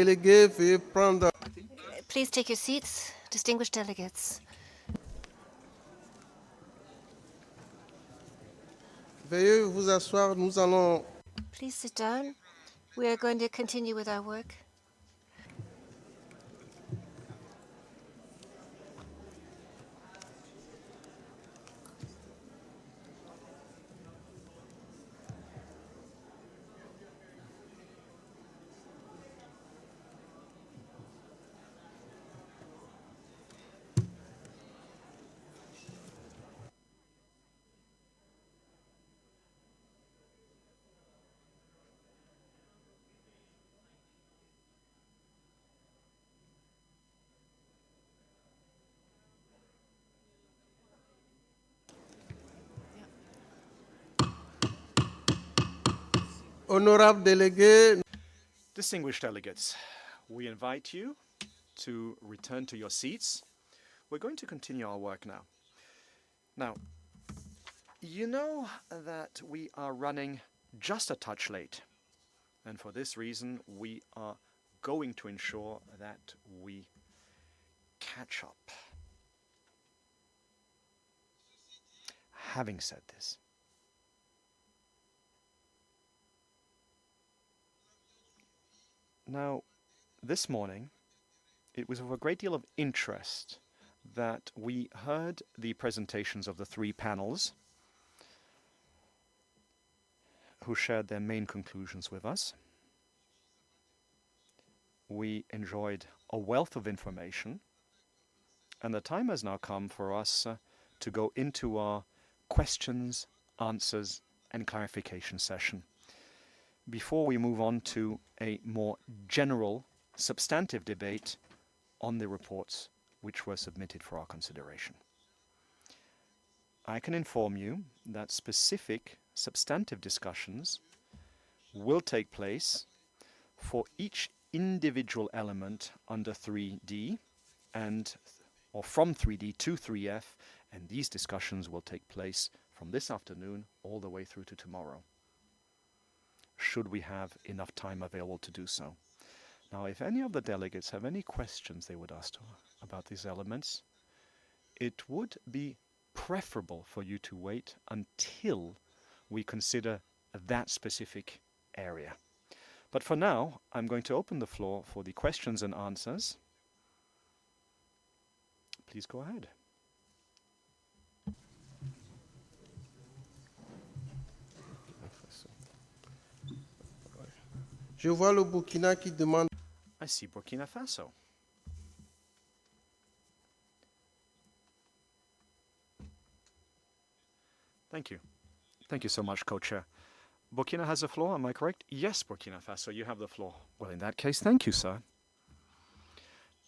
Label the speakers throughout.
Speaker 1: Délégués, veuillez prendre.
Speaker 2: Please take your seats, distinguished delegates.
Speaker 1: Veuillez vous asseoir. Nous allons.
Speaker 2: Please sit down. We are going to continue with our work.
Speaker 1: Honorables délégués,
Speaker 3: Distinguished delegates, we invite you to return to your seats. We're going to continue our work now. Now, you know that we are running just a touch late. And for this reason, we are going to ensure that we catch up. Having said this, now, this morning, it was of a great deal of interest that we heard the presentations of the three panels who shared their main conclusions with us. We enjoyed a wealth of information, and the time has now come for us to go into our questions, answers, and clarification session before we move on to a more general, substantive debate on the reports which were submitted for our consideration. I can inform you that specific substantive discussions will take place for each individual element under 3D or from 3D to 3F, and these discussions will take place from this afternoon all the way through to tomorrow, should we have enough time available to do so. Now, if any of the delegates have any questions they would ask about these elements, it would be preferable for you to wait until we consider that specific area. But for now, I'm going to open the floor for the questions and answers. Please go ahead.
Speaker 1: je vois le Burkina qui demande.
Speaker 3: I see Burkina Faso. Thank you. Thank you so much, Co-Chair. Burkina has the floor, am I correct? Yes, Burkina Faso, you have the floor. Well, in that case, thank you, sir.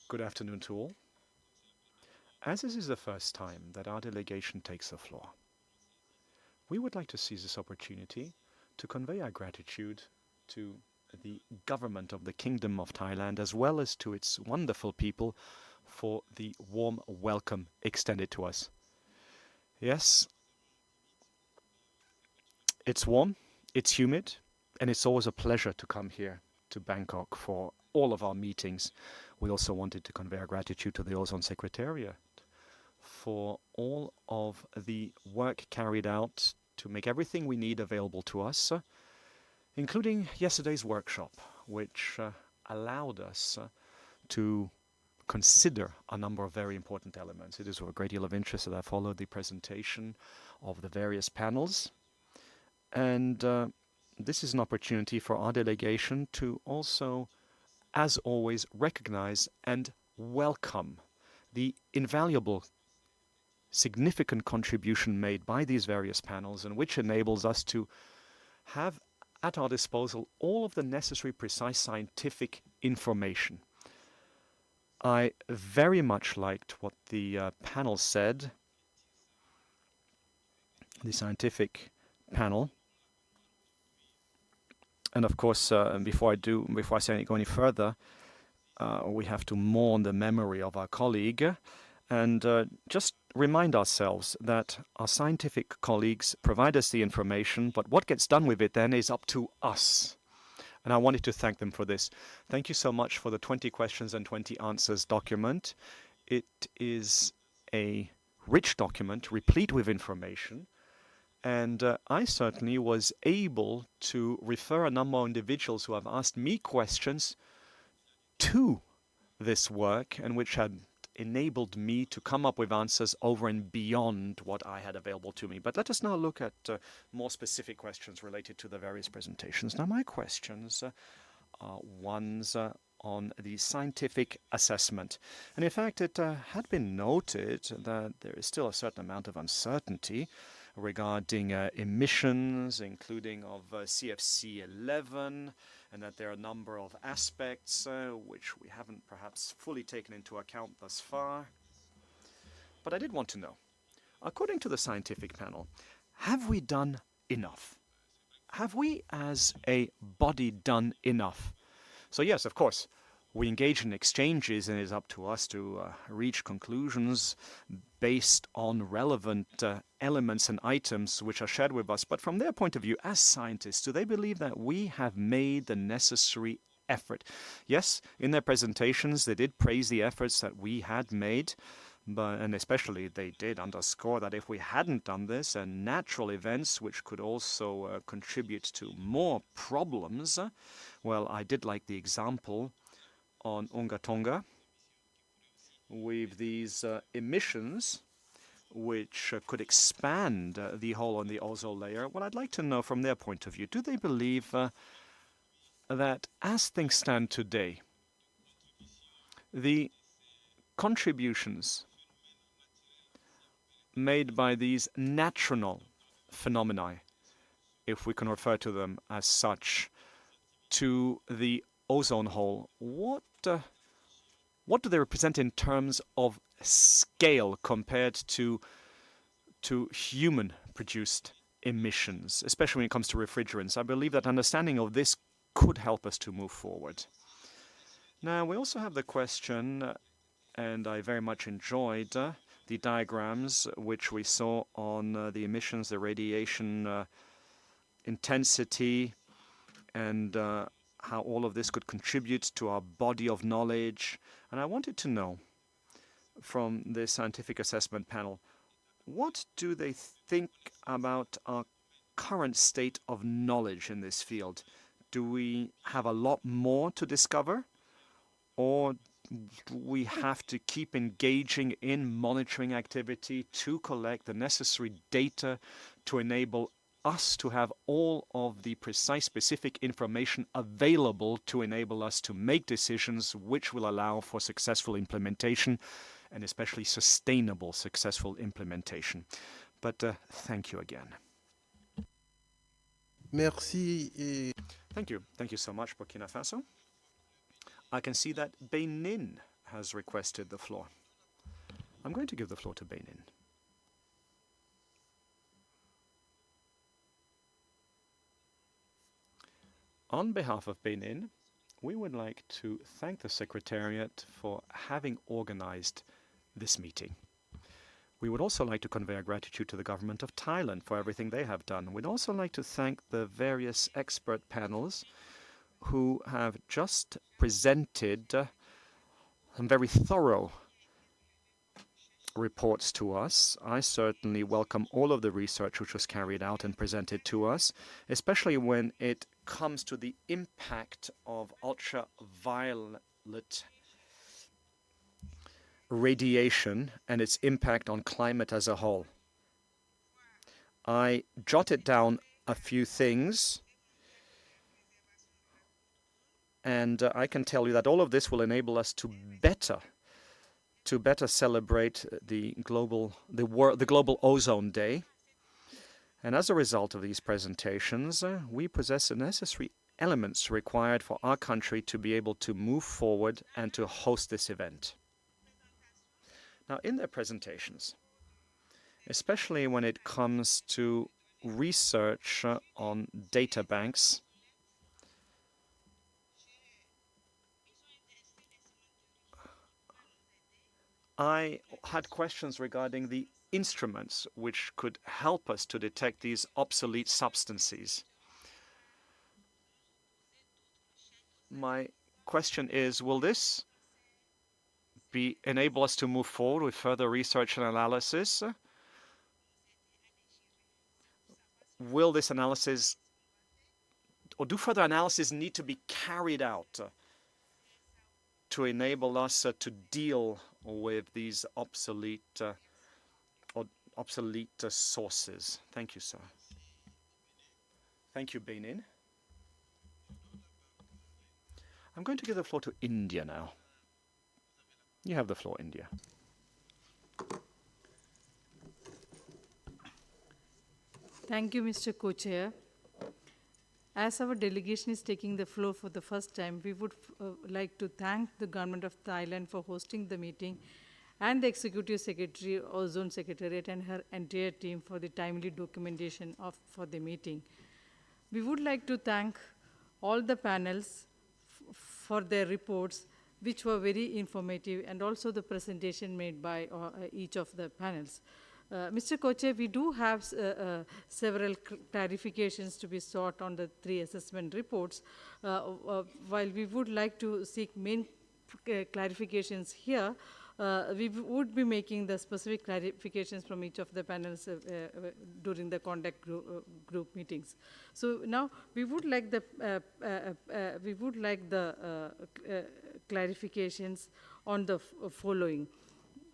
Speaker 3: Good afternoon to all. As this is the first time that our delegation takes the floor, we would like to seize this opportunity to convey our gratitude to the government of the Kingdom of Thailand, as well as to its wonderful people, for the warm welcome extended to us. Yes, it's warm, it's humid, and it's always a pleasure to come here to Bangkok for all of our meetings. We also wanted to convey our gratitude to the Ozone Secretariat for all of the work carried out to make everything we need available to us, including yesterday's workshop, which allowed us to consider a number of very important elements. It is with a great deal of interest that I followed the presentation of the various panels. And this is an opportunity for our delegation to also, as always, recognize and welcome the invaluable, significant contribution made by these various panels, and which enables us to have at our disposal all of the necessary precise scientific information. I very much liked what the panel said, the scientific panel. And of course, before I go any further, we have to mourn the memory of our colleague and just remind ourselves that our scientific colleagues provide us the information, but what gets done with it then is up to us. And I wanted to thank them for this. Thank you so much for the 20 questions and 20 answers document. It is a rich document, replete with information. And I certainly was able to refer a number of individuals who have asked me questions to this work, and which had enabled me to come up with answers over and beyond what I had available to me. But let us now look at more specific questions related to the various presentations. Now, my questions are ones on the scientific assessment. And in fact, it had been noted that there is still a certain amount of uncertainty regarding emissions, including of CFC11, and that there are a number of aspects which we haven't perhaps fully taken into account thus far. But I did want to know, according to the scientific panel, have we done enough? Have we as a body done enough? So yes, of course, we engage in exchanges, and it is up to us to reach conclusions based on relevant elements and items which are shared with us. But from their point of view, as scientists, do they believe that we have made the necessary effort? Yes, in their presentations, they did praise the efforts that we had made, and especially they did underscore that if we hadn't done this, and natural events which could also contribute to more problems, well, I did like the example on Unga Tonga with these emissions which could expand the hole on the ozone layer. Well, I'd like to know from their point of view, do they believe that as things stand today, the contributions made by these natural phenomena, if we can refer to them as such, to the ozone hole, what do they represent in terms of scale compared to human-produced emissions, especially when it comes to refrigerants? I believe that understanding of this could help us to move forward. Now, we also have the question, and I very much enjoyed the diagrams which we saw on the emissions, the radiation intensity, and how all of this could contribute to our body of knowledge. And I wanted to know from the scientific assessment panel, what do they think about our current state of knowledge in this field? Do we have a lot more to discover, or do we have to keep engaging in monitoring activity to collect the necessary data to enable us to have all of the precise specific information available to enable us to make decisions which will allow for successful implementation, and especially sustainable successful implementation? But thank you again.
Speaker 1: Merci.
Speaker 3: Thank you. Thank you so much, Burkina Faso. I can see that Benin has requested the floor. I'm going to give the floor to Benin. On behalf of Benin, we would like to thank the Secretariat for having organized this meeting. We would also like to convey our gratitude to the government of Thailand for everything they have done. We'd also like to thank the various expert panels who have just presented some very thorough reports to us. I certainly welcome all of the research which was carried out and presented to us, especially when it comes to the impact of ultraviolet radiation and its impact on climate as a whole. I jotted down a few things, and I can tell you that all of this will enable us to better celebrate the global ozone day. And as a result of these presentations, we possess the necessary elements required for our country to be able to move forward and to host this event. Now, in their presentations, especially when it comes to research on data banks, I had questions regarding the instruments which could help us to detect these obsolete substances. My question is, will this enable us to move forward with further research and analysis? Will this analysis, or do further analysis need to be carried out to enable us to deal with these obsolete sources? Thank you, sir. Thank you, Benin. I'm going to give the floor to India now. You have the floor, India.
Speaker 4: Thank you, Mr. Co-Chair. As our delegation is taking the floor for the first time, we would like to thank the Government of Thailand for hosting the meeting and the Executive Secretary, Ozone Secretariat, and her entire team for the timely documentation for the meeting. We would like to thank all the panels for their reports, which were very informative, and also the presentation made by each of the panels. Mr. Co-Chair, we do have several clarifications to be sought on the 3 assessment reports. While we would like to seek main clarifications here, we would be making the specific clarifications from each of the panels during the conduct group meetings. So now we would like the clarifications on the following.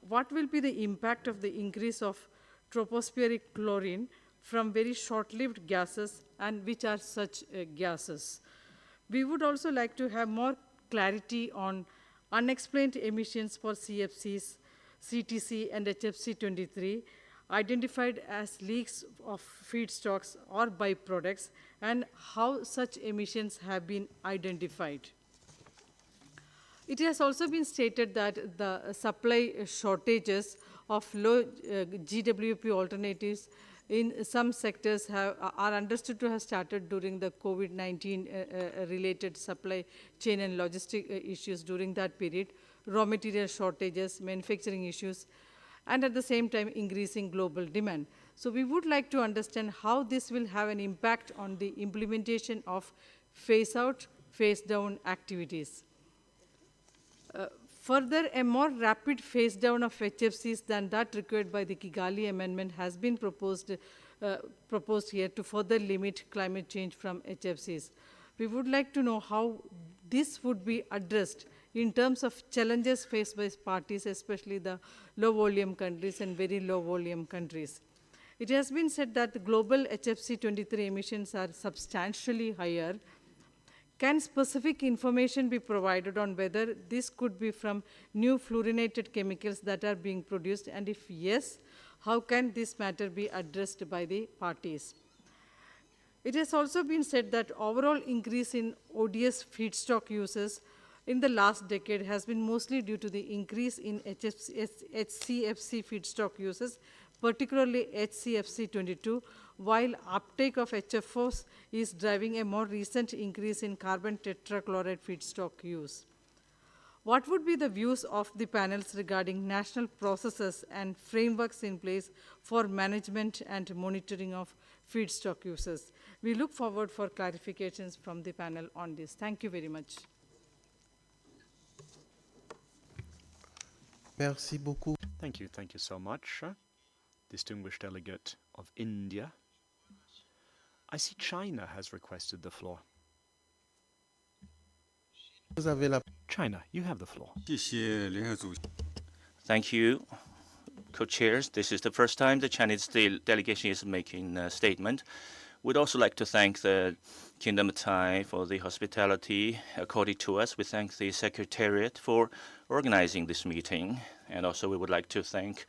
Speaker 4: What will be the impact of the increase of tropospheric chlorine from very short-lived gases, and which are such gases? We would also like to have more clarity on unexplained emissions for CFCs, CTC, and HFC-23, identified as leaks of feedstocks or byproducts, and how such emissions have been identified. It has also been stated that the supply shortages of low GWP alternatives in some sectors are understood to have started during the COVID-19 related supply chain and logistic issues during that period, raw material shortages, manufacturing issues, and at the same time increasing global demand. So we would like to understand how this will have an impact on the implementation of phase-out, phase-down activities. Further, a more rapid phase-down of HFCs than that required by the Kigali Amendment has been proposed here to further limit climate change from HFCs. We would like to know how this would be addressed in terms of challenges faced by parties, especially the low-volume countries and very low-volume countries. It has been said that the global HFC-23 emissions are substantially higher. Can specific information be provided on whether this could be from new fluorinated chemicals that are being produced, and if yes, how can this matter be addressed by the parties? It has also been said that overall increase in ODS feedstock uses in the last decade has been mostly due to the increase in HCFC feedstock uses, particularly HCFC-22, while uptake of HFOs is driving a more recent increase in carbon tetrachloride feedstock use. What would be the views of the panels regarding national processes and frameworks in place for management and monitoring of feedstock uses? We look forward for clarifications from the panel on this. Thank you very much.
Speaker 1: Merci beaucoup.
Speaker 3: Thank you so much, distinguished delegate of India. I see China has requested the floor. China, you have the floor.
Speaker 5: Thank you, co-chairs. This is the first time the Chinese delegation is making a statement. We'd also like to thank the Kingdom of Thai for the hospitality accorded to us. We thank the Secretariat for organizing this meeting. And also we would like to thank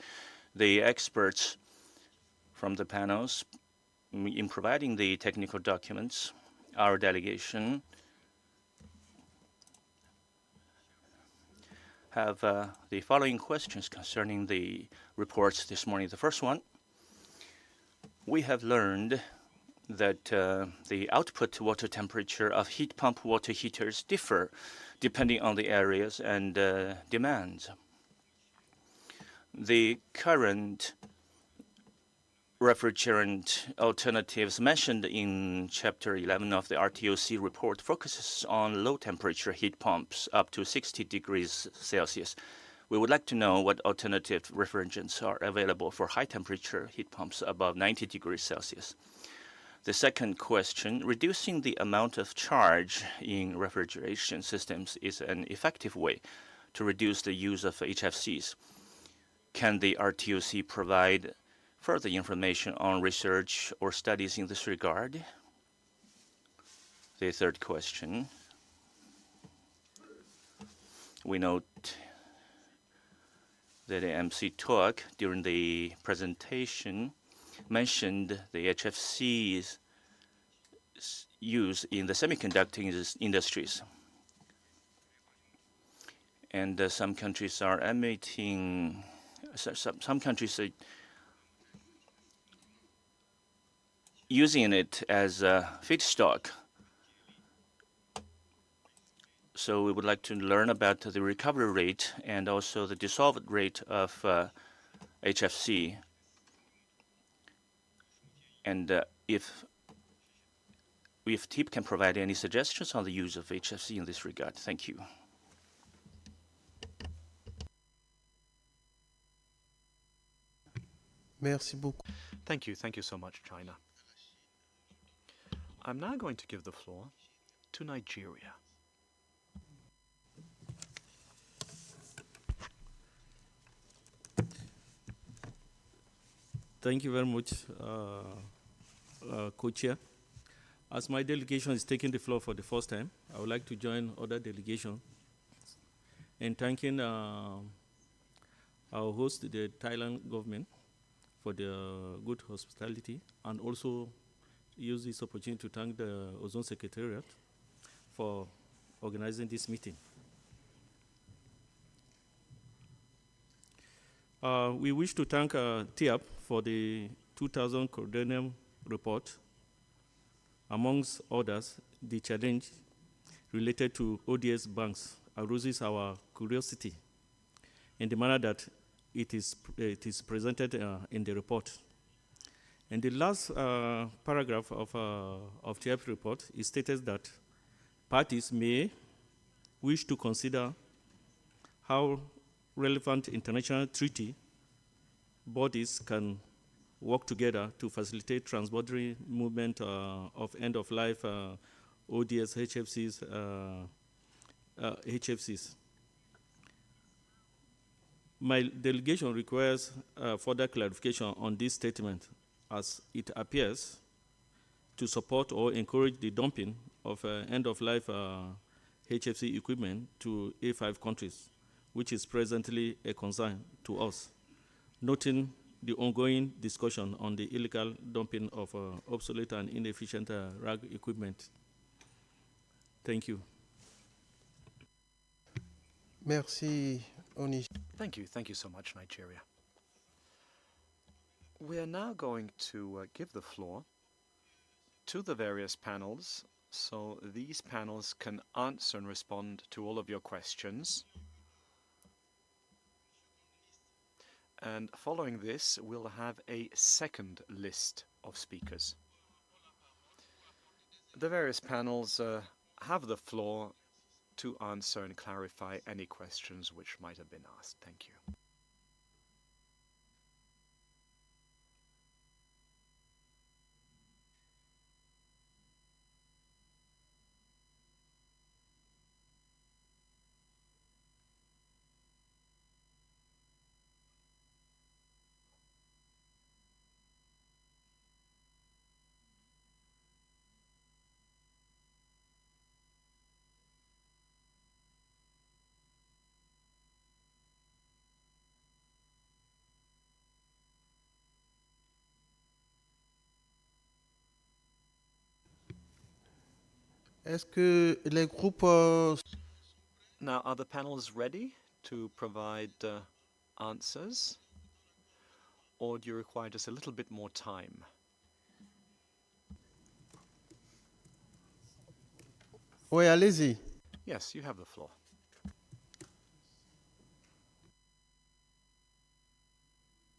Speaker 5: the experts from the panels in providing the technical documents. Our delegation have the following questions concerning the reports this morning. The first one, we have learned that the output water temperature of heat pump water heaters differ depending on the areas and demands. The current refrigerant alternatives mentioned in Chapter 11 of the RTOC report focuses on low-temperature heat pumps up to 60 degrees Celsius. We would like to know what alternative refrigerants are available for high-temperature heat pumps above 90 degrees Celsius. The second question, reducing the amount of charge in refrigeration systems is an effective way to reduce the use of HFCs. Can the RTOC provide further information on research or studies in this regard? The third question, we note that the MC talk during the presentation mentioned the HFC's use in the semiconductor industries. And some countries are emitting, some countries are using it as a feedstock. So we would like to learn about the recovery rate and also the dissolved rate of HFC. And if TIP can provide any suggestions on the use of HFC in this regard. Thank you.
Speaker 1: Merci beaucoup.
Speaker 3: Thank you so much, China. I'm now going to give the floor to Nigeria.
Speaker 6: Thank you very much, Co-Chair. As my delegation is taking the floor for the first time, I would like to join other delegations in thanking our host, the Thailand government, for their good hospitality, and also use this opportunity to thank the Ozone Secretariat for organizing this meeting. We wish to thank TIAP for the 2000 Cordonium report. Amongst others, the challenge related to ODS banks arouses our curiosity in the manner that it is presented in the report. In the last paragraph of TIAP report, it stated that parties may wish to consider how relevant international treaty bodies can work together to facilitate transboundary movement of end-of-life ODS HFCs. My delegation requires further clarification on this statement, as it appears to support or encourage the dumping of end-of-life HFC equipment to A5 countries, which is presently a concern to us, noting the ongoing discussion on the illegal dumping of obsolete and inefficient RAG equipment. Thank you.
Speaker 1: Merci, Oni.
Speaker 3: Thank you so much, Nigeria. We are now going to give the floor to the various panels, so these panels can answer and respond to all of your questions. And following this, we'll have a second list of speakers. The various panels have the floor to answer and clarify any questions which might have been asked. Thank you.
Speaker 1: Est-ce que les groupes...
Speaker 3: Now, are the panels ready to provide answers? Or do you require just a little bit more time?
Speaker 1: Oui, allez-y.
Speaker 3: Yes, you have the floor.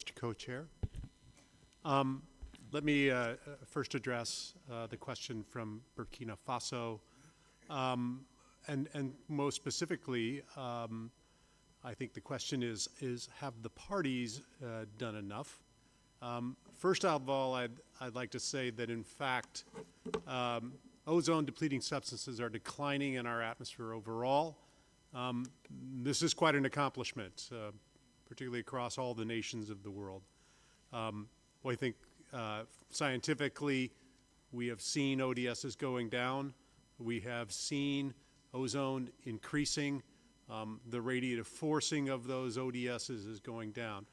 Speaker 7: Mr. Co-Chair. Let me first address the question from Burkina Faso. And most specifically, I think the question is have the parties done enough? First of all, I'd like to say that in fact, ozone depleting substances are declining in our atmosphere overall. This is quite an accomplishment, particularly across all the nations of the world. Well, I think scientifically, we have seen ODSs going down. We have seen ozone increasing. The radiative forcing of those ODSs is going down.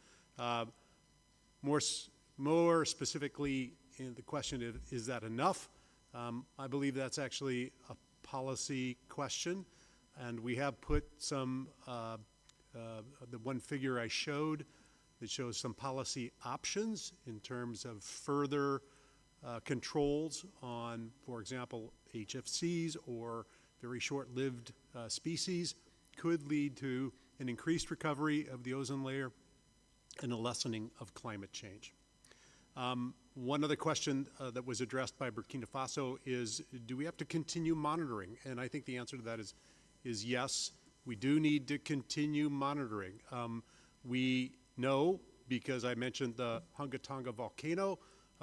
Speaker 7: More specifically, in the question, is that enough? I believe that's actually a policy question, and we have put some, the one figure I showed that shows some policy options in terms of further controls on, for example, HFCs or very short-lived species could lead to an increased recovery of the ozone layer and a lessening of climate change. One other question that was addressed by Burkina Faso is, do we have to continue monitoring? And I think the answer to that is yes, we do need to continue monitoring. We know, because I mentioned the Hunga-Tonga volcano,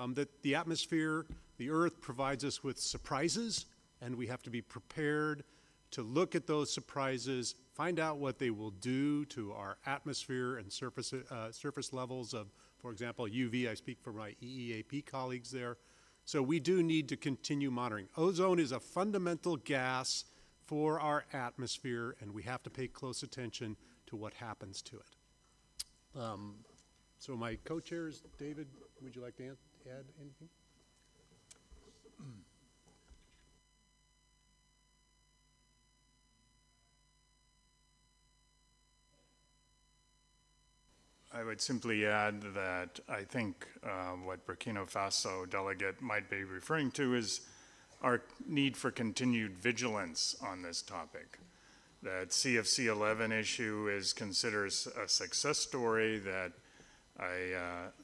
Speaker 7: that the atmosphere, the Earth provides us with surprises, and we have to be prepared to look at those surprises, find out what they will do to our atmosphere and surface levels of, for example, UV. I speak for my EEAP colleagues there. So we do need to continue monitoring. Ozone is a fundamental gas for our atmosphere, and we have to pay close attention to what happens to it. So my co-chairs, David, would you like to add anything?
Speaker 8: I would simply add that I think what Burkina Faso delegate might be referring to is our need for continued vigilance on this topic. That CFC-11 issue is considered a success story, that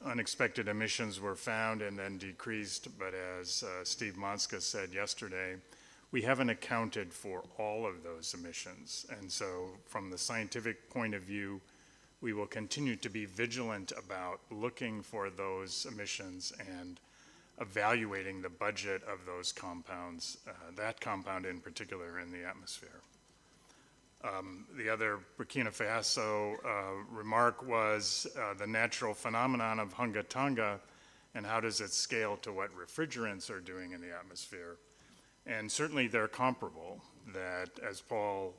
Speaker 8: unexpected emissions were found and then decreased, but as Steve Monska said yesterday, we haven't accounted for all of those emissions. And so from the scientific point of view, we will continue to be vigilant about looking for those emissions and evaluating the budget of those compounds, that compound in particular, in the atmosphere. The other Burkina Faso remark was the natural phenomenon of Hunga-Tonga and how does it scale to what refrigerants are doing in the atmosphere. And certainly they're comparable, that as Paul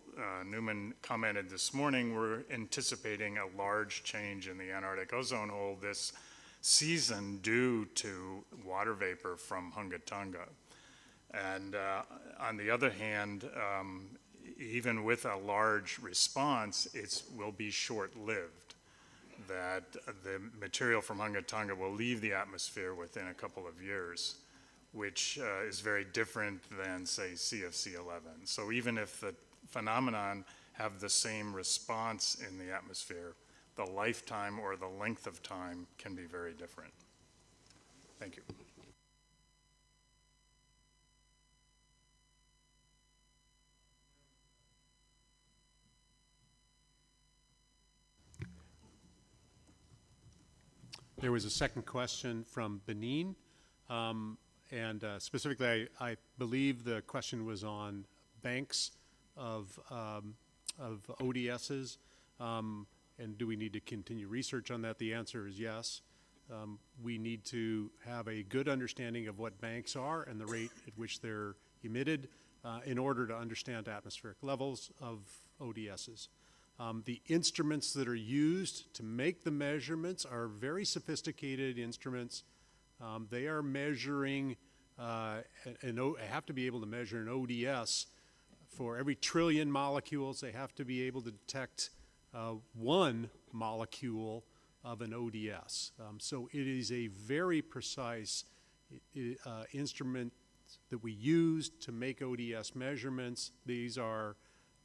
Speaker 8: Newman commented this morning, we're anticipating a large change in the Antarctic ozone hole this season due to water vapor from Hunga-Tonga. And on the other hand, even with a large response, it will be short-lived, that the material from Hunga-Tonga will leave the atmosphere within a couple of years, which is very different than, say, CFC-11. So even if the phenomenon have the same response in the atmosphere, the lifetime or the length of time can be very different. Thank you.
Speaker 7: There was a second question from Benin. And specifically, I believe the question was on banks of ODSs, and do we need to continue research on that? The answer is yes. We need to have a good understanding of what banks are and the rate at which they're emitted in order to understand atmospheric levels of ODSs. The instruments that are used to make the measurements are very sophisticated instruments. They are measuring, have to be able to measure an ODS. For every trillion molecules, they have to be able to detect one molecule of an ODS. So it is a very precise instrument that we use to make ODS measurements. These are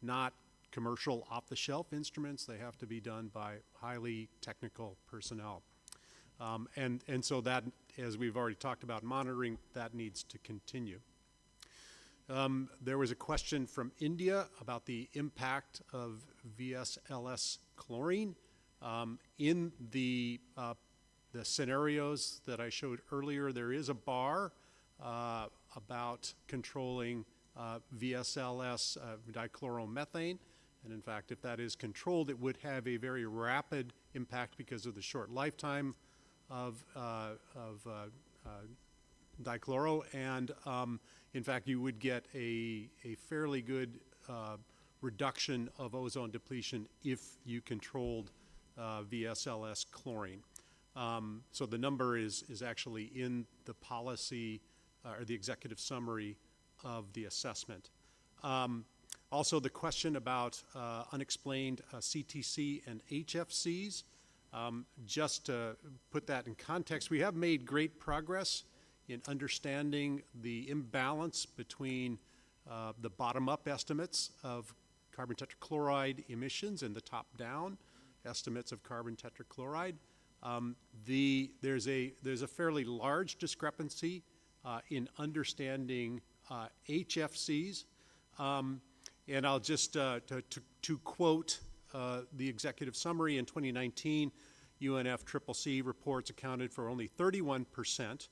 Speaker 7: not commercial off-the-shelf instruments. They have to be done by highly technical personnel. And so that as we've already talked about monitoring, that needs to continue. There was a question from India about the impact of VSLS chlorine. In the scenarios that I showed earlier, there is a bar about controlling VSLS, dichloromethane. And in fact, if that is controlled, it would have a very rapid impact because of the short lifetime of dichloro. And in fact, you would get a fairly good reduction of ozone depletion if you controlled VSLS chlorine. So the number is actually in the policy or the executive summary of the assessment. Also, the question about unexplained CTC and HFCs. Just to put that in context, we have made great progress in understanding the imbalance between the bottom-up estimates of carbon tetrachloride emissions and the top-down estimates of carbon tetrachloride. There's a fairly large discrepancy in understanding HFCs. And I'll just, to quote the executive summary, in 2019, UNFCCC reports accounted for only 31%,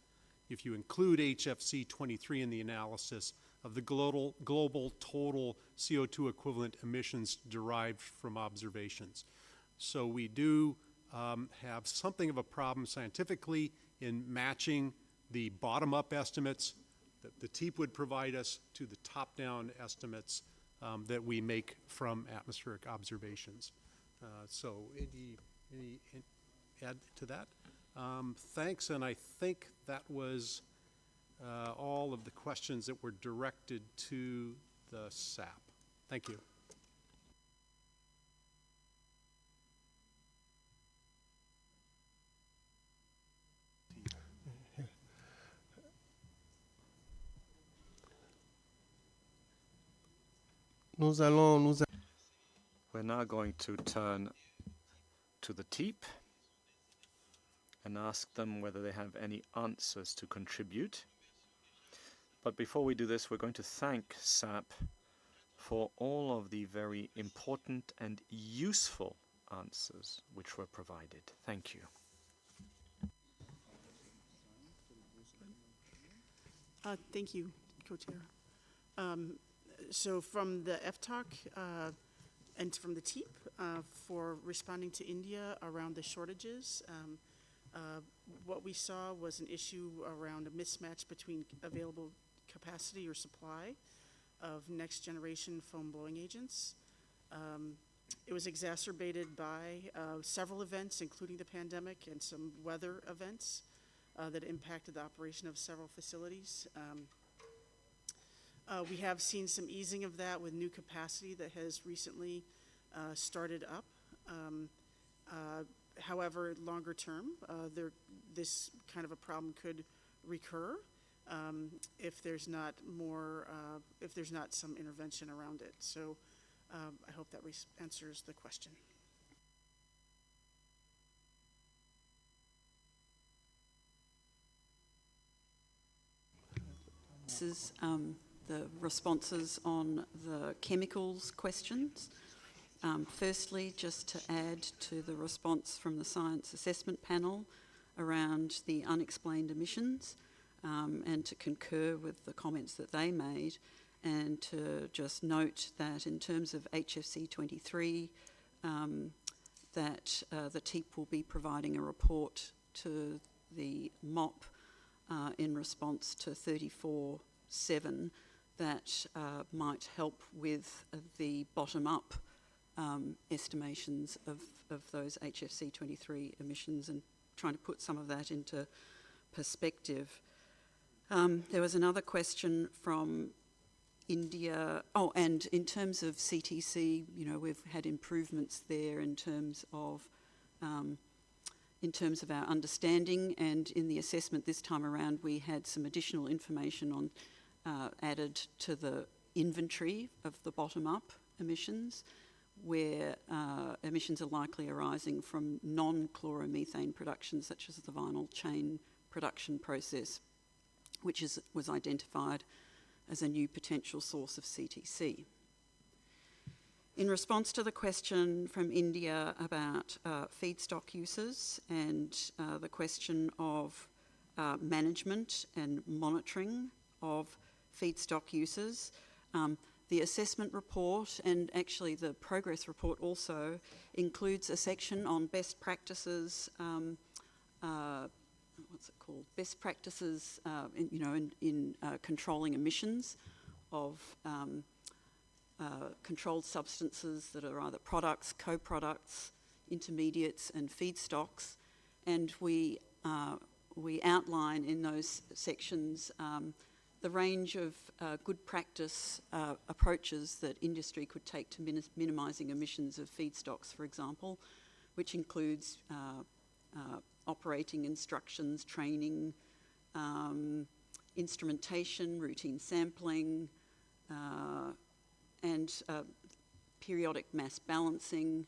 Speaker 7: if you include HFC 23 in the analysis, of the global total CO2 equivalent emissions derived from observations. So we do have something of a problem scientifically in matching the bottom-up estimates that the TEEP would provide us to the top-down estimates that we make from atmospheric observations. So any add to that? Thanks, and I think that was all of the questions that were directed to the SAP. Thank you.
Speaker 3: We're now going to turn to the TEEP and ask them whether they have any answers to contribute. But before we do this, we're going to thank SAP for all of the very important and useful answers which were provided. Thank you.
Speaker 9: Thank you, Co-Chair. So from the FTOC and from the TEEP for responding to India around the shortages, what we saw was an issue around a mismatch between available capacity or supply of next generation foam blowing agents. It was exacerbated by several events, including the pandemic and some weather events that impacted the operation of several facilities. We have seen some easing of that with new capacity that has recently started up. However, longer term, this kind of a problem could recur if there's not more, if there's not some intervention around it. So I hope that answers the question.
Speaker 10: This is the responses on the chemicals questions. Firstly, just to add to the response from the Science Assessment Panel around the unexplained emissions, and to concur with the comments that they made, and to just note that in terms of HFC 23, that the TEEP will be providing a report to the MOP in response to 34.7 that might help with the bottom-up estimations of those HFC 23 emissions and trying to put some of that into perspective. There was another question from India. Oh, and in terms of CTC, you know, we've had improvements there in terms of our understanding, and in the assessment this time around we had some additional information on added to the inventory of the bottom-up emissions, where emissions are likely arising from non-chloromethane production, such as the vinyl chain production process, which was identified as a new potential source of CTC. In response to the question from India about feedstock uses and the question of management and monitoring of feedstock uses, the assessment report and actually the progress report also includes a section on best practices, what's it called? Best practices, in controlling emissions of controlled substances that are either products, co-products, intermediates and feedstocks. And we outline in those sections the range of good practice approaches that industry could take to minimising emissions of feedstocks, for example, which includes operating instructions, training, instrumentation, routine sampling, and periodic mass balancing,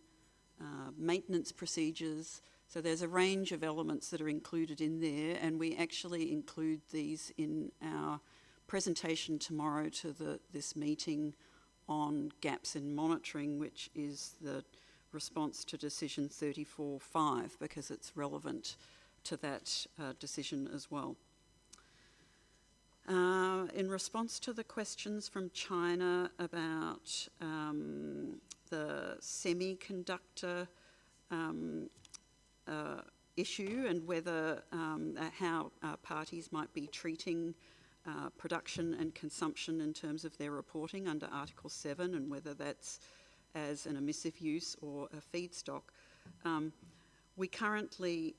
Speaker 10: maintenance procedures. So there's a range of elements that are included in there, and we actually include these in our presentation tomorrow to this meeting on gaps in monitoring, which is the response to decision 34.5, because it's relevant to that decision as well. In response to the questions from China about the semiconductor issue and whether how parties might be treating production and consumption in terms of their reporting under Article 7 and whether that's as an emissive use or a feedstock. We currently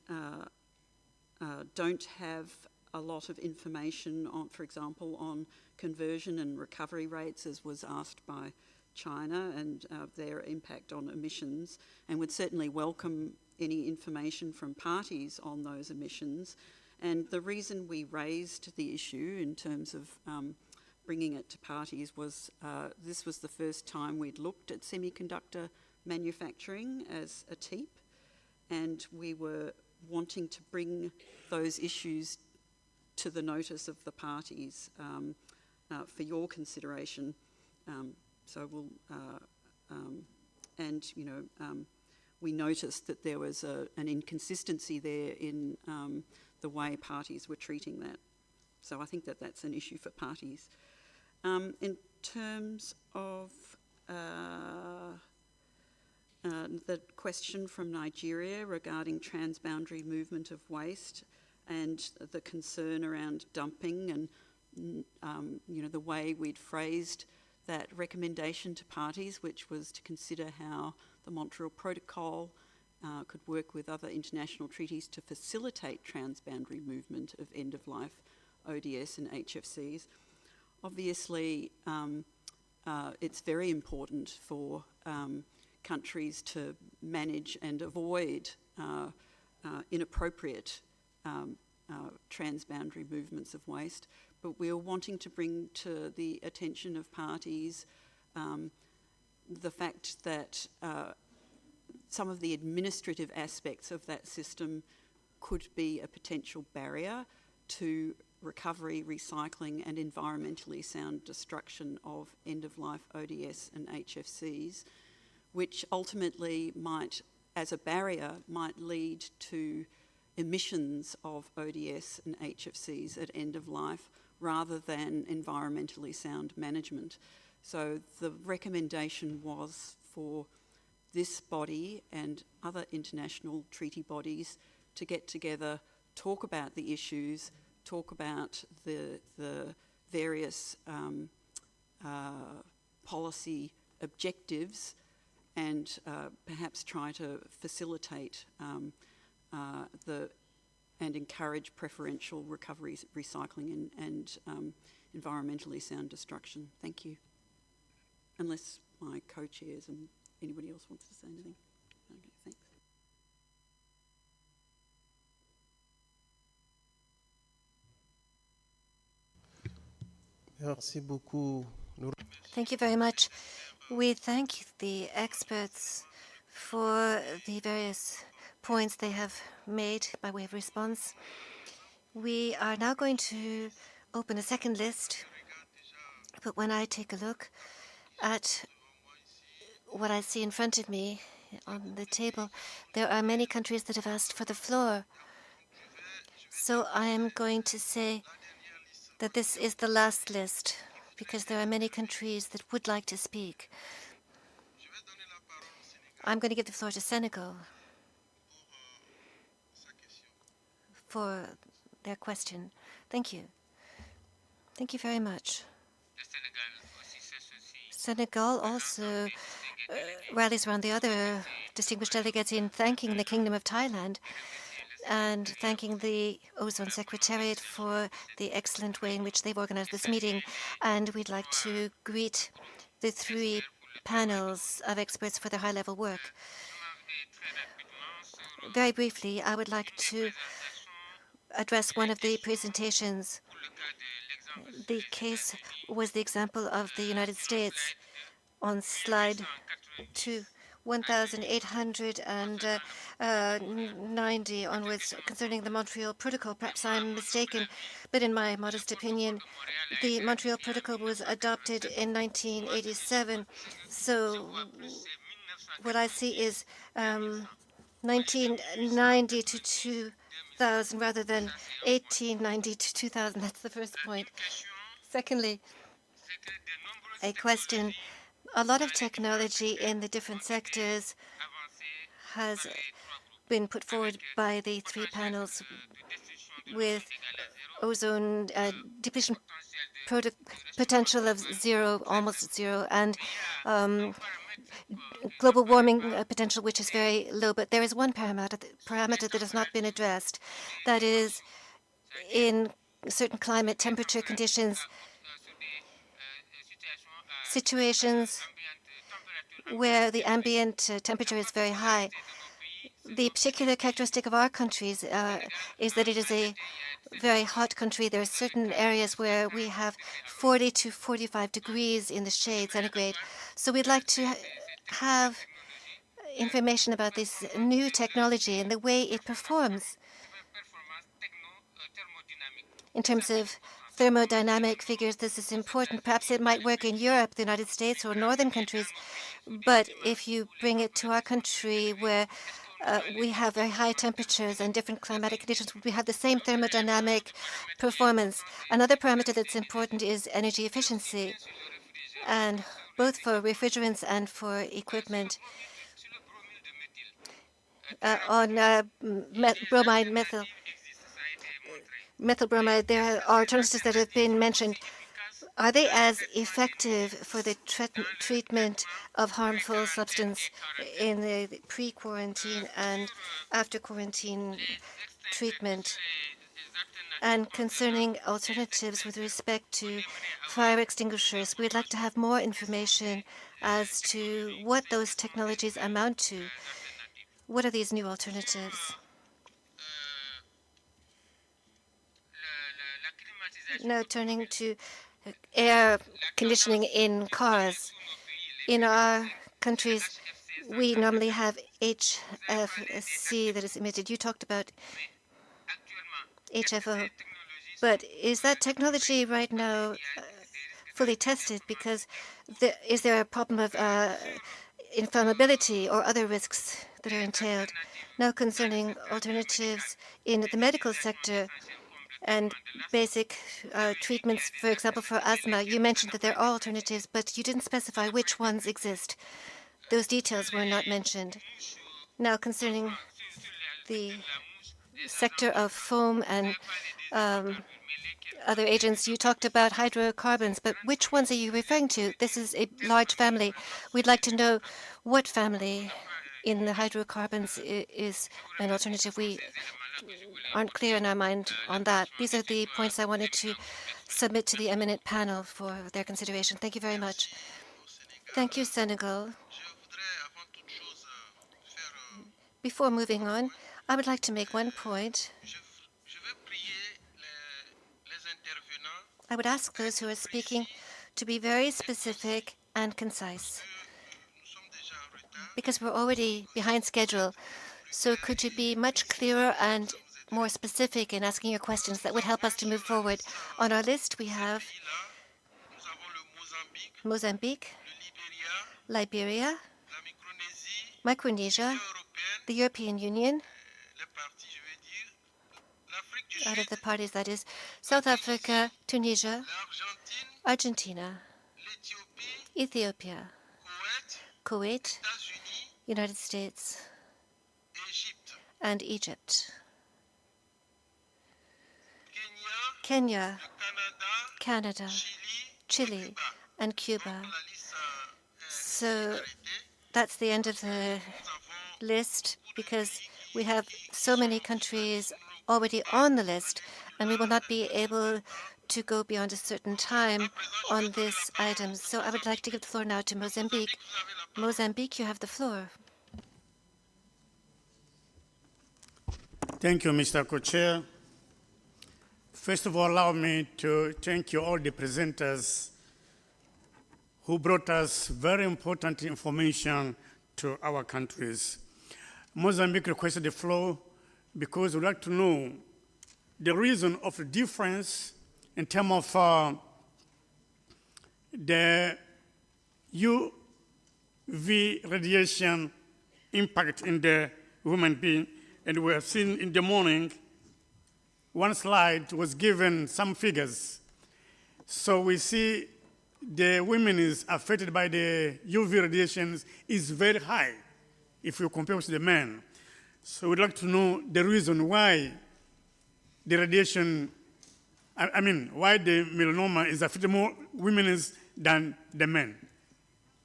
Speaker 10: don't have a lot of information on, for example, on conversion and recovery rates, as was asked by China, and their impact on emissions, and would certainly welcome any information from parties on those emissions. And the reason we raised the issue in terms of bringing it to parties was this was the first time we'd looked at semiconductor manufacturing as a TEEP, and we were wanting to bring those issues to the notice of the parties for your consideration. So we'll, and you know, we noticed that there was an inconsistency there in the way parties were treating that. So I think that that's an issue for parties. In terms of the question from Nigeria regarding transboundary movement of waste and the concern around dumping and you know, the way we'd phrased that recommendation to parties, which was to consider how the Montreal Protocol could work with other international treaties to facilitate transboundary movement of end-of-life ODS and HFCs. Obviously, it's very important for countries to manage and avoid inappropriate transboundary movements of waste, but we're wanting to bring to the attention of parties the fact that some of the administrative aspects of that system could be a potential barrier to recovery, recycling and environmentally sound destruction of end-of-life ODS and HFCs, which ultimately might, as a barrier, might lead to emissions of ODS and HFCs at end of life rather than environmentally sound management. So the recommendation was for this body and other international treaty bodies to get together, talk about the issues, talk about the various policy objectives, and perhaps try to facilitate and encourage preferential recovery, recycling and environmentally sound destruction. Thank you. Unless my co-chairs and anybody else wants to say anything. Okay, thanks.
Speaker 1: Merci beaucoup.
Speaker 2: Thank you very much. We thank the experts for the various points they have made by way of response. We are now going to open a second list, but when I take a look at what I see in front of me on the table, there are many countries that have asked for the floor. So I am going to say that this is the last list because there are many countries that would like to speak. I'm going to give the floor to Senegal for their question. Thank you. Thank you very much. Senegal also rallies around the other distinguished delegates in thanking the Kingdom of Thailand and thanking the Ozone Secretariat for the excellent way in which they've organized this meeting. And we'd like to greet the 3 panels of experts for their high-level work. Very briefly, I would like to address one of the presentations. The case was the example of the United States on slide 2. 1890 onwards concerning the Montreal Protocol. Perhaps I'm mistaken, but in my modest opinion, the Montreal Protocol was adopted in 1987. So what I see is 1990 to 2000 rather than 1890 to 2000. That's the first point. Secondly, a question. A lot of technology in the different sectors has been put forward by the 3 panels with ozone depletion potential of 0, almost 0, and global warming potential, which is very low. But there is one parameter that has not been addressed. That is, in certain climate temperature conditions, situations where the ambient temperature is very high. The particular characteristic of our countries is that it is a very hot country. There are certain areas where we have 40 to 45 degrees in the shade centigrade. So we'd like to have information about this new technology and the way it performs in terms of thermodynamic figures. This is important. Perhaps it might work in Europe, the United States, or northern countries. But if you bring it to our country where we have very high temperatures and different climatic conditions, we have the same thermodynamic performance. Another parameter that's important is energy efficiency, and both for refrigerants and for equipment. On bromide, methyl bromide, there are alternatives that have been mentioned. Are they as effective for the treatment of harmful substance in the pre-quarantine and after quarantine treatment? And concerning alternatives with respect to fire extinguishers, we'd like to have more information as to what those technologies amount to. What are these new alternatives? Now turning to air conditioning in cars. In our countries, we normally have HFC that is emitted. You talked about HFO. But is that technology right now fully tested? Because is there a problem of inflammability or other risks that are entailed? Now concerning alternatives in the medical sector and basic treatments, for example, for asthma, you mentioned that there are alternatives, but you didn't specify which ones exist. Those details were not mentioned. Now concerning the sector of foam and other agents, you talked about hydrocarbons, but which ones are you referring to? This is a large family. We'd like to know what family in the hydrocarbons is an alternative. We aren't clear in our mind on that. These are the points I wanted to submit to the eminent panel for their consideration. Thank you very much. Thank you, Senegal. Before moving on, I would like to make one point. I would ask those who are speaking to be very specific and concise, because we're already behind schedule. So could you be much clearer and more specific in asking your questions that would help us to move forward. On our list, we have Mozambique, Liberia, Micronesia, the European Union, out of the parties, that is, South Africa, Tunisia, Argentina, Ethiopia, Kuwait, United States, and Egypt. Kenya, Canada, Chile, and Cuba. So that's the end of the list because we have so many countries already on the list, and we will not be able to go beyond a certain time on this item. So I would like to give the floor now to Mozambique. Mozambique, you have the floor.
Speaker 11: Thank you, Mr. Co-Chair. First of all, allow me to thank you all the presenters who brought us very important information to our countries. Mozambique requested the floor because we'd like to know the reason of the difference in terms of the UV radiation impact in the human being. And we have seen in the morning, one slide was given some figures. So we see the women is affected by the UV radiations is very high if you compare with the men. So we'd like to know the reason why the radiation, why the melanoma is affecting more women than the men.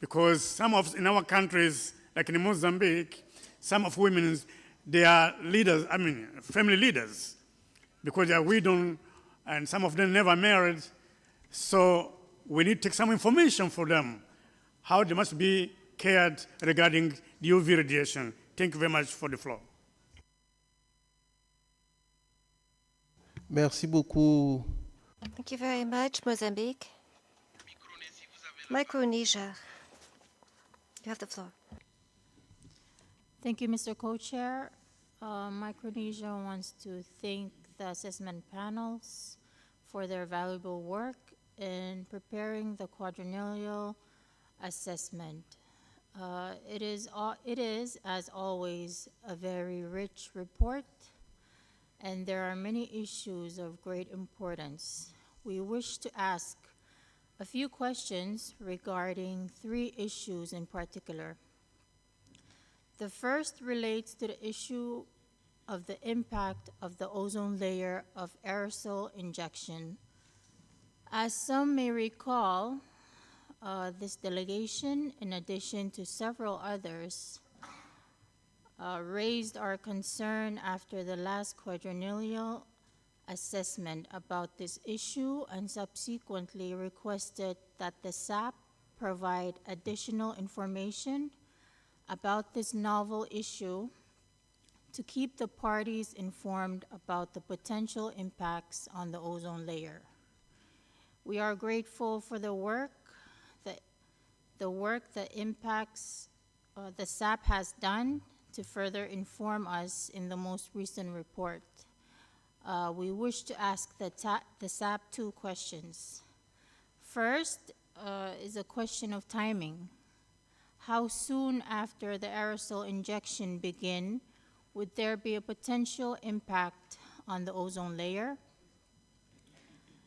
Speaker 11: Because some of, in our countries, like in Mozambique, some of women, they are leaders, family leaders, because they are widow and some of them never married. So we need to take some information for them, how they must be cared regarding the UV radiation. Thank you very much for the floor.
Speaker 1: Merci beaucoup.
Speaker 2: Thank you very much, Mozambique. Micronesia, you have the floor.
Speaker 12: Thank you, Mr. Co-Chair. Micronesia wants to thank the assessment panels for their valuable work in preparing the quadrennial assessment. It is, as always, a very rich report, and there are many issues of great importance. We wish to ask a few questions regarding 3 issues in particular. The first relates to the issue of the impact of the ozone layer of aerosol injection. As some may recall, this delegation, in addition to several others, raised our concern after the last quadrennial assessment about this issue and subsequently requested that the SAP provide additional information about this novel issue to keep the parties informed about the potential impacts on the ozone layer. We are grateful for the work that impacts the SAP has done to further inform us in the most recent report. We wish to ask the SAP 2 questions. First is a question of timing. How soon after the aerosol injection begin would there be a potential impact on the ozone layer?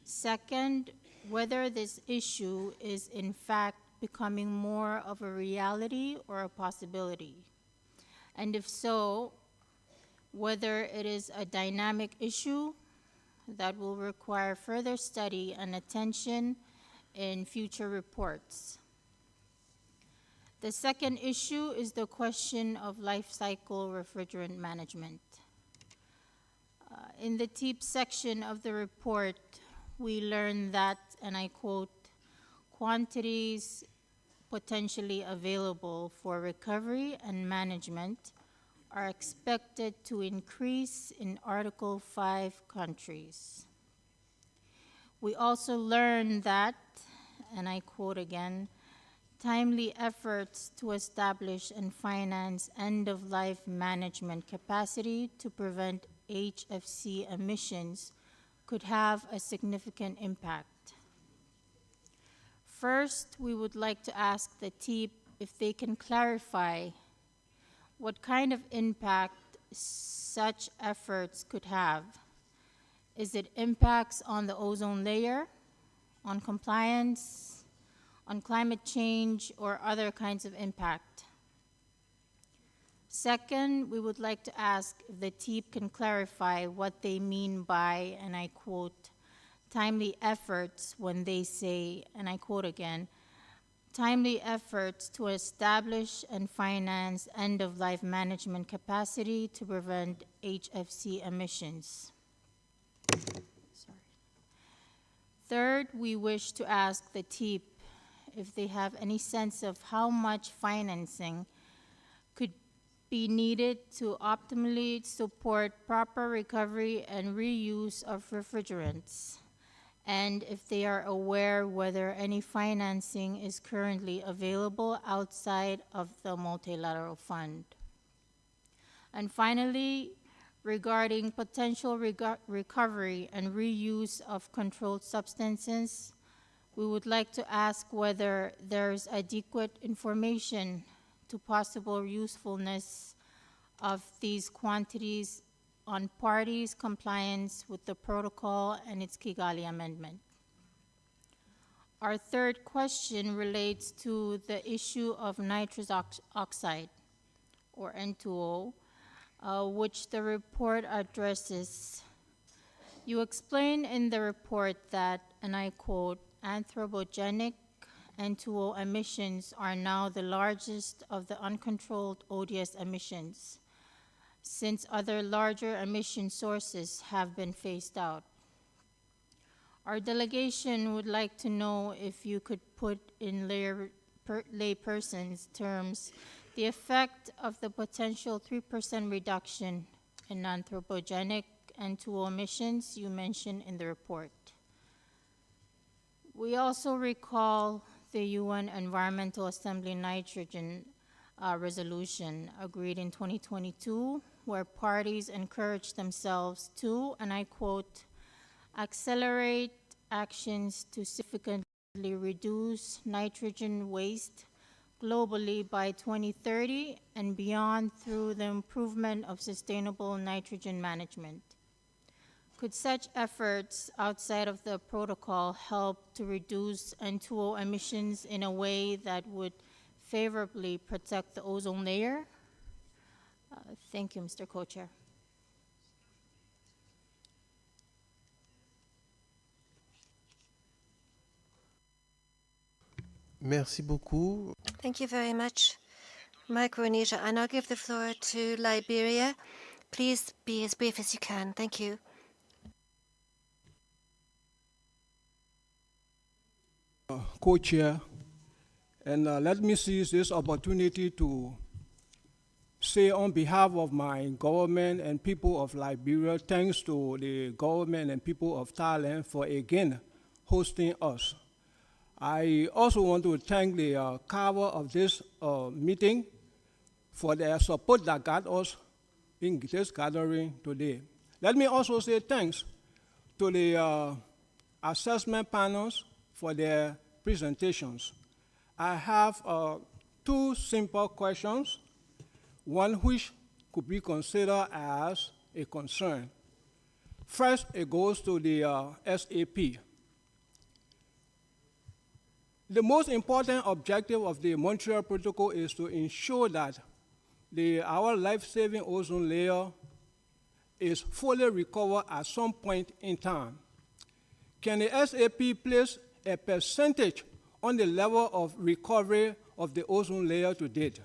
Speaker 12: Second, whether this issue is in fact becoming more of a reality or a possibility. And if so, whether it is a dynamic issue that will require further study and attention in future reports. The second issue is the question of life cycle refrigerant management. In the TEEP section of the report, we learned that, and I quote, quantities potentially available for recovery and management are expected to increase in Article 5 countries. We also learned that, and I quote again, timely efforts to establish and finance end-of-life management capacity to prevent HFC emissions could have a significant impact. First, we would like to ask the TEEP if they can clarify what kind of impact such efforts could have. Is it impacts on the ozone layer, on compliance, on climate change, or other kinds of impact? Second, we would like to ask if the TEEP can clarify what they mean by, and I quote, timely efforts when they say, and I quote again, timely efforts to establish and finance end-of-life management capacity to prevent HFC emissions. Sorry. Third, we wish to ask the TEEP if they have any sense of how much financing could be needed to optimally support proper recovery and reuse of refrigerants, and if they are aware whether any financing is currently available outside of the multilateral fund. And finally, regarding potential recovery and reuse of controlled substances, we would like to ask whether there's adequate information to possible usefulness of these quantities on parties' compliance with the protocol and its Kigali Amendment. Our third question relates to the issue of nitrous oxide, or N2O, which the report addresses. You explain in the report that, and I quote, anthropogenic N2O emissions are now the largest of the uncontrolled ODS emissions, since other larger emission sources have been phased out. Our delegation would like to know if you could put in layperson's terms the effect of the potential 3% reduction in anthropogenic N2O emissions you mentioned in the report. We also recall the UN Environmental Assembly nitrogen resolution agreed in 2022, where parties encouraged themselves to, and I quote, accelerate actions to significantly reduce nitrogen waste globally by 2030 and beyond through the improvement of sustainable nitrogen management. Could such efforts outside of the protocol help to reduce N2O emissions in a way that would favorably protect the ozone layer? Thank you, Mr. Co-Chair.
Speaker 1: Merci beaucoup.
Speaker 2: Thank you very much, Micronesia. I now give the floor to Liberia. Please be as brief as you can. Thank you.
Speaker 13: Co-chair, and let me seize this opportunity to say on behalf of my government and people of Liberia, thanks to the government and people of Thailand for again hosting us. I also want to thank the cover of this meeting for their support that got us in this gathering today. Let me also say thanks to the assessment panels for their presentations. I have two simple questions, one which could be considered as a concern. First, it goes to the SAP. The most important objective of the Montreal Protocol is to ensure that our life-saving ozone layer is fully recovered at some point in time. Can the SAP place a percentage on the level of recovery of the ozone layer to date?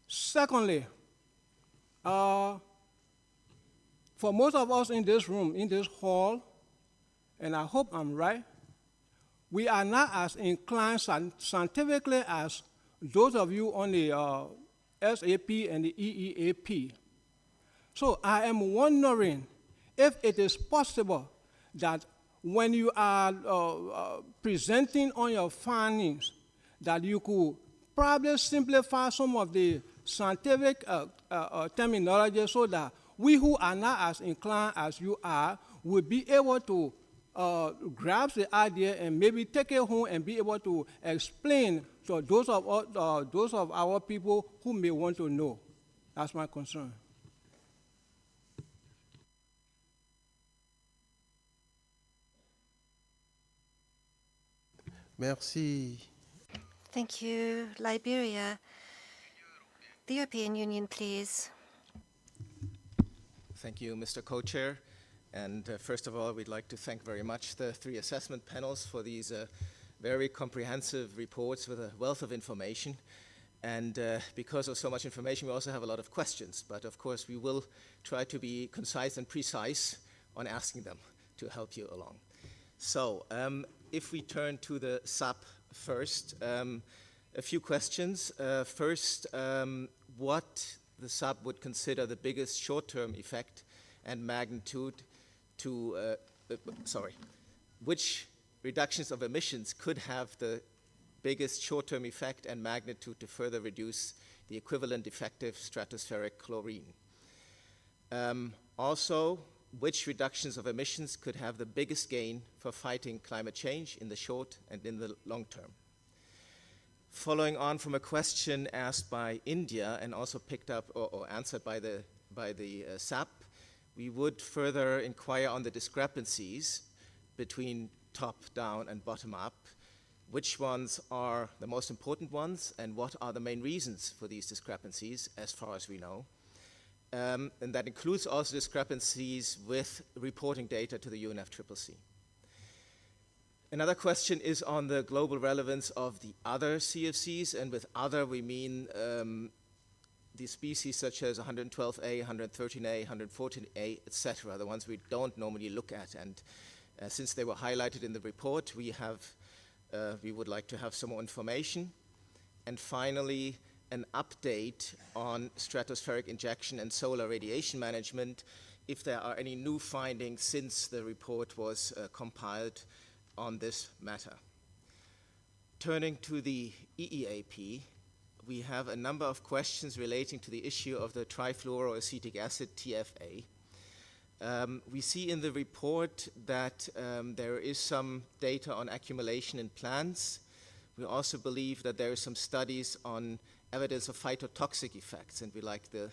Speaker 13: Secondly, for most of us in this room, in this hall, and I hope I'm right, we are not as inclined scientifically as those of you on the SAP and the EEAP. So I am wondering if it is possible that when you are presenting on your findings, that you could probably simplify some of the scientific terminology so that we who are not as inclined as you are will be able to grasp the idea and maybe take it home and be able to explain to those of our people who may want to know. That's my concern.
Speaker 1: Merci.
Speaker 2: Thank you. Liberia. The European Union, please.
Speaker 14: Thank you, Mr. Co-Chair. And first of all, we'd like to thank very much the three assessment panels for these very comprehensive reports with a wealth of information. And because of so much information, we also have a lot of questions. But of course, we will try to be concise and precise on asking them to help you along. So if we turn to the SAP first, a few questions. First, what the SAP would consider the biggest short-term effect and magnitude to, which reductions of emissions could have the biggest short-term effect and magnitude to further reduce the equivalent effective stratospheric chlorine. Also, which reductions of emissions could have the biggest gain for fighting climate change in the short and in the long term. Following on from a question asked by India and also picked up or answered by the SAP, we would further inquire on the discrepancies between top-down and bottom-up. Which ones are the most important ones and what are the main reasons for these discrepancies as far as we know? And that includes also discrepancies with reporting data to the UNFCCC. Another question is on the global relevance of the other CFCs, and with other we mean the species such as 112A, 113A, 114A, etc., the ones we don't normally look at. And since they were highlighted in the report, we would like to have some more information. And finally, an update on stratospheric injection and solar radiation management, if there are any new findings since the report was compiled on this matter. Turning to the EEAP, we have a number of questions relating to the issue of the trifluoroacetic acid, TFA. We see in the report that there is some data on accumulation in plants. We also believe that there are some studies on evidence of phytotoxic effects, and we'd like the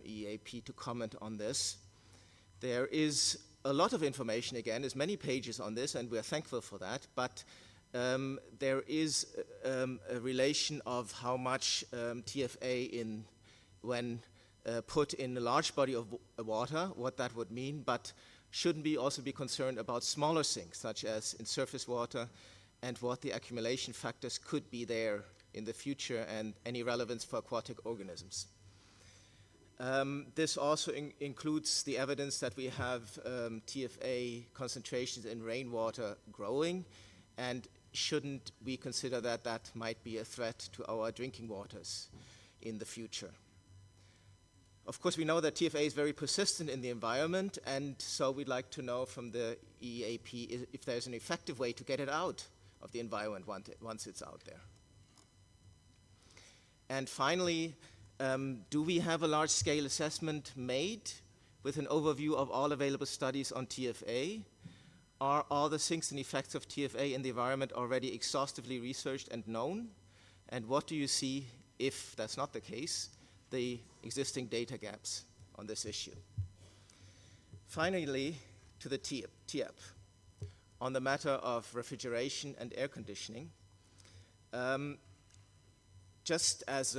Speaker 14: EAP to comment on this. There is a lot of information, again, there's many pages on this, and we're thankful for that, but there is a relation of how much TFA when put in a large body of water, what that would mean, but shouldn't we also be concerned about smaller sinks, such as in surface water, and what the accumulation factors could be there in the future and any relevance for aquatic organisms. This also includes the evidence that we have TFA concentrations in rainwater growing, and shouldn't we consider that that might be a threat to our drinking waters in the future. Of course, we know that TFA is very persistent in the environment, and so we'd like to know from the EAP if there's an effective way to get it out of the environment once it's out there. And finally, do we have a large-scale assessment made with an overview of all available studies on TFA? Are all the sinks and effects of TFA in the environment already exhaustively researched and known? And what do you see, if that's not the case, the existing data gaps on this issue? Finally, to the TIEP. On the matter of refrigeration and air conditioning, just as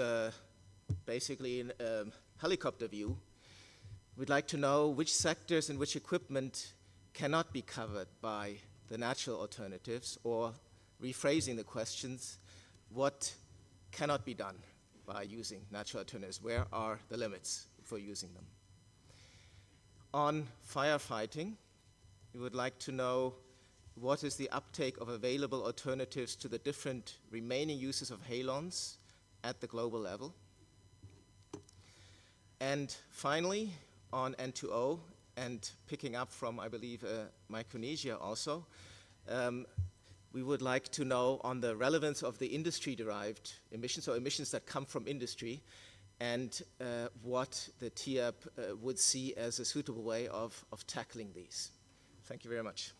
Speaker 14: basically a helicopter view, we'd like to know which sectors and which equipment cannot be covered by the natural alternatives, or rephrasing the questions, what cannot be done by using natural alternatives? Where are the limits for using them? On firefighting, we would like to know what is the uptake of available alternatives to the different remaining uses of halons at the global level. And finally, on N2O, and picking up from, I believe, Micronesia also, we would like to know on the relevance of the industry-derived emissions, or emissions that come from industry, and what the TIAP would see as a suitable way of tackling these. Thank you very much.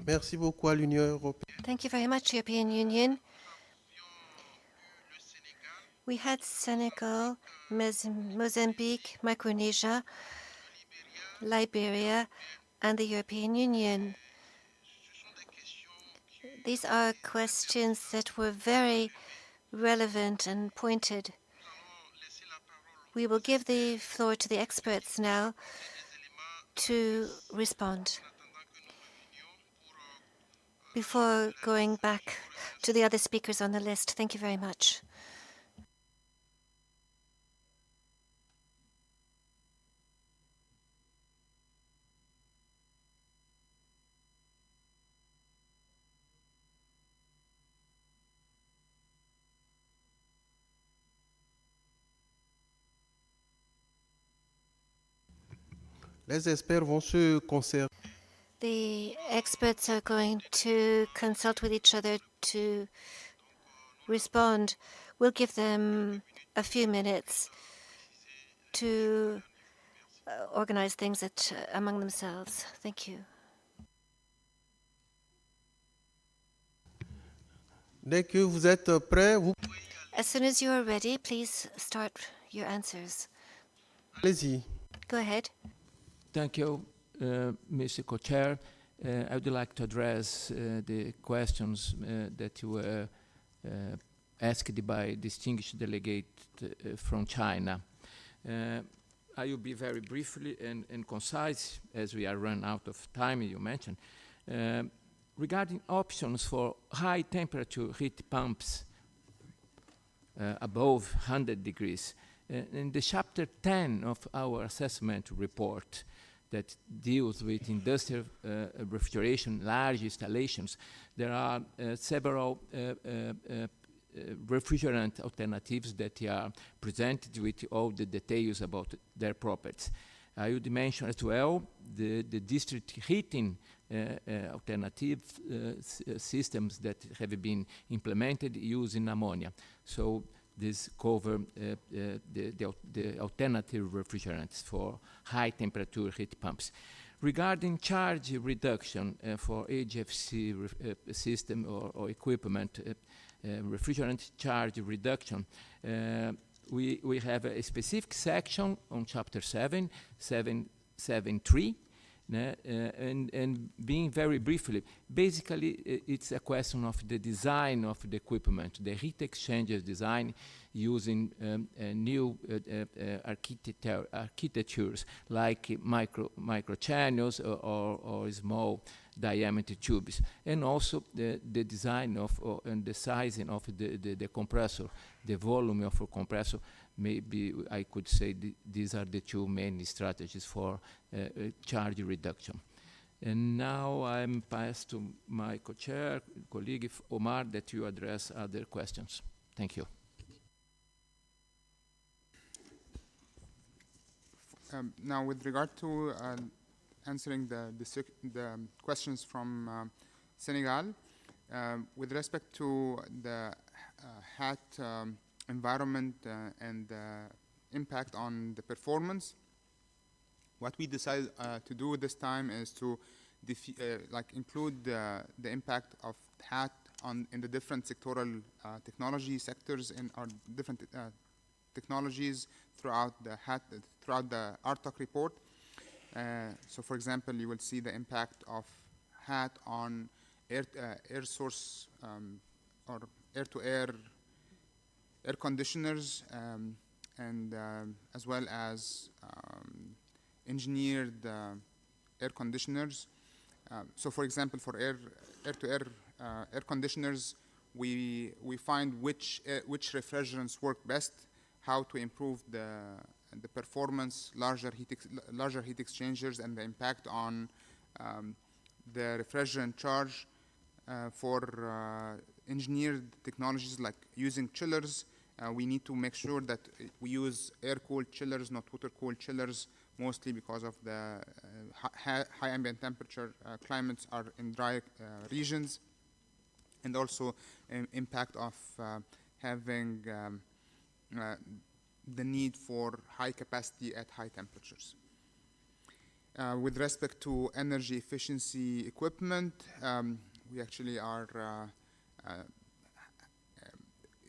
Speaker 1: Merci beaucoup à l'Union européenne.
Speaker 2: Thank you very much, European Union. We had Senegal, Mozambique, Micronesia, Liberia, and the European Union. These are questions that were very relevant and pointed. We will give the floor to the experts now to respond before going back to the other speakers on the list. Thank you very much.
Speaker 1: Les experts vont se concerter.
Speaker 2: The experts are going to consult with each other to respond. We'll give them a few minutes to organize things among themselves. Thank you.
Speaker 1: Dès que vous êtes prêts, vous
Speaker 2: As soon as you are ready, please start your answers.
Speaker 1: allez-y.
Speaker 2: Go ahead.
Speaker 15: Thank you, Mr. Co-Chair. I would like to address the questions that were asked by distinguished delegate from China. I will be very briefly and concise, as we are run out of time, you mentioned. Regarding options for high temperature heat pumps above 100 degrees, in the chapter 10 of our assessment report that deals with industrial refrigeration, large installations, there are several refrigerant alternatives that are presented with all the details about their properties. I would mention as well the district heating alternative systems that have been implemented using ammonia. So this cover the alternative refrigerants for high temperature heat pumps. Regarding charge reduction for HFC system or equipment, refrigerant charge reduction, we have a specific section on chapter 773, and being very briefly, basically it's a question of the design of the equipment, the heat exchanger design using new architectures like micro channels or small diameter tubes, and also the design of and the sizing of the compressor, the volume of a compressor. Maybe I could say these are the two main strategies for charge reduction. And now I'm passed to my co-chair, colleague Omar, that you address other questions. Thank you.
Speaker 16: Now, with regard to answering the questions from Senegal, with respect to the HAT environment and the impact on the performance, what we decided to do this time is to include the impact of HAT in the different sectoral technology sectors and our different technologies throughout the RTOC report. So, for example, you will see the impact of HAT on air source or air-to-air air conditioners, and as well as engineered air conditioners. So, for example, for air-to-air air conditioners, we find which refrigerants work best, how to improve the performance, larger heat exchangers, and the impact on the refrigerant charge. For engineered technologies like using chillers, we need to make sure that we use air-cooled chillers, not water-cooled chillers, mostly because of the high ambient temperature climates are in dry regions. and also impact of having the need for high capacity at high temperatures. With respect to energy efficiency equipment, we actually are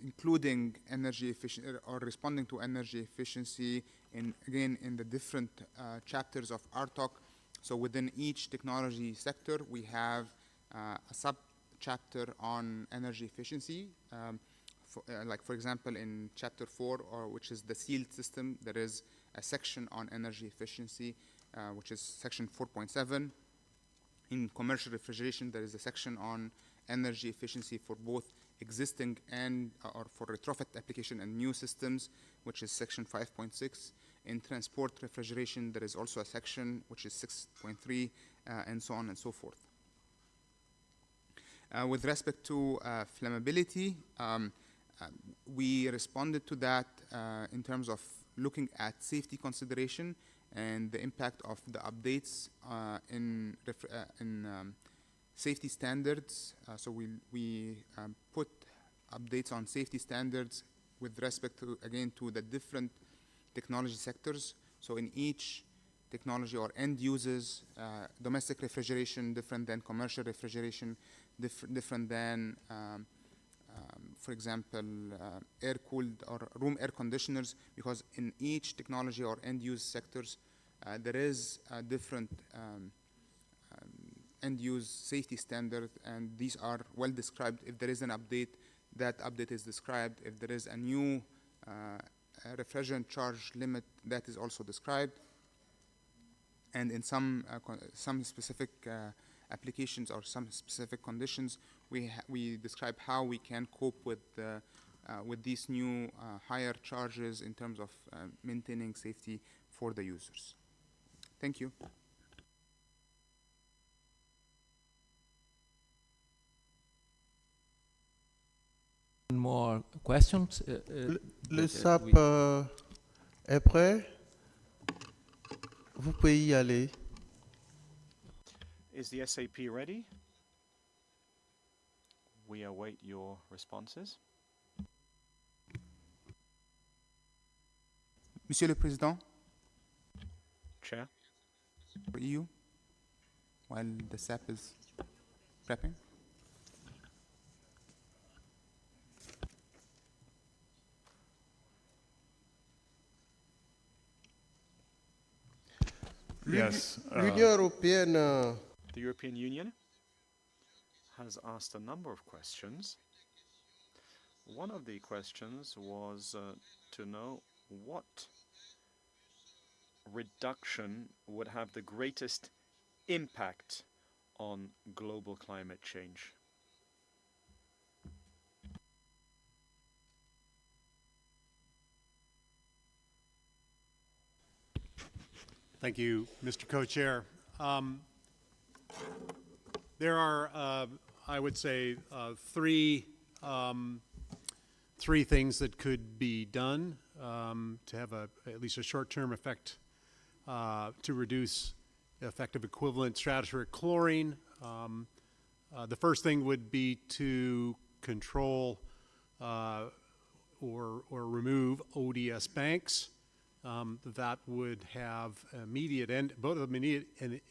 Speaker 16: including energy efficiency or responding to energy efficiency in the different chapters of RTOC. So within each technology sector, we have a sub-chapter on energy efficiency. Like for example, in chapter 4, which is the sealed system, there is a section on energy efficiency, which is section 4.7. In commercial refrigeration, there is a section on energy efficiency for both existing and or for retrofit application and new systems, which is section 5.6. In transport refrigeration, there is also a section which is 6.3, and so on and so forth. With respect to flammability, we responded to that in terms of looking at safety consideration and the impact of the updates in safety standards. So we put updates on safety standards with respect to, again, to the different technology sectors. So in each technology or end users, domestic refrigeration different than commercial refrigeration, different than, for example, air-cooled or room air conditioners, because in each technology or end-use sectors, there is a different end-use safety standard, and these are well described. If there is an update, that update is described. If there is a new refrigerant charge limit, that is also described. And in some specific applications or some specific conditions, we describe how we can cope with these new higher charges in terms of maintaining safety for the users. Thank you.
Speaker 15: More questions?
Speaker 1: Le SAP est prêt. Vous pouvez y aller.
Speaker 3: Is the SAP ready? We await your responses.
Speaker 16: Monsieur le Président.
Speaker 3: Chair.
Speaker 16: For EU, while the SAP is prepping.
Speaker 8: Yes.
Speaker 1: L'Union européenne.
Speaker 3: The European Union has asked a number of questions. One of the questions was to know what reduction would have the greatest impact on global climate change.
Speaker 7: Thank you, Mr. Co-Chair. There are, I would say, three things that could be done to have at least a short-term effect to reduce effective equivalent stratospheric chlorine. The first thing would be to control or remove ODS banks. That would have both an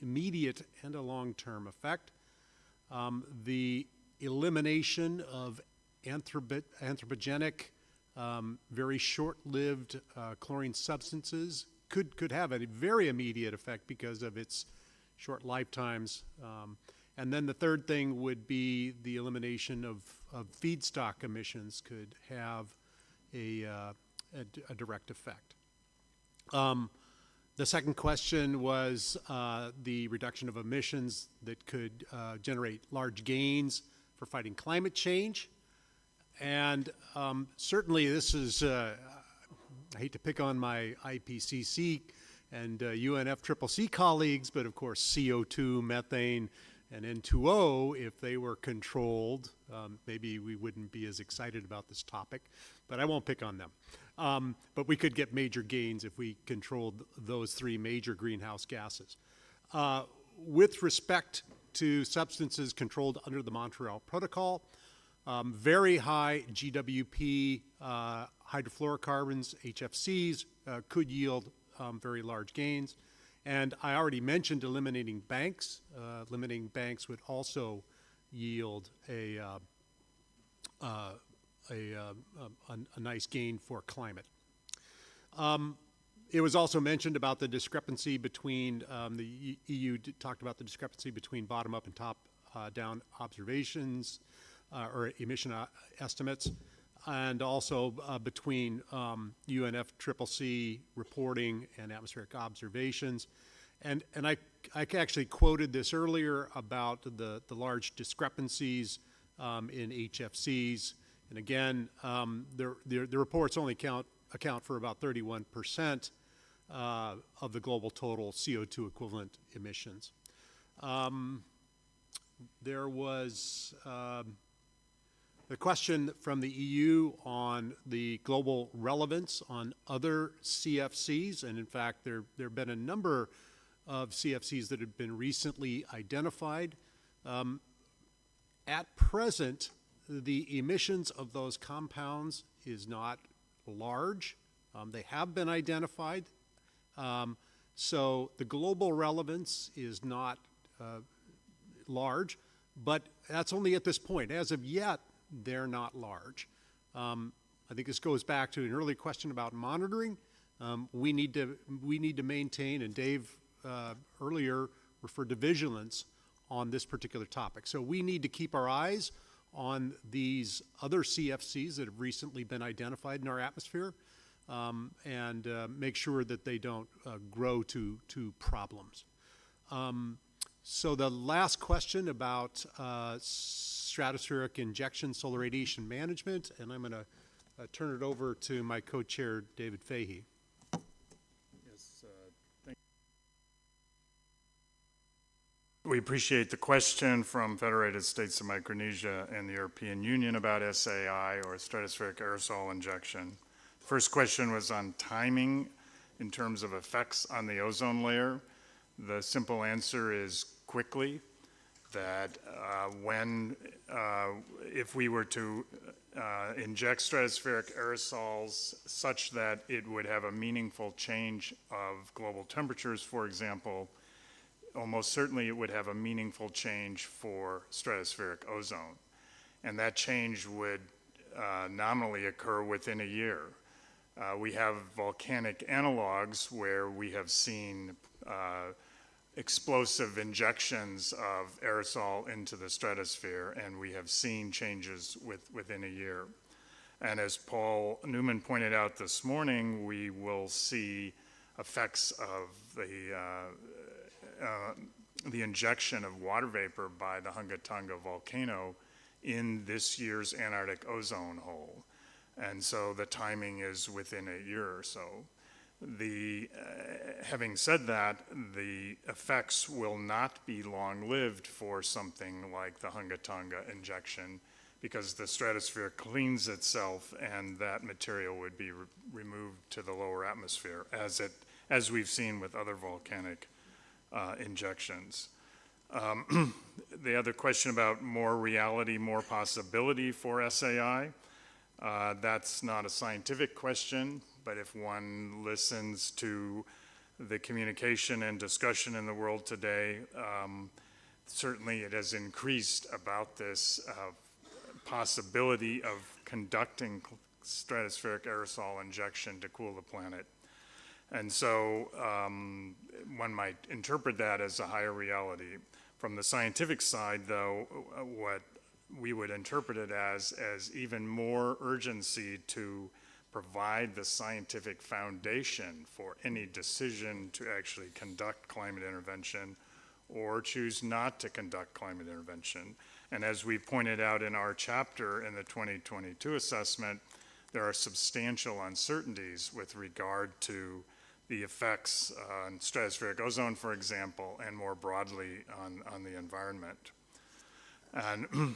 Speaker 7: immediate and a long-term effect. The elimination of anthropogenic, very short-lived chlorine substances could have a very immediate effect because of its short lifetimes. And then the third thing would be the elimination of feedstock emissions could have a direct effect. The second question was the reduction of emissions that could generate large gains for fighting climate change. And certainly this is, I hate to pick on my IPCC and UNFCCC colleagues, but of course CO2, methane, and N2O, if they were controlled, maybe we wouldn't be as excited about this topic, but I won't pick on them. But we could get major gains if we controlled those three major greenhouse gases. With respect to substances controlled under the Montreal Protocol. Very high GWP hydrofluorocarbons, HFCs, could yield very large gains. And I already mentioned eliminating banks. Limiting banks would also yield a nice gain for climate. It was also mentioned about the discrepancy between, the EU talked about the discrepancy between bottom-up and top-down observations or emission estimates, and also between UNFCCC reporting and atmospheric observations. And I actually quoted this earlier about the large discrepancies in HFCs. And again, the reports only account for about 31% of the global total CO2 equivalent emissions. There was the question from the EU on the global relevance on other CFCs, and in fact, there have been a number of CFCs that have been recently identified. At present, the emissions of those compounds is not large. They have been identified. So the global relevance is not large, but that's only at this point. As of yet, they're not large. I think this goes back to an earlier question about monitoring. We need to maintain, and Dave earlier referred to vigilance on this particular topic. So we need to keep our eyes on these other CFCs that have recently been identified in our atmosphere, and make sure that they don't grow to problems. So the last question about stratospheric injection solar radiation management, and I'm going to turn it over to my co-chair, David Fahey.
Speaker 8: Yes, thank you. We appreciate the question from Federated States of Micronesia and the European Union about SAI, or stratospheric aerosol injection. First question was on timing in terms of effects on the ozone layer. The simple answer is quickly, that if we were to inject stratospheric aerosols such that it would have a meaningful change of global temperatures, for example, almost certainly it would have a meaningful change for stratospheric ozone. And that change would nominally occur within a year. We have volcanic analogs where we have seen explosive injections of aerosol into the stratosphere, and we have seen changes within a year. And as Paul Newman pointed out this morning, we will see effects of the injection of water vapor by the Hunga-Tonga volcano in this year's Antarctic ozone hole. And so the timing is within a year or so. Having said that, the effects will not be long-lived for something like the Hunga-Tonga injection, because the stratosphere cleans itself and that material would be removed to the lower atmosphere, as we've seen with other volcanic injections. The other question about more reality, more possibility for SAI, that's not a scientific question, but if one listens to the communication and discussion in the world today, certainly it has increased about this possibility of conducting stratospheric aerosol injection to cool the planet. And so one might interpret that as a higher reality. From the scientific side, though, what we would interpret it as even more urgency to provide the scientific foundation for any decision to actually conduct climate intervention or choose not to conduct climate intervention. And as we pointed out in our chapter in the 2022 assessment, there are substantial uncertainties with regard to the effects on stratospheric ozone, for example, and more broadly on the environment. And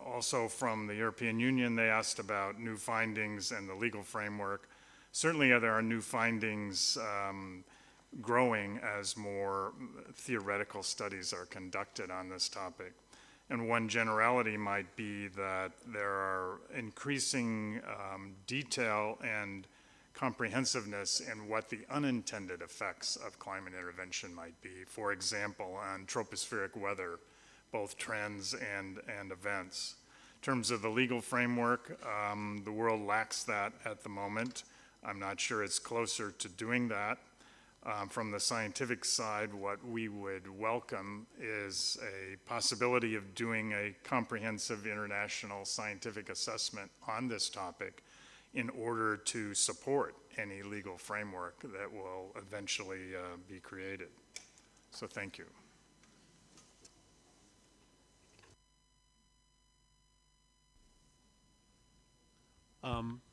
Speaker 8: also from the European Union, they asked about new findings and the legal framework. Certainly there are new findings growing as more theoretical studies are conducted on this topic. And one generality might be that there are increasing detail and comprehensiveness in what the unintended effects of climate intervention might be. For example, on tropospheric weather, both trends and events. In terms of the legal framework, the world lacks that at the moment. I'm not sure it's closer to doing that. From the scientific side, what we would welcome is a possibility of doing a comprehensive international scientific assessment on this topic in order to support any legal framework that will eventually be created. So thank you.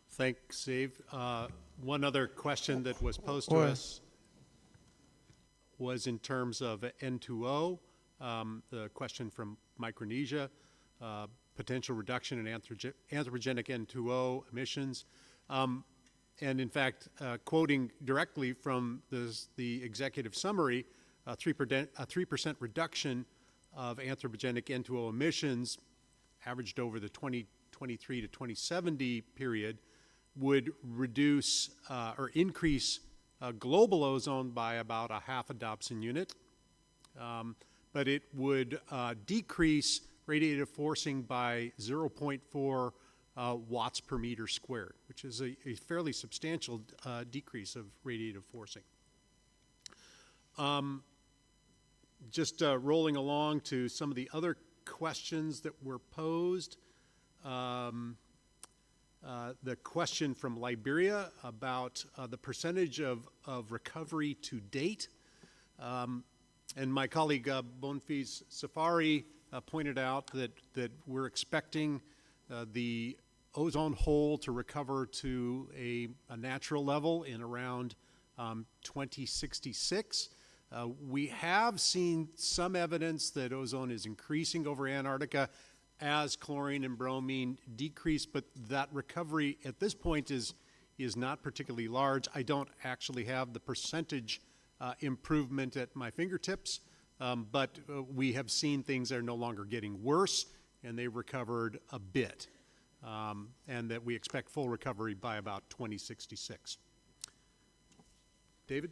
Speaker 7: Thanks, Dave. One other question that was posed to us was in terms of N2O, the question from Micronesia, potential reduction in anthropogenic N2O emissions. And in fact, quoting directly from the executive summary, a 3% reduction of anthropogenic N2O emissions averaged over the 2023 to 2070 period would reduce or increase global ozone by about a half a Dobson unit, but it would decrease radiative forcing by 0.4 watts per meter squared, which is a fairly substantial decrease of radiative forcing. Just rolling along to some of the other questions that were posed. The question from Liberia about the percentage of recovery to date. And my colleague Bonfils Safari pointed out that we're expecting the ozone hole to recover to a natural level in around 2066. We have seen some evidence that ozone is increasing over Antarctica as chlorine and bromine decrease, but that recovery at this point is not particularly large. I don't actually have the percentage improvement at my fingertips, but we have seen things that are no longer getting worse, and they recovered a bit, and that we expect full recovery by about 2066. David?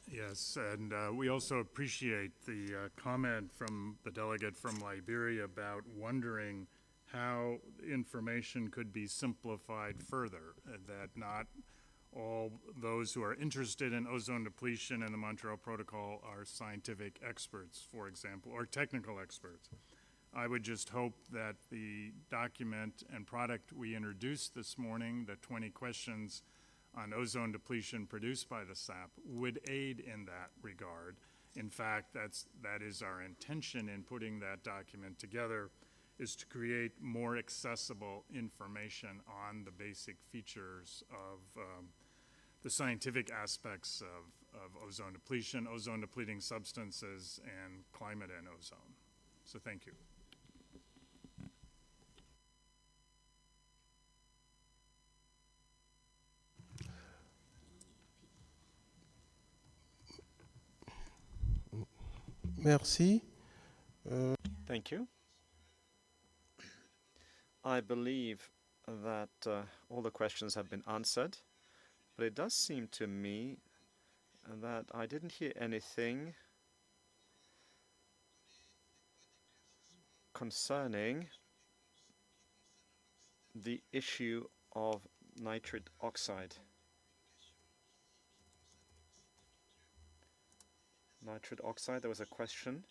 Speaker 8: Yes, and we also appreciate the comment from the delegate from Liberia about wondering how information could be simplified further, that not all those who are interested in ozone depletion and the Montreal Protocol are scientific experts, for example, or technical experts. I would just hope that the document and product we introduced this morning, the 20 questions on ozone depletion produced by the SAP, would aid in that regard. In fact, that is our intention in putting that document together, is to create more accessible information on the basic features of the scientific aspects of ozone depletion, ozone depleting substances, and climate and ozone. So thank you.
Speaker 1: Merci.
Speaker 3: Thank you. I believe that all the questions have been answered, but it does seem to me that I didn't hear anything concerning the issue of nitric oxide. Nitrate oxide, there was a question.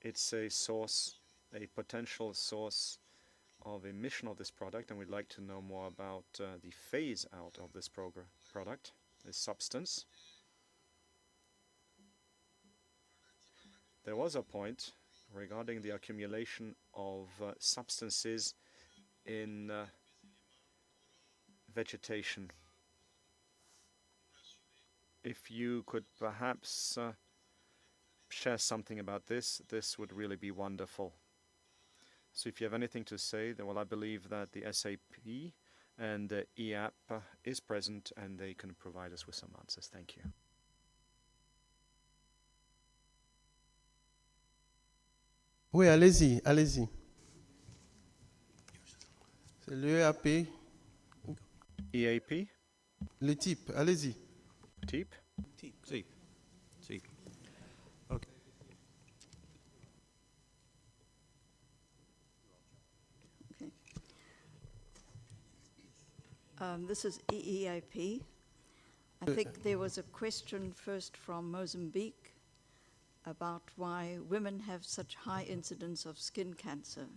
Speaker 3: It's a source, a potential source of emission of this product, and we'd like to know more about the phase out of this product, this substance. There was a point regarding the accumulation of substances in vegetation. If you could perhaps share something about this, this would really be wonderful. So if you have anything to say, then well, I believe that the SAP And the EAP is present and they can provide us with some answers. Thank you.
Speaker 1: Oui, allez-y, allez-y. C'est l'EAP.
Speaker 3: EAP?
Speaker 1: Le type, allez-y.
Speaker 3: Type?
Speaker 17: Type. Type.
Speaker 7: Okay.
Speaker 18: This is EEAP. I think there was a question first from Mozambique about why women have such high incidence of skin cancer,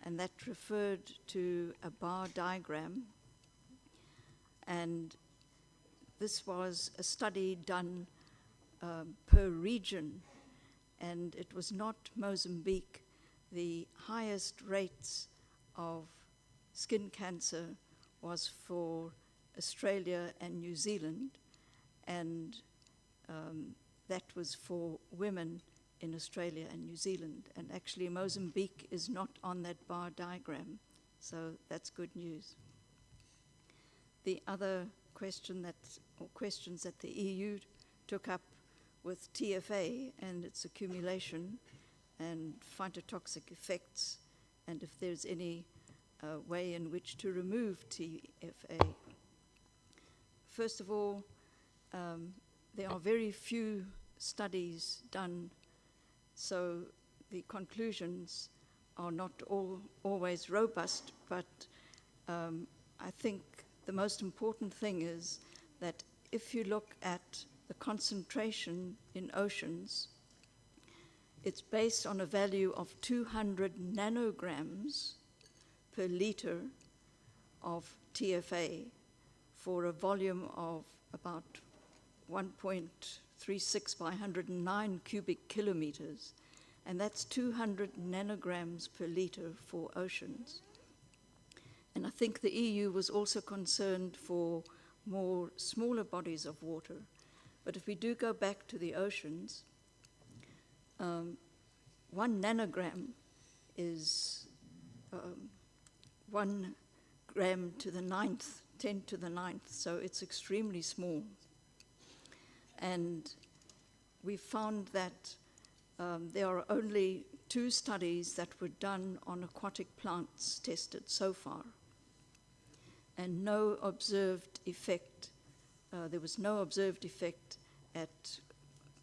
Speaker 18: and that referred to a bar diagram. And this was a study done per region, and it was not Mozambique. The highest rates of skin cancer was for Australia and New Zealand, and that was for women in Australia and New Zealand. And actually Mozambique is not on that bar diagram, so that's good news. The other question questions that the EU took up with TFA and its accumulation and phytotoxic effects, and if there's any way in which to remove TFA. First of all, there are very few studies done, so the conclusions are not always robust, but I think the most important thing is that if you look at the concentration in oceans, it's based on a value of 200 nanograms per liter of TFA for a volume of about 1.36 by 109 cubic kilometers, and that's 200 nanograms per liter for oceans. And I think the EU was also concerned for more smaller bodies of water. But if we do go back to the oceans, 1 nanogram is 1 gram to the 9th, 10 to the 9th, so it's extremely small. And we found that there are only 2 studies that were done on aquatic plants tested so far, and no observed effect. There was no observed effect at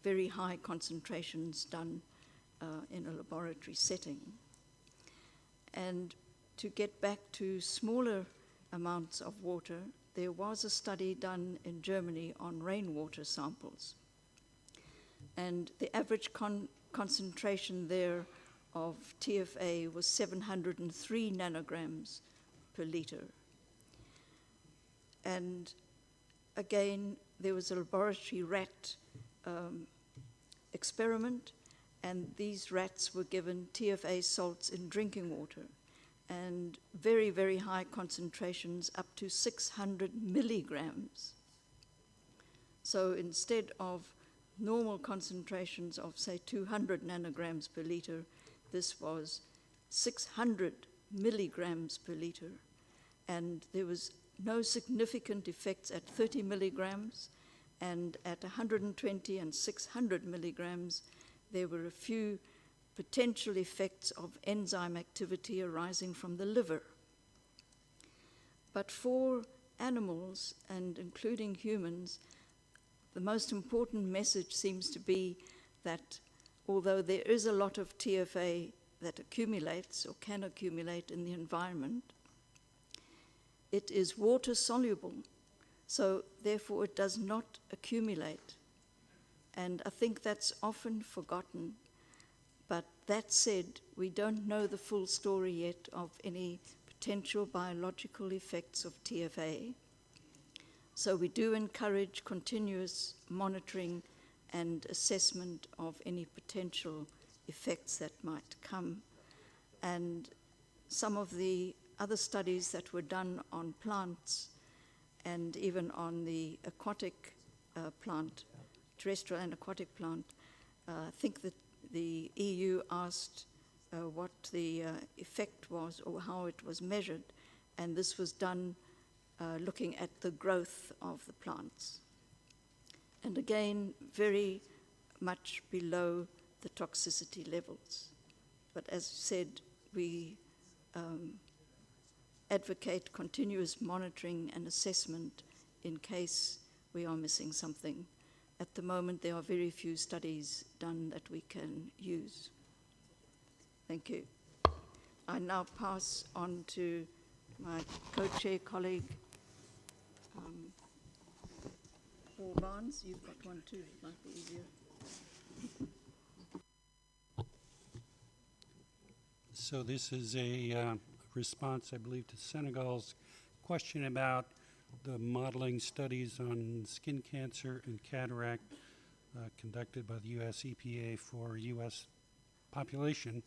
Speaker 18: very high concentrations done in a laboratory setting. And to get back to smaller amounts of water, there was a study done in Germany on rainwater samples. And the average concentration there of TFA was 703 nanograms per liter. And again, there was a laboratory rat experiment, and these rats were given TFA salts in drinking water, and very, very high concentrations, up to 600 milligrams. So instead of normal concentrations of, say, 200 nanograms per liter, this was 600 milligrams per liter. And there was no significant effects at 30 milligrams, and at 120 and 600 milligrams, there were a few potential effects of enzyme activity arising from the liver. But for animals, and including humans, the most important message seems to be that although there is a lot of TFA that accumulates or can accumulate in the environment, it is water soluble, so therefore it does not accumulate. And I think that's often forgotten. But that said, we don't know the full story yet of any potential biological effects of TFA. So we do encourage continuous monitoring and assessment of any potential effects that might come. And some of the other studies that were done on plants and even on the aquatic plant, terrestrial and aquatic plant, I think that the EU asked what the effect was or how it was measured, and this was done looking at the growth of the plants. And again, very much below the toxicity levels. But as said, we advocate continuous monitoring and assessment in case we are missing something. At the moment, there are very few studies done that we can use. Thank you. I now pass on to my co-chair colleague, Paul Barnes. You've got one too, it might be easier.
Speaker 19: So this is a response, I believe, to Senegal's question about the modeling studies on skin cancer and cataract conducted by the U.S. EPA for U.S. population.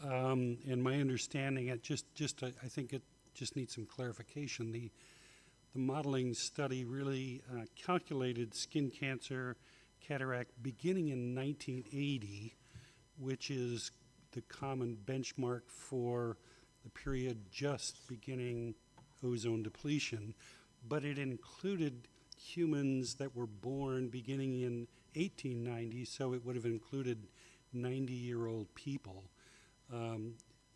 Speaker 19: And my understanding, I think it just needs some clarification. The modeling study really calculated skin cancer, cataract beginning in 1980, which is the common benchmark for the period just beginning ozone depletion, but it included humans that were born beginning in 1890, so it would have included 90-year-old people.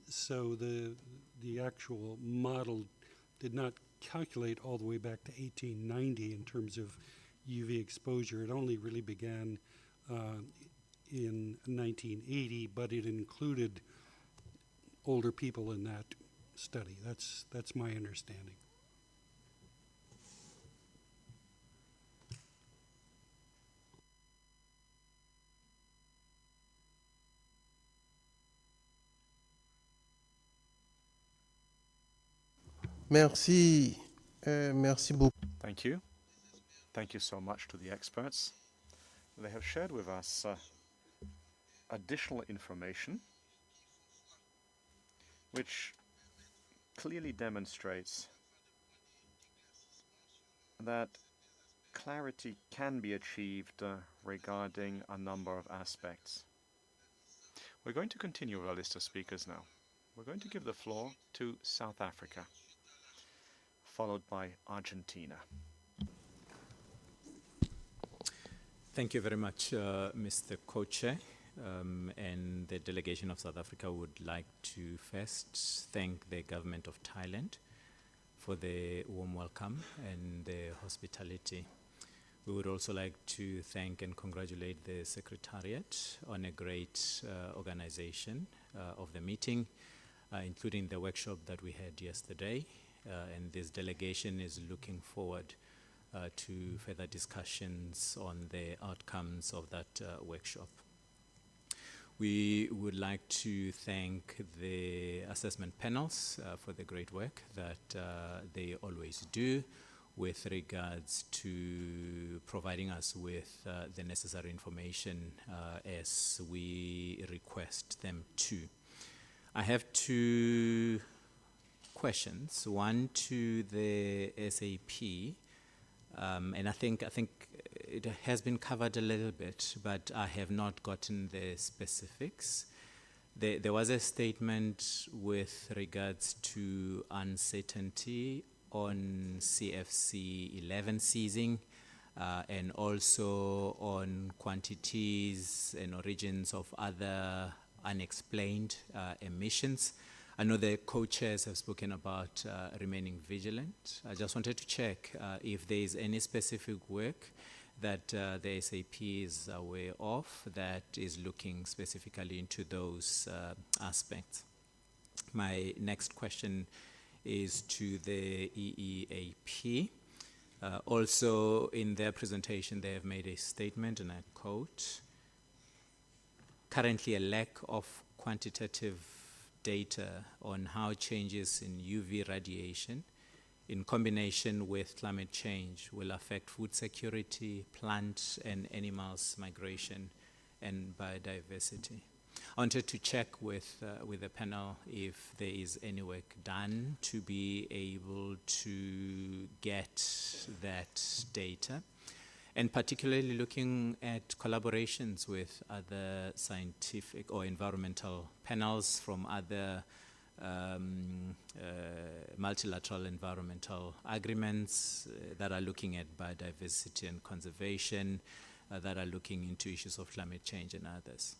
Speaker 19: So the actual model did not calculate all the way back to 1890 in terms of UV exposure. It only really began in 1980, but it included older people in that study. That's my understanding.
Speaker 1: Merci. Merci beaucoup.
Speaker 3: Thank you. Thank you so much to the experts. They have shared with us additional information which clearly demonstrates that clarity can be achieved regarding a number of aspects. We're going to continue with our list of speakers now. We're going to give the floor to South Africa, followed by Argentina.
Speaker 20: Thank you very much, Mr. Co-Chair. And the delegation of South Africa would like to first thank the government of Thailand for the warm welcome and the hospitality. We would also like to thank and congratulate the Secretariat on a great organization of the meeting, including the workshop that we had yesterday. And this delegation is looking forward to further discussions on the outcomes of that workshop. We would like to thank the assessment panels for the great work that they always do with regards to providing us with the necessary information as we request them to. I have two questions, one to the SAP, and I think it has been covered a little bit, but I have not gotten the specifics. There was a statement with regards to uncertainty on CFC 11 seizing and also on quantities and origins of other unexplained emissions. I know the co-chairs have spoken about remaining vigilant. I just wanted to check if there is any specific work that the SAP is aware of that is looking specifically into those aspects. My next question is to the EEAP. Also, in their presentation, they have made a statement, and I quote, currently a lack of quantitative data on how changes in UV radiation in combination with climate change will affect food security, plant and animals migration, and biodiversity. I wanted to check with the panel if there is any work done to be able to get that data, and particularly looking at collaborations with other scientific or environmental panels from other multilateral environmental agreements that are looking at biodiversity and conservation, that are looking into issues of climate change and others.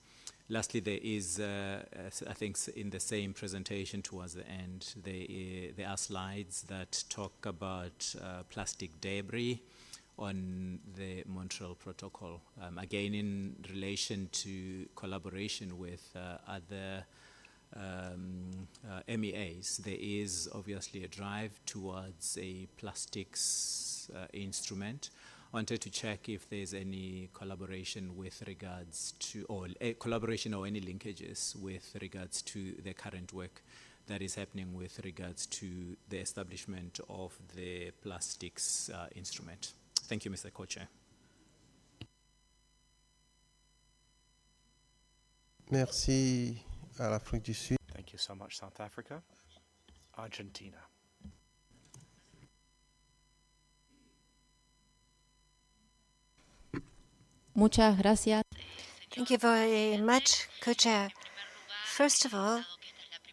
Speaker 20: Lastly, there is, I think in the same presentation towards the end, there are slides that talk about plastic debris on the Montreal Protocol. Again, in relation to collaboration with other MEAs, there is obviously a drive towards a plastics instrument. I wanted to check if there's any collaboration with regards to, or collaboration or any linkages with regards to the current work that is happening with regards to the establishment of the plastics instrument. Thank you, Mr. Co-Chair.
Speaker 1: Merci à l'Afrique du Sud.
Speaker 3: Thank you so much, South Africa. Argentina.
Speaker 21: Muchas gracias.
Speaker 2: Thank you very much, Co-Chair. First of all,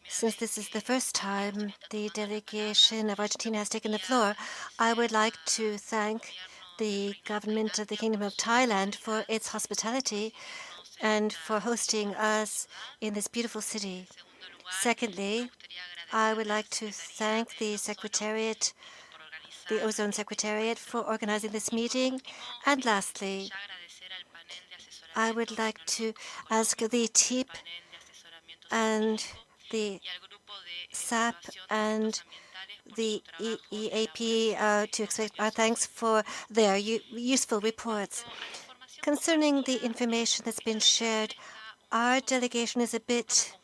Speaker 2: since this is the first time the delegation of Argentina has taken the floor, I would like to thank the government of the Kingdom of Thailand for its hospitality and for hosting us in this beautiful city. Secondly, I would like to thank the Secretariat, the Ozone Secretariat, for organizing this meeting. And lastly, I would like to ask the TEEP and the SAP and the EAP to express our thanks for their useful reports. Concerning the information that's been shared, our delegation is a bit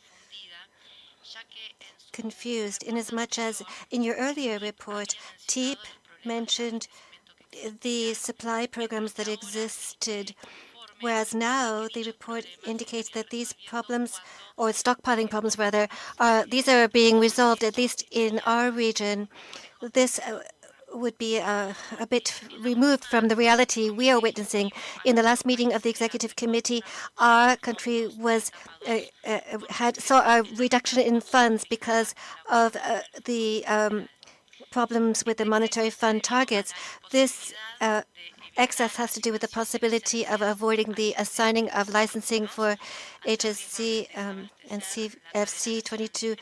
Speaker 2: confused, inasmuch as in your earlier report, TEEP mentioned the supply programs that existed, whereas now the report indicates that these problems, or stockpiling problems rather, these are being resolved, at least in our region. This would be a bit removed from the reality we are witnessing. In the last meeting of the Executive Committee, our country was saw a reduction in funds because of the problems with the monetary fund targets. This excess has to do with the possibility of avoiding the assigning of licensing for HSC and CFC22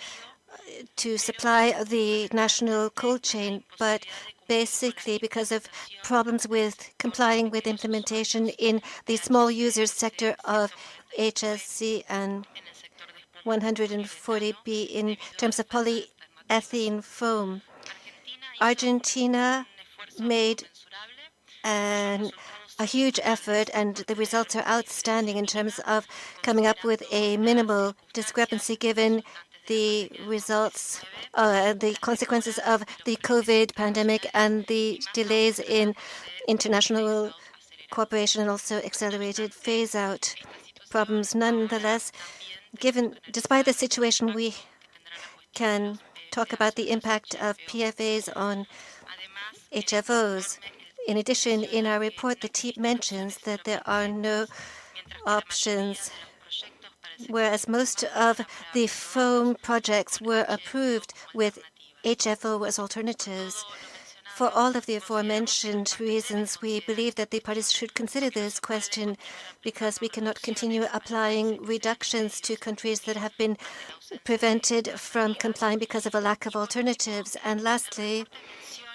Speaker 2: to supply the national cold chain, but basically because of problems with complying with implementation in the small users sector of HSC and 140B in terms of polyethylene foam. Argentina made a huge effort, and the results are outstanding in terms of coming up with a minimal discrepancy given the results, the consequences of the COVID pandemic and the delays in international cooperation and also accelerated phase-out problems. Nonetheless, despite the situation, we can talk about the impact of PFAs on HFOs. In addition, in our report, the TEEP mentions that there are no options, whereas most of the foam projects were approved with HFO as alternatives. For all of the aforementioned reasons, we believe that the parties should consider this question, because we cannot continue applying reductions to countries that have been prevented from complying because of a lack of alternatives. And lastly,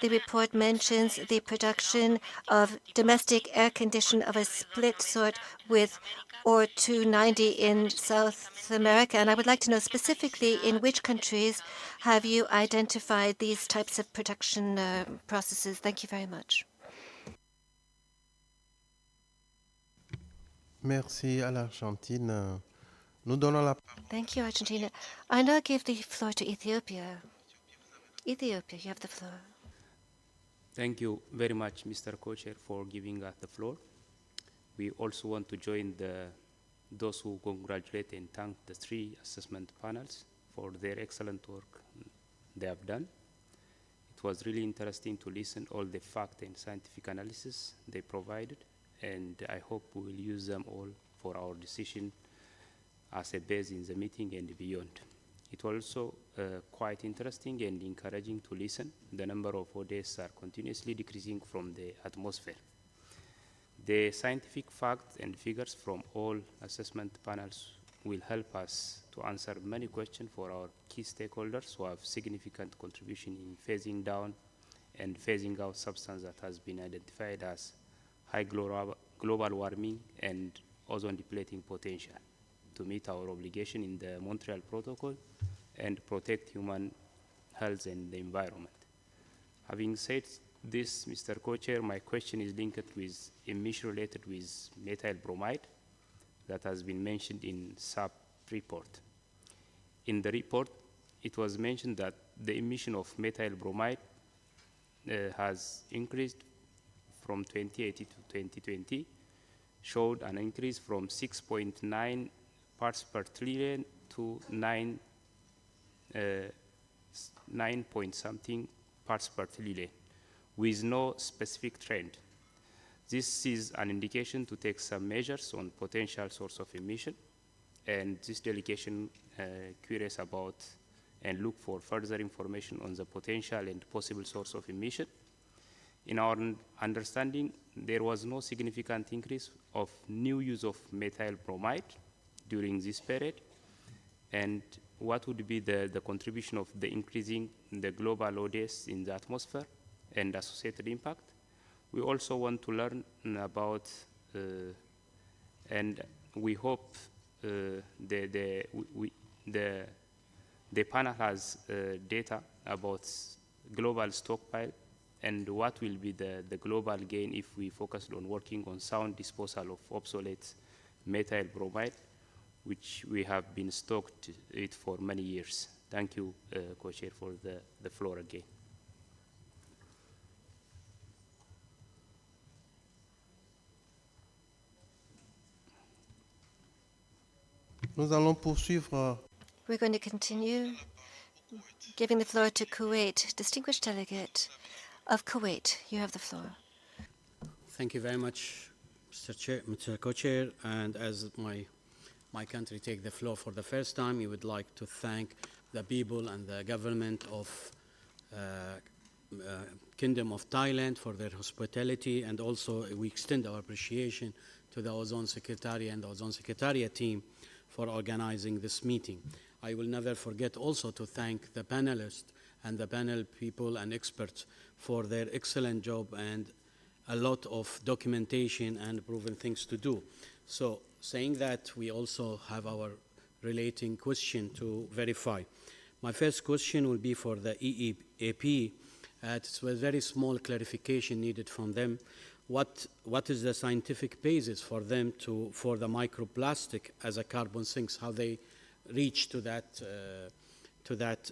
Speaker 2: the report mentions the production of domestic air condition of a split sort with OR290 in South America. And I would like to know specifically in which countries have you identified these types of production processes? Thank you very much.
Speaker 1: Merci à l'Argentine. Nous donnons la parole.
Speaker 2: Thank you, Argentina. I now give the floor to Ethiopia. Ethiopia, you have the floor.
Speaker 22: Thank you very much, Mr. Co-Chair, for giving us the floor. We also want to join those who congratulate and thank the 3 assessment panels for their excellent work they have done. It was really interesting to listen all the fact and scientific analysis they provided, and I hope we will use them all for our decision as a base in the meeting and beyond. It also quite interesting and encouraging to listen. The number of ODS are continuously decreasing from the atmosphere. The scientific facts and figures from all assessment panels will help us to answer many questions for our key stakeholders who have significant contribution in phasing down and phasing out substance that has been identified as high global warming and ozone depleting potential to meet our obligation in the Montreal Protocol and protect human health and the environment. Having said this, Mr. Co-Chair, my question is linked with emission related with methyl bromide that has been mentioned in SAP report. In the report, it was mentioned that the emission of methyl bromide has increased from 2018 to 2020, showed an increase from 6.9 parts per trillion to 9 point something parts per trillion, with no specific trend. This is an indication to take some measures on potential source of emission, and this delegation curious about and look for further information on the potential and possible source of emission. In our understanding, there was no significant increase of new use of methyl bromide during this period, and what would be the contribution of the increasing the global ODS in the atmosphere and associated impact. We also want to learn about, and we hope the panel has data about global stockpile and what will be the global gain if we focus on working on sound disposal of obsolete methyl bromide, which we have been stocked it for many years. Thank you, Co-Chair, for the floor again.
Speaker 1: Nous allons poursuivre.
Speaker 2: We're going to continue giving the floor to Kuwait. Distinguished delegate of Kuwait, you have the floor.
Speaker 4: Thank you very much, Mr. Co-Chair. And as my country take the floor for the first time, we would like to thank the people and the government of Kingdom of Thailand for their hospitality, and also we extend our appreciation to the Ozone Secretariat and the Ozone Secretariat team for organizing this meeting. I will never forget also to thank the panelists and the panel people and experts for their excellent job and a lot of documentation and proven things to do. So saying that, we also have our relating question to verify. My first question will be for the EEAP. It's a very small clarification needed from them. What is the scientific basis for them for the microplastic as a carbon sinks, how they reach to that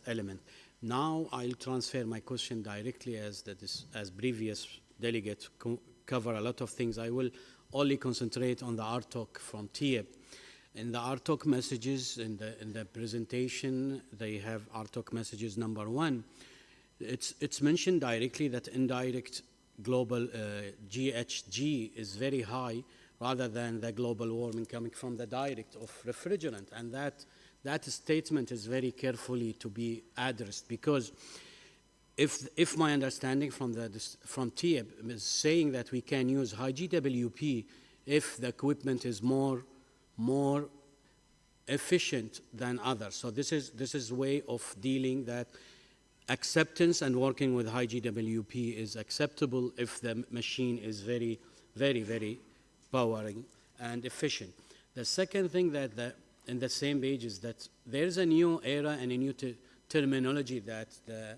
Speaker 4: element? Now I'll transfer my question directly as previous delegates cover a lot of things. I will only concentrate on the RTOC from TIEB. In the RTOC messages in the presentation, they have RTOC messages number 1. It's mentioned directly that indirect global GHG is very high rather than the global warming coming from the direct of refrigerant, and that statement is very carefully to be addressed, because if my understanding from TIEB is saying that we can use high GWP if the equipment is more efficient than others. So this is way of dealing that acceptance and working with high GWP is acceptable if the machine is very, very, very powering and efficient. The second thing that in the same page is that there's a new era and a new terminology that the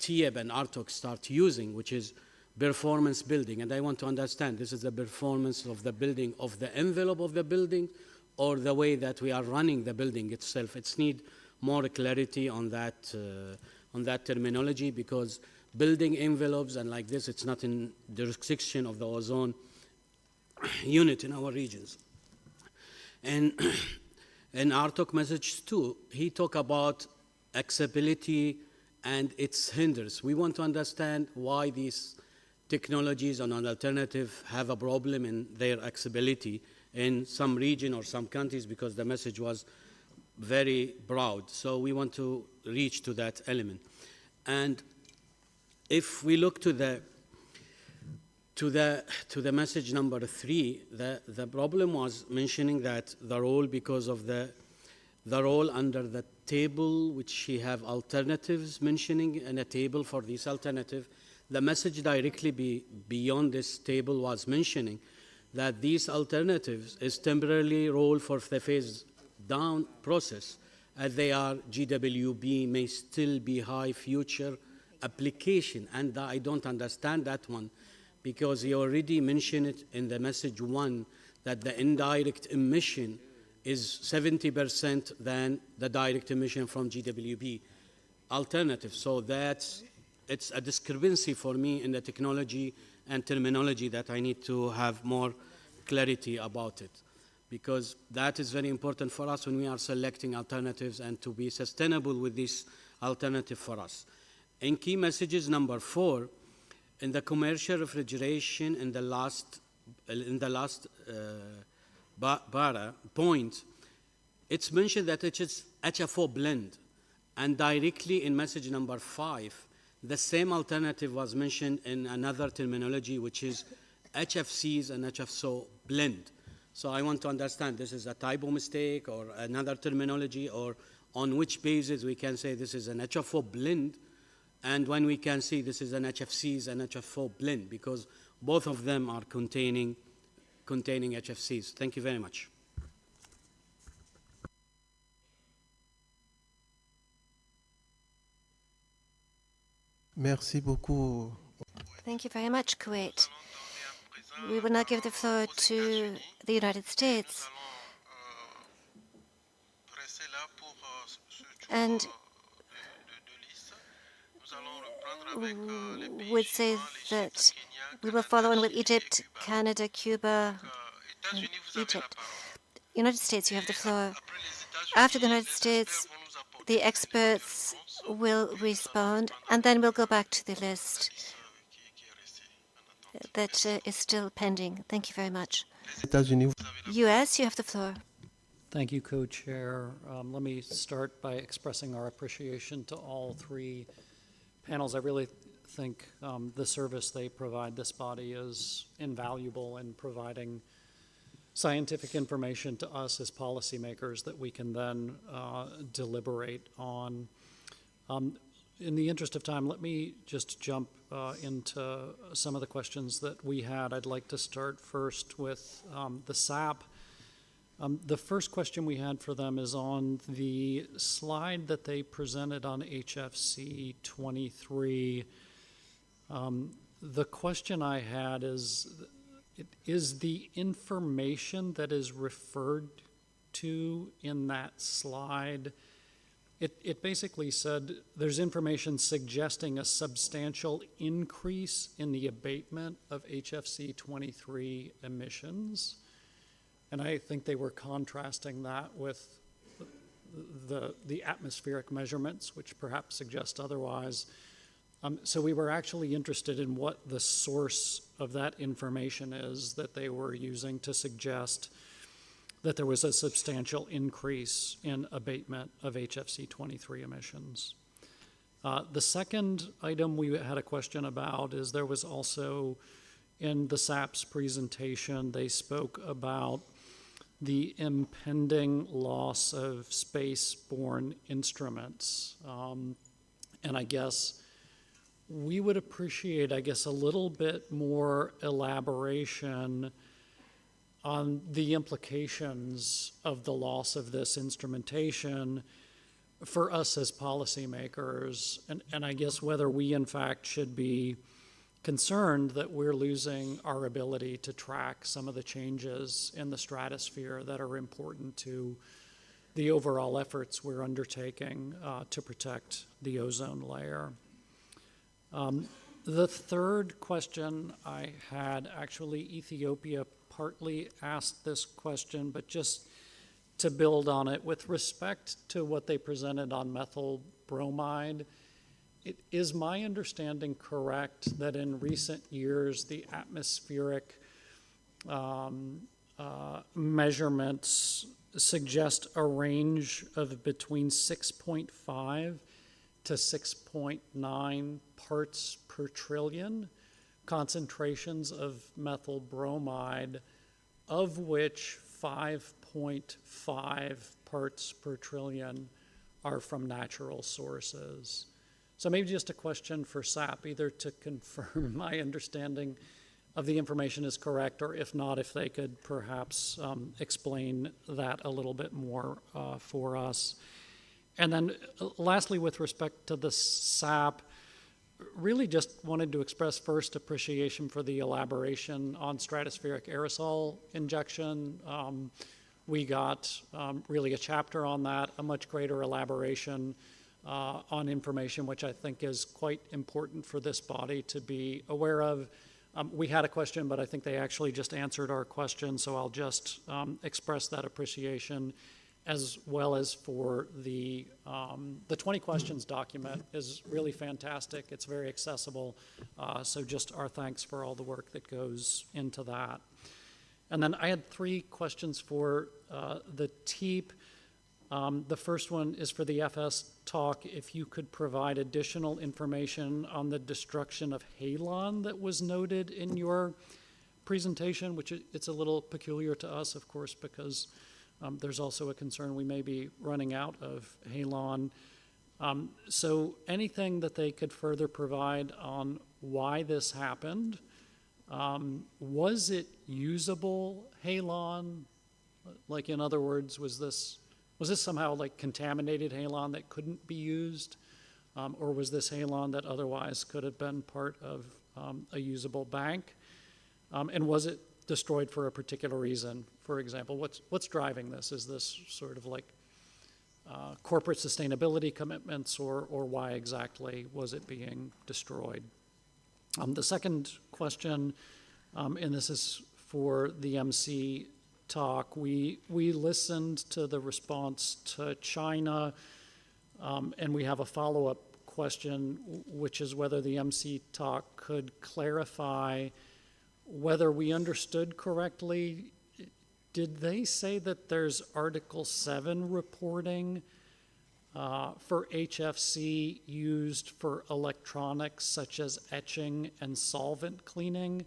Speaker 4: TIEB and RTOC start using, which is performance building. And I want to understand, this is the performance of the building, of the envelope of the building, or the way that we are running the building itself. It's need more clarity on that terminology, because building envelopes and like this, it's not in the jurisdiction of the ozone unit in our regions. And in RTOC message 2, he talked about accessibility and its hinders. We want to understand why these technologies and an alternative have a problem in their accessibility in some region or some countries, because the message was very broad. So we want to reach to that element. And if we look to the message number 3, the problem was mentioning that the role, because of the role under the table, which she have alternatives mentioning in a table for this alternative, the message directly beyond this table was mentioning that these alternatives is temporarily role for the phase down process, as they are GWB may still be high future application. And I don't understand that one, because you already mentioned it in the message 1 that the indirect emission is 70% than the direct emission from GWB alternative. So it's a discrepancy for me in the technology and terminology that I need to have more clarity about it, because that is very important for us when we are selecting alternatives and to be sustainable with this alternative for us. In key messages number 4, in the commercial refrigeration, in the last point, it's mentioned that it is HFO blend, and directly in message number 5, the same alternative was mentioned in another terminology, which is HFCs and HFO blend. So I want to understand, this is a typo mistake or another terminology, or on which basis we can say this is an HFO blend, and when we can see this is an HFCs and HFO blend, because both of them are containing HFCs. Thank you very much.
Speaker 1: Merci beaucoup.
Speaker 2: Thank you very much, Kuwait. We will now give the floor to the United States. And would say that we will follow on with Egypt, Canada, Cuba, and Egypt. United States, you have the floor. After the United States, the experts will respond, and then we'll go back to the list that is still pending. Thank you very much. U.S., you have the floor.
Speaker 5: Thank you, Co-Chair. Let me start by expressing our appreciation to all 3 panels. I really think the service they provide this body is invaluable in providing scientific information to us as policymakers that we can then deliberate on. In the interest of time, let me just jump into some of the questions that we had. I'd like to start first with the SAP. The first question we had for them is on the slide that they presented on HFC 23. The question I had is the information that is referred to in that slide, it basically said there's information suggesting a substantial increase in the abatement of HFC 23 emissions. And I think they were contrasting that with the atmospheric measurements, which perhaps suggest otherwise. So we were actually interested in what the source of that information is that they were using to suggest that there was a substantial increase in abatement of HFC 23 emissions. The second item we had a question about is there was also in the SAP's presentation, they spoke about the impending loss of space-borne instruments. And I guess we would appreciate, a little bit more elaboration on the implications of the loss of this instrumentation for us as policymakers, and I guess whether we in fact should be concerned that we're losing our ability to track some of the changes in the stratosphere that are important to the overall efforts we're undertaking to protect the ozone layer. The third question I had, actually Ethiopia partly asked this question, but just to build on it, with respect to what they presented on methyl bromide, is my understanding correct that in recent years the atmospheric measurements suggest a range of between 6.5 to 6.9 parts per trillion concentrations of methyl bromide, of which 5.5 parts per trillion are from natural sources. So maybe just a question for SAP, either to confirm my understanding of the information is correct, or if not, if they could perhaps explain that a little bit more for us. And then lastly, with respect to the SAP, really just wanted to express first appreciation for the elaboration on stratospheric aerosol injection. We got really a chapter on that, a much greater elaboration on information, which I think is quite important for this body to be aware of. We had a question, but I think they actually just answered our question, so I'll just express that appreciation, as well as for the 20 questions document is really fantastic. It's very accessible, so just our thanks for all the work that goes into that. And then I had 3 questions for the TEEP. The first one is for the FS talk. If you could provide additional information on the destruction of halon that was noted in your presentation, which it's a little peculiar to us, of course, because there's also a concern we may be running out of halon. So anything that they could further provide on why this happened. Was it usable halon? Like, in other words, was this somehow like contaminated halon that couldn't be used? Or was this halon that otherwise could have been part of a usable bank? And was it destroyed for a particular reason? For example, what's driving this? Is this sort of like corporate sustainability commitments, or why exactly was it being destroyed? The second question, and this is for the MC talk, we listened to the response to China, and we have a follow-up question, which is whether the MC talk could clarify whether we understood correctly. Did they say that there's Article 7 reporting for HFC used for electronics such as etching and solvent cleaning,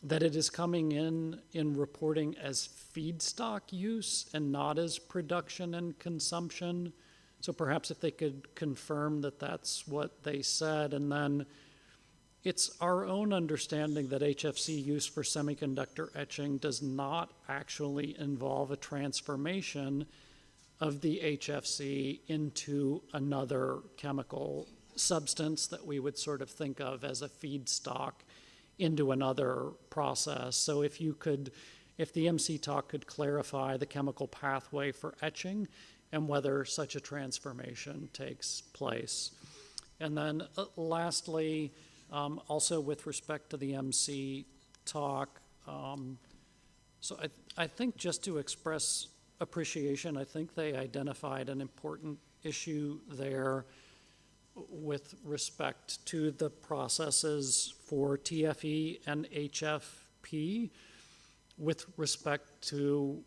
Speaker 5: that it is coming in reporting as feedstock use and not as production and consumption? So perhaps if they could confirm that that's what they said. And then it's our own understanding that HFC use for semiconductor etching does not actually involve a transformation of the HFC into another chemical substance that we would sort of think of as a feedstock into another process. So if the MC talk could clarify the chemical pathway for etching and whether such a transformation takes place. And then lastly, also with respect to the MC talk, so I think just to express appreciation, I think they identified an important issue there with respect to the processes for TFE and HFP with respect to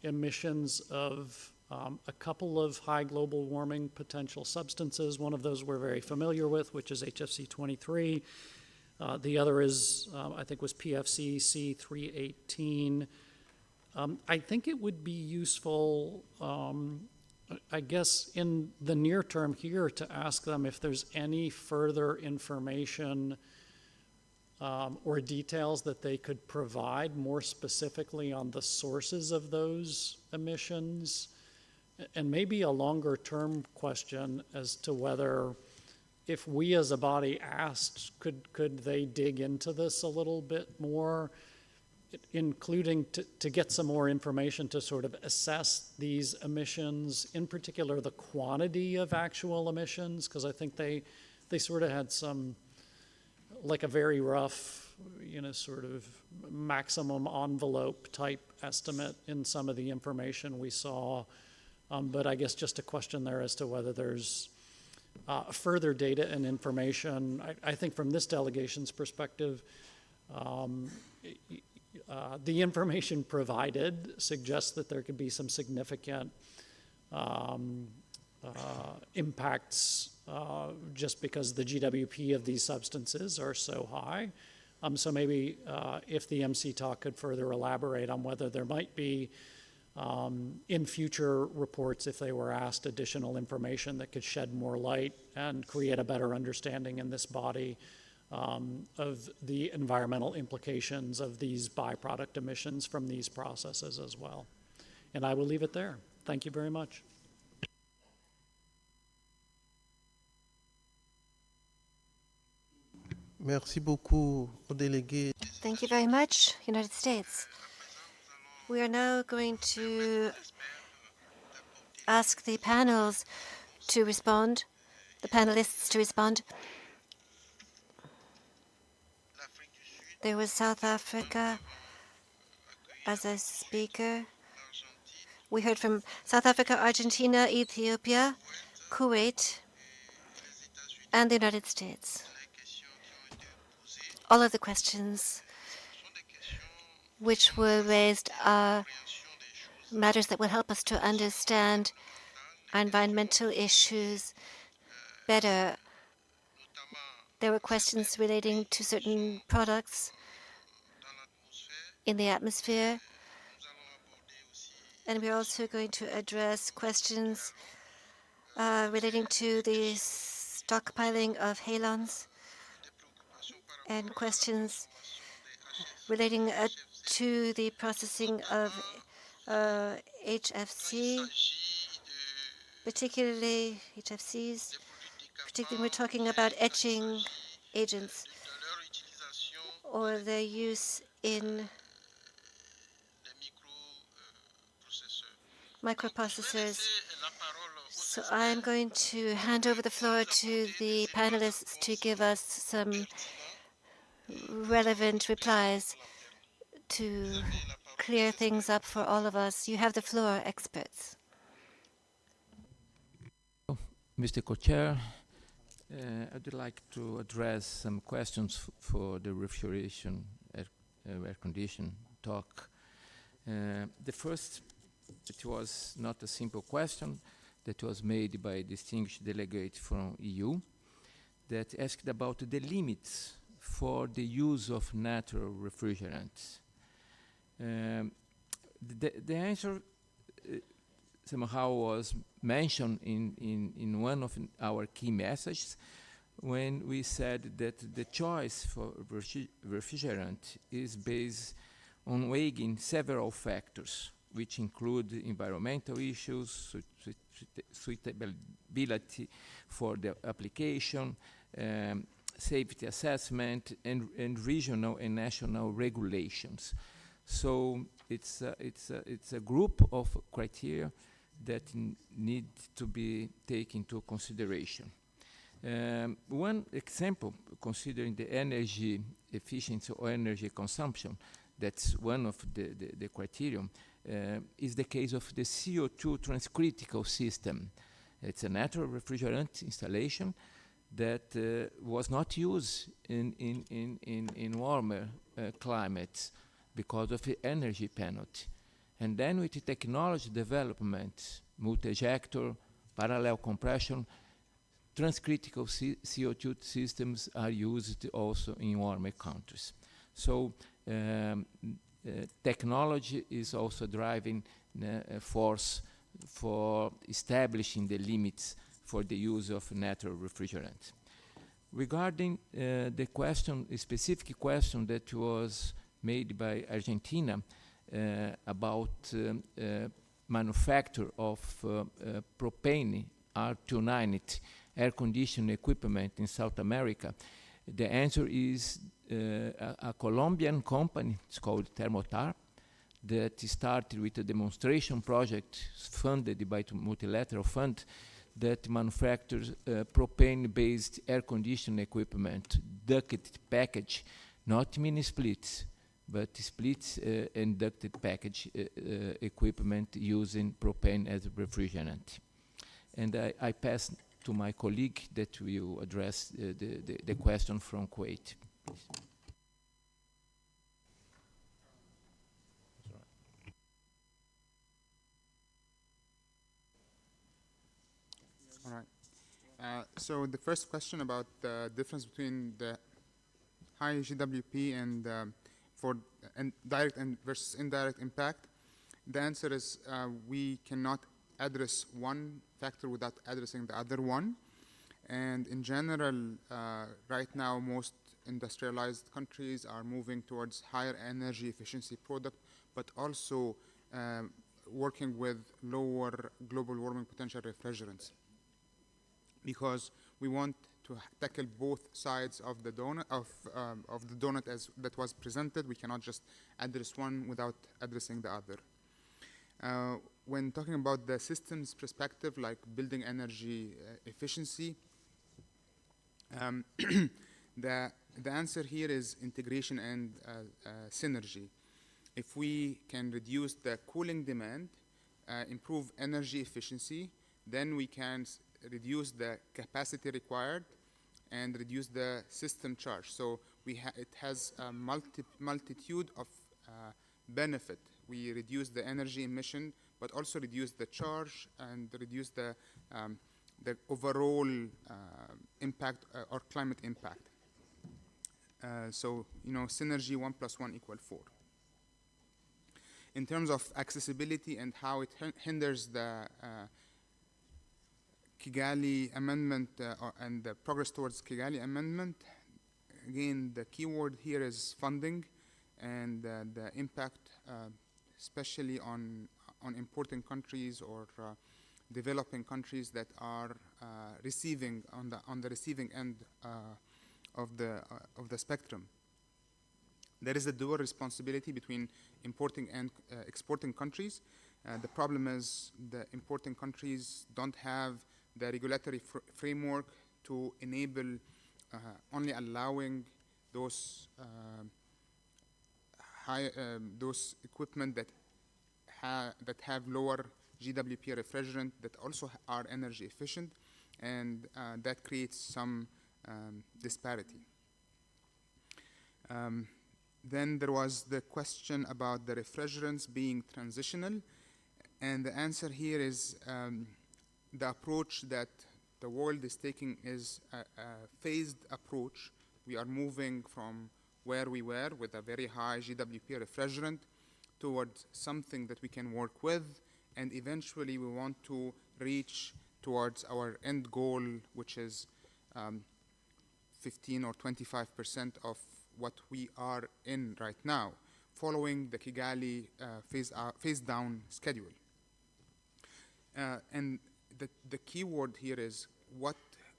Speaker 5: emissions of a couple of high global warming potential substances. One of those we're very familiar with, which is HFC 23. The other is, I think, was PFC C318. I think it would be useful, I guess, in the near term here to ask them if there's any further information or details that they could provide more specifically on the sources of those emissions, and maybe a longer term question as to whether, if we as a body asked, could they dig into this a little bit more, including to get some more information to sort of assess these emissions, in particular the quantity of actual emissions, because I think they sort of had some, like a very rough, sort of maximum envelope type estimate in some of the information we saw. But I guess just a question there as to whether there's further data and information. I think from this delegation's perspective, the information provided suggests that there could be some significant impacts just because the GWP of these substances are so high. So maybe if the MC talk could further elaborate on whether there might be in future reports, if they were asked, additional information that could shed more light and create a better understanding in this body of the environmental implications of these byproduct emissions from these processes as well. And I will leave it there. Thank you very much.
Speaker 1: Merci beaucoup aux délégués.
Speaker 2: Thank you very much, United States. We are now going to ask the panels to respond, the panelists to respond. There was South Africa as a speaker. We heard from South Africa, Argentina, Ethiopia, Kuwait, and the United States. All of the questions which were raised are matters that will help us to understand our environmental issues better. There were questions relating to certain products in the atmosphere. And we're also going to address questions relating to the stockpiling of halons and questions relating to the processing of HFC, particularly HFCs. Particularly, we're talking about etching agents or their use in microprocessors. So I'm going to hand over the floor to the panelists to give us some relevant replies to clear things up for all of us. You have the floor, experts.
Speaker 15: Mr. Co-Chair, I'd like to address some questions for the refrigeration air condition talk. The first, it was not a simple question that was made by a distinguished delegate from EU that asked about the limits for the use of natural refrigerants. The answer somehow was mentioned in one of our key messages when we said that the choice for refrigerant is based on weighing several factors, which include environmental issues, suitability for the application, safety assessment, and regional and national regulations. So it's a group of criteria that need to be taken into consideration. One example, considering the energy efficiency or energy consumption, that's one of the criterion, is the case of the CO2 transcritical system. It's a natural refrigerant installation that was not used in warmer climates because of the energy penalty. And then with the technology development, multi-ejector, parallel compression, transcritical CO2 systems are used also in warmer countries. So technology is also driving force for establishing the limits for the use of natural refrigerant. Regarding the question, a specific question that was made by Argentina about manufacture of propane R290 air conditioning equipment in South America, the answer is a Colombian company, it's called Thermotar, that started with a demonstration project funded by the multilateral fund that manufactures propane-based air conditioning equipment, ducted package, not mini splits, but splits and ducted package equipment using propane as a refrigerant. And I pass to my colleague that will address the question from Kuwait.
Speaker 16: So the first question about the difference between the high GWP and for direct and versus indirect impact, the answer is we cannot address one factor without addressing the other one. And in general, right now, most industrialized countries are moving towards higher energy efficiency product, but also working with lower global warming potential refrigerants, because we want to tackle both sides of the donut as that was presented. We cannot just address one without addressing the other. When talking about the systems perspective, like building energy efficiency, the answer here is integration and synergy. If we can reduce the cooling demand, improve energy efficiency, then we can reduce the capacity required and reduce the system charge. So it has a multitude of benefit. We reduce the energy emission, but also reduce the charge and reduce the overall impact or climate impact. So, synergy 1 + 1 = 4. In terms of accessibility and how it hinders the Kigali Amendment and the progress towards Kigali Amendment, again, the key word here is funding and the impact, especially on importing countries or developing countries that are receiving on the receiving end of the spectrum. There is a dual responsibility between importing and exporting countries. The problem is the importing countries don't have the regulatory framework to enable only allowing those those equipment that have lower GWP refrigerant that also are energy efficient, and that creates some disparity. Then there was the question about the refrigerants being transitional, and the answer here is the approach that the world is taking is a phased approach. We are moving from where we were with a very high GWP refrigerant towards something that we can work with, and eventually we want to reach towards our end goal, which is 15 or 25% of what we are in right now, following the Kigali phase down schedule. And the key word here is what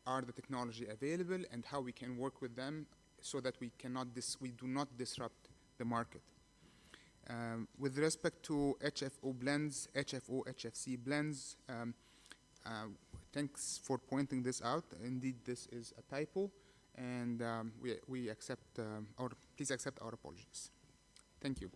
Speaker 16: are the technology available and how we can work with them so that we do not disrupt the market. With respect to HFO blends, HFO, HFC blends, thanks for pointing this out. Indeed, this is a typo, and we accept, or please accept our apologies. Thank you.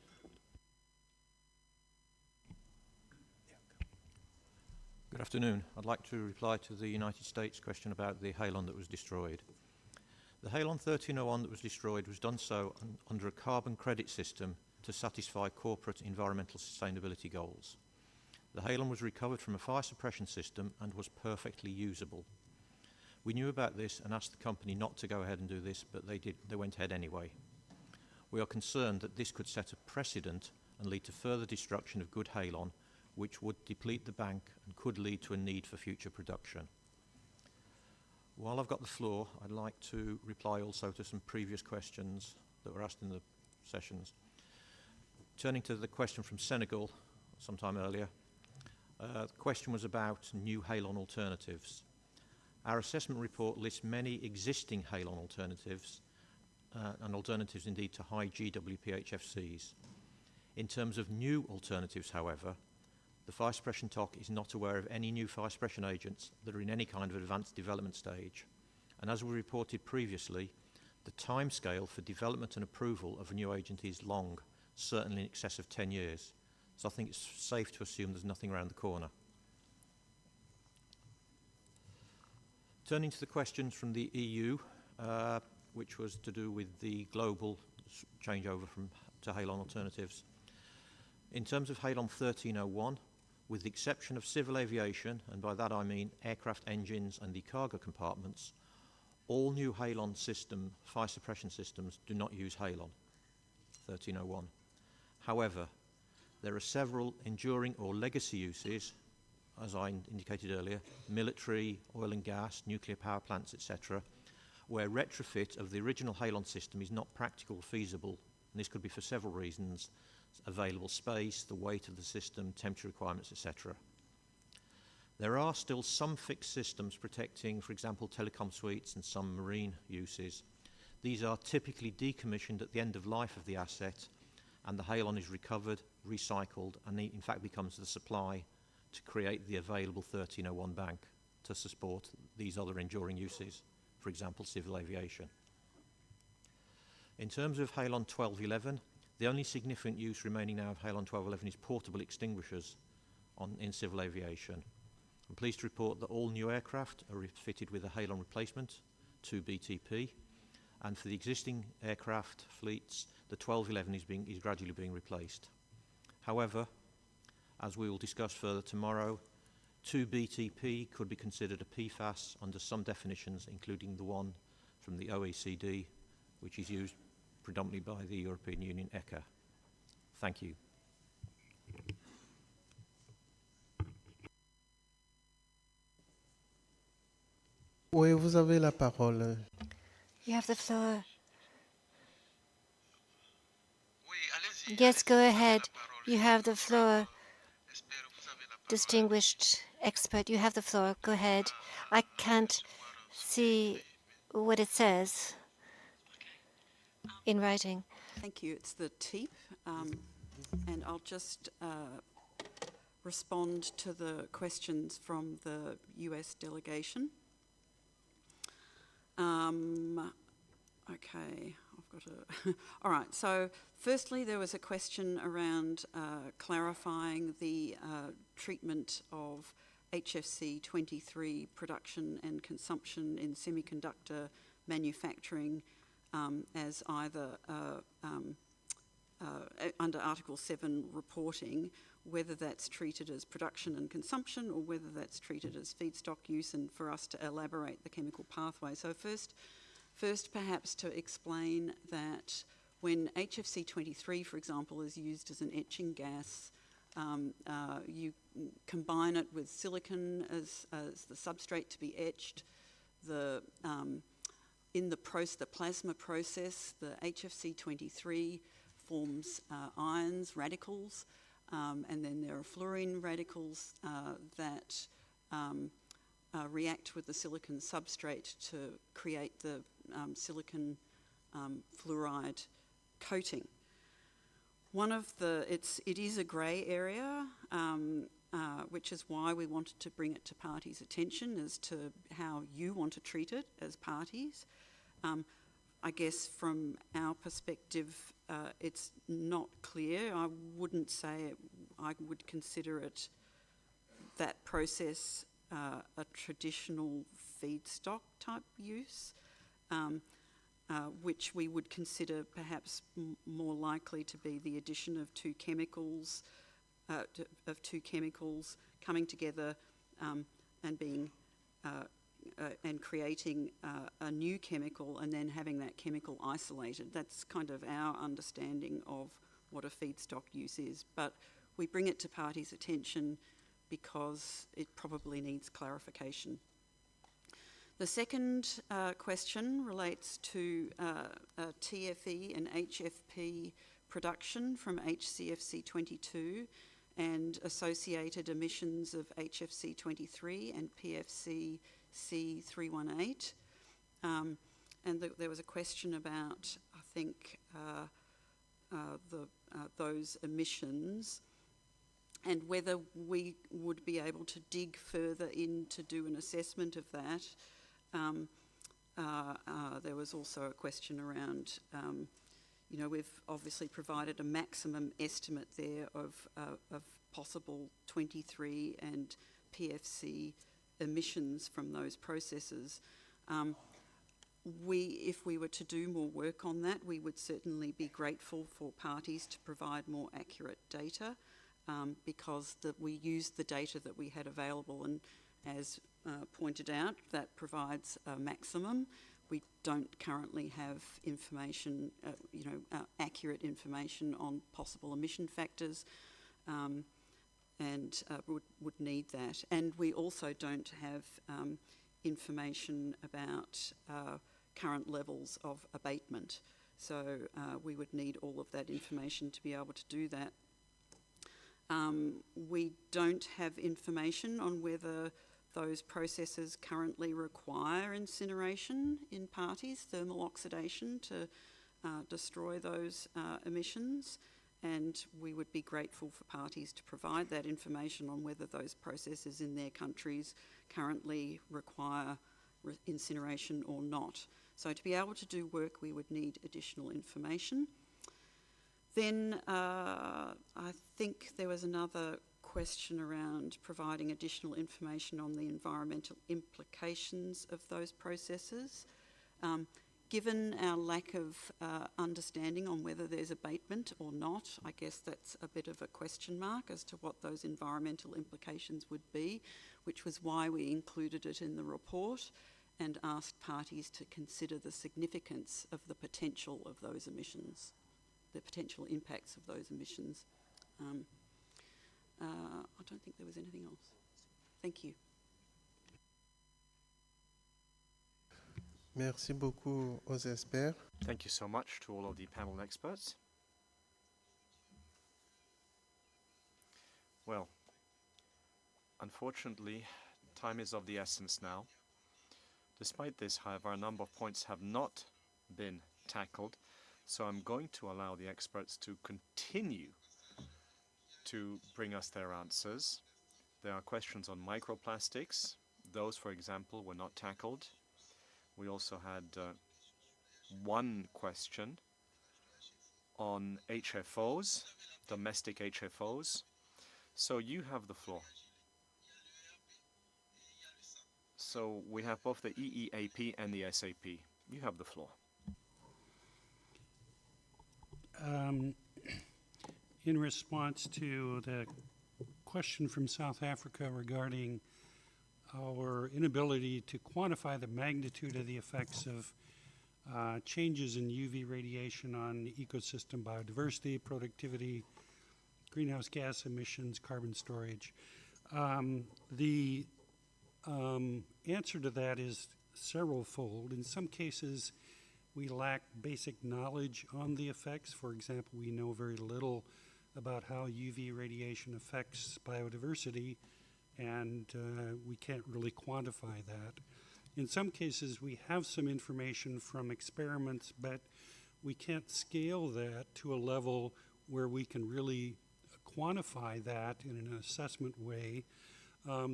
Speaker 17: Good afternoon. I'd like to reply to the United States question about the Halon that was destroyed. The Halon 1301 that was destroyed was done so under a carbon credit system to satisfy corporate environmental sustainability goals. The Halon was recovered from a fire suppression system and was perfectly usable. We knew about this and asked the company not to go ahead and do this, but they did. They went ahead anyway. We are concerned that this could set a precedent and lead to further destruction of good Halon, which would deplete the bank and could lead to a need for future production. While I've got the floor, I'd like to reply also to some previous questions that were asked in the sessions. Turning to the question from Senegal sometime earlier, the question was about new Halon alternatives. Our assessment report lists many existing Halon alternatives and alternatives indeed to high GWP HFCs. In terms of new alternatives, however, the fire suppression TOC is not aware of any new fire suppression agents that are in any kind of advanced development stage. And as we reported previously, the timescale for development and approval of a new agent is long, certainly in excess of 10 years. So I think it's safe to assume there's nothing around the corner. Turning to the questions from the EU, which was to do with the global changeover to Halon alternatives. In terms of Halon 1301, With the exception of civil aviation, and by that I mean aircraft engines and the cargo compartments, all new halon system fire suppression systems do not use halon 1301. However, there are several enduring or legacy uses, as I indicated earlier, military, oil and gas, nuclear power plants, etc., where retrofit of the original halon system is not practical or feasible, and this could be for several reasons: available space, the weight of the system, temperature requirements, etc. There are still some fixed systems protecting, for example, telecom suites and some marine uses. These are typically decommissioned at the end of life of the asset, and the halon is recovered, recycled, and in fact becomes the supply to create the available 1301 bank to support these other enduring uses, for example, civil aviation. In terms of halon 1211, the only significant use remaining now of halon 1211 is portable extinguishers in civil aviation. I'm pleased to report that all new aircraft are fitted with a halon replacement, 2 BTP, and for the existing aircraft fleets, the 1211 is gradually being replaced. However, as we will discuss further tomorrow, 2 BTP could be considered a PFAS under some definitions, including the one from the OECD, which is used predominantly by the European Union ECHA. Thank you.
Speaker 1: Oui, vous avez la parole.
Speaker 2: You have the floor. Yes, go ahead. You have the floor. Distinguished expert, you have the floor. Go ahead. I can't see what it says in writing.
Speaker 10: Thank you. It's the TEEP, and I'll just respond to the questions from the US delegation. Okay, I've got a... All right, so firstly there was a question around clarifying the treatment of HFC 23 production and consumption in semiconductor manufacturing as either under Article 7 reporting, whether that's treated as production and consumption or whether that's treated as feedstock use, and for us to elaborate the chemical pathway. So first perhaps to explain that when HFC 23, for example, is used as an etching gas, you combine it with silicon as the substrate to be etched. In the plasma process, the HFC 23 forms ions, radicals, and then there are fluorine radicals that react with the silicon substrate to create the silicon fluoride coating. It is a grey area, which is why we wanted to bring it to parties' attention as to how you want to treat it as parties. I guess from our perspective, it's not clear. I wouldn't say I would consider it, that process, a traditional feedstock type use, which we would consider perhaps more likely to be the addition of two chemicals coming together and being and creating a new chemical and then having that chemical isolated. That's kind of our understanding of what a feedstock use is. But we bring it to parties' attention because it probably needs clarification. The second question relates to TFE and HFP production from HCFC 22 and associated emissions of HFC 23 and PFC C318. And there was a question about, I think, those emissions and whether we would be able to dig further in to do an assessment of that. There was also a question around, we've obviously provided a maximum estimate there of possible 23 and PFC emissions from those processes. If we were to do more work on that, we would certainly be grateful for parties to provide more accurate data. because we used the data that we had available, and as pointed out, that provides a maximum. We don't currently have information, accurate information on possible emission factors, and would need that. And we also don't have information about current levels of abatement. So we would need all of that information to be able to do that. We don't have information on whether those processes currently require incineration in parties, thermal oxidation, to destroy those emissions. And we would be grateful for parties to provide that information on whether those processes in their countries currently require incineration or not. So to be able to do work, we would need additional information. Then I think there was another question around providing additional information on the environmental implications of those processes. Given our lack of understanding on whether there's abatement or not, I guess that's a bit of a question mark as to what those environmental implications would be, which was why we included it in the report and asked parties to consider the significance of the potential of those emissions, the potential impacts of those emissions. I don't think there was anything else. Thank you.
Speaker 1: Merci beaucoup aux experts.
Speaker 3: Thank you so much to all of the panel experts. Well, unfortunately, time is of the essence now. Despite this, however, a number of points have not been tackled, so I'm going to allow the experts to continue to bring us their answers. There are questions on microplastics. Those, for example, were not tackled. We also had one question on HFOs, domestic HFOs. So you have the floor. So we have both the EEAP and the SAP. You have the floor.
Speaker 19: In response to the question from South Africa regarding our inability to quantify the magnitude of the effects of changes in UV radiation on ecosystem biodiversity, productivity, greenhouse gas emissions, carbon storage. The answer to that is several-fold. In some cases, we lack basic knowledge on the effects. For example, we know very little about how UV radiation affects biodiversity, and we can't really quantify that. In some cases, we have some information from experiments, but we can't scale that to a level where we can really quantify that in an assessment way.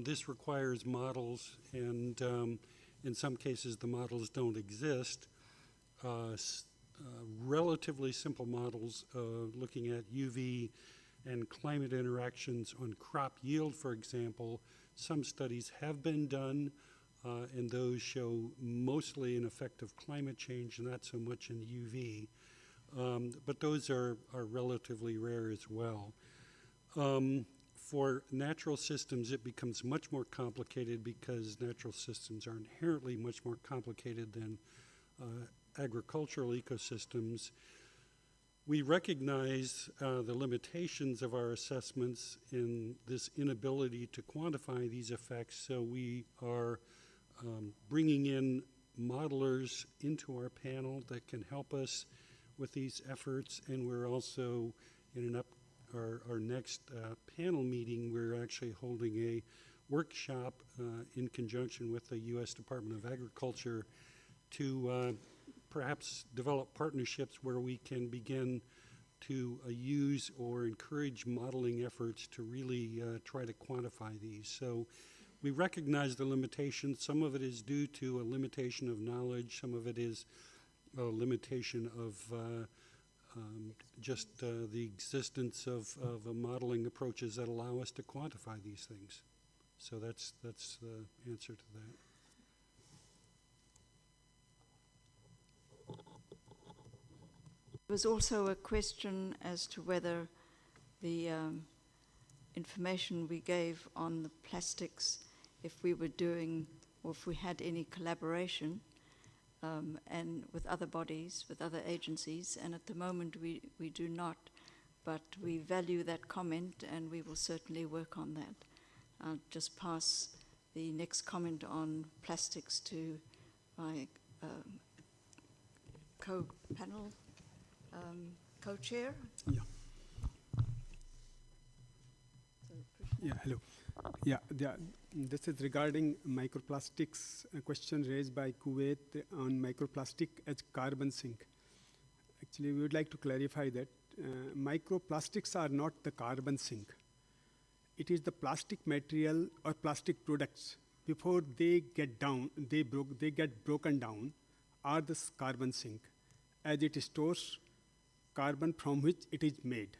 Speaker 19: This requires models, and in some cases, the models don't exist. Relatively simple models looking at UV and climate interactions on crop yield, for example. Some studies have been done, and those show mostly an effect of climate change, not so much in UV. But those are relatively rare as well. For natural systems, it becomes much more complicated because natural systems are inherently much more complicated than agricultural ecosystems. We recognize the limitations of our assessments in this inability to quantify these effects, so we are bringing in modelers into our panel that can help us with these efforts, and we're also in our next panel meeting, we're actually holding a workshop in conjunction with the U.S. Department of Agriculture to perhaps develop partnerships where we can begin to use or encourage modeling efforts to really try to quantify these. So we recognize the limitations. Some of it is due to a limitation of knowledge. Some of it is a limitation of just the existence of modeling approaches that allow us to quantify these things. So that's the answer to that.
Speaker 18: There was also a question as to whether the information we gave on the plastics, if we were doing, or if we had any collaboration and with other bodies, with other agencies, and at the moment we do not, but we value that comment and we will certainly work on that. I'll just pass the next comment on plastics to my co-panel, co-chair.
Speaker 6: Yeah. Yeah, hello. Yeah, this is regarding microplastics, a question raised by Kuwait on microplastic as carbon sink. Actually, we would like to clarify that microplastics are not the carbon sink. It is the plastic material or plastic products before they get down, they get broken down, are the carbon sink, as it stores carbon from which it is made.